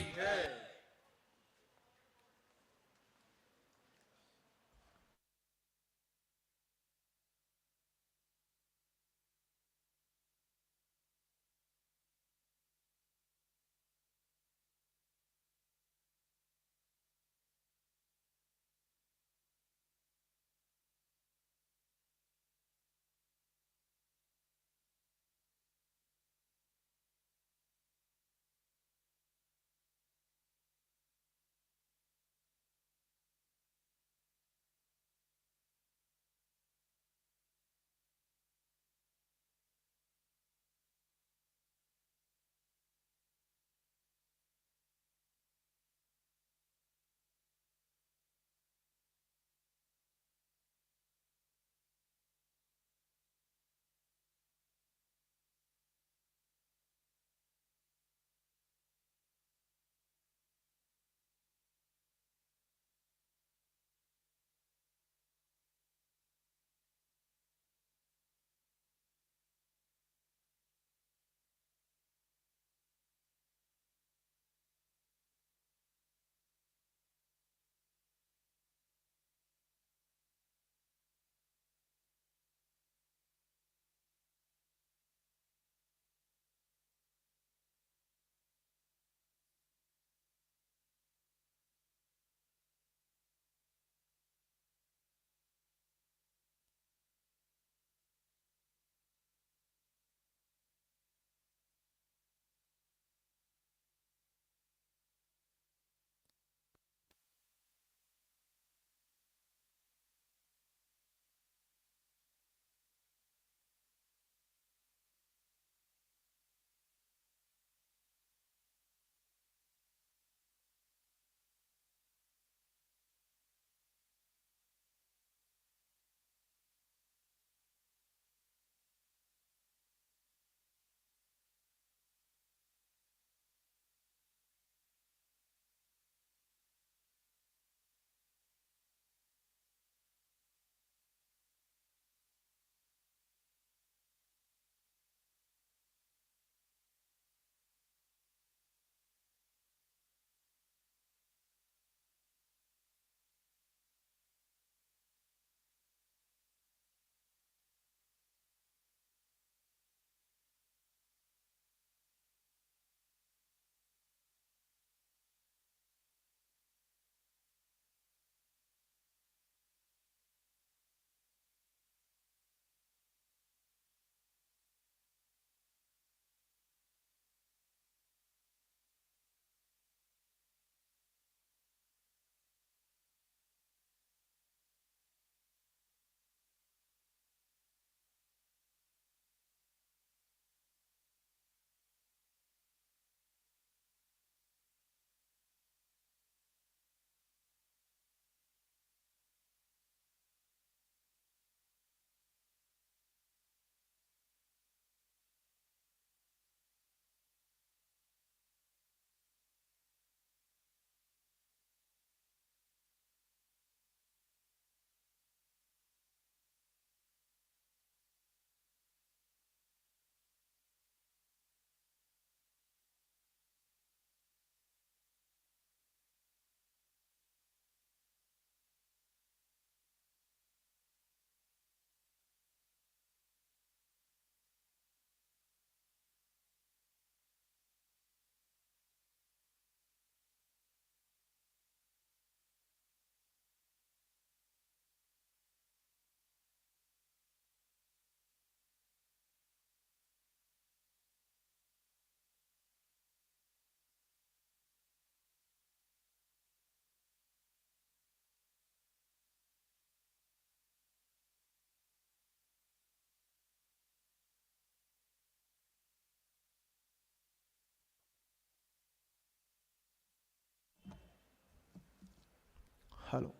हॅलो.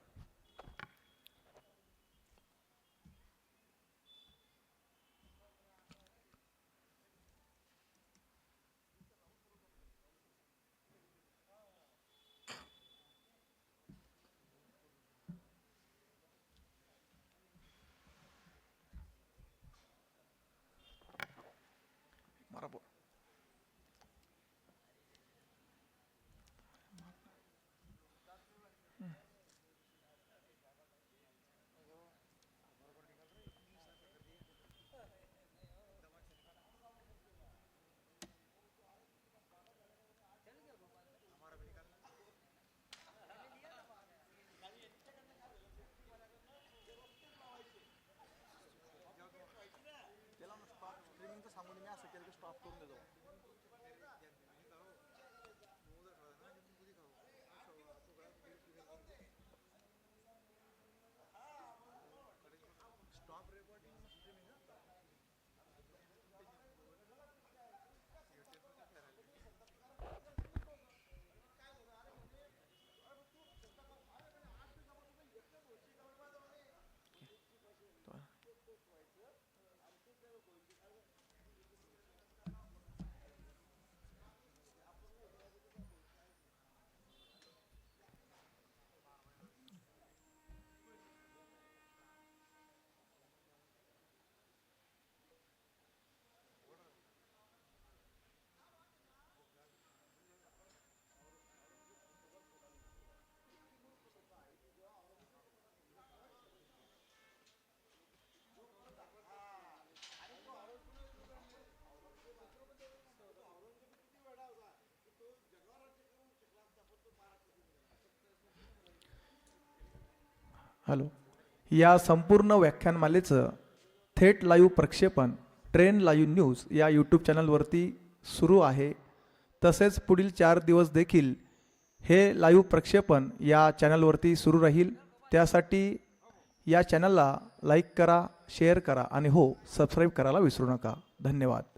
हॅलो. या संपूर्ण व्याख्यानमालेचं थेट लाईव्ह प्रक्षेपण ट्रेन लाईव्ह न्यूज या यूट्यूब चॅनलवरती सुरू आहे. तसेच पुढील 4 दिवस देखील हे लाईव्ह प्रक्षेपण या चॅनलवरती सुरू राहील. त्यासाठी या चॅनलला लाईक करा, शेअर करा आणि हो सबस्क्राईब करायला विसरू नका. धन्यवाद.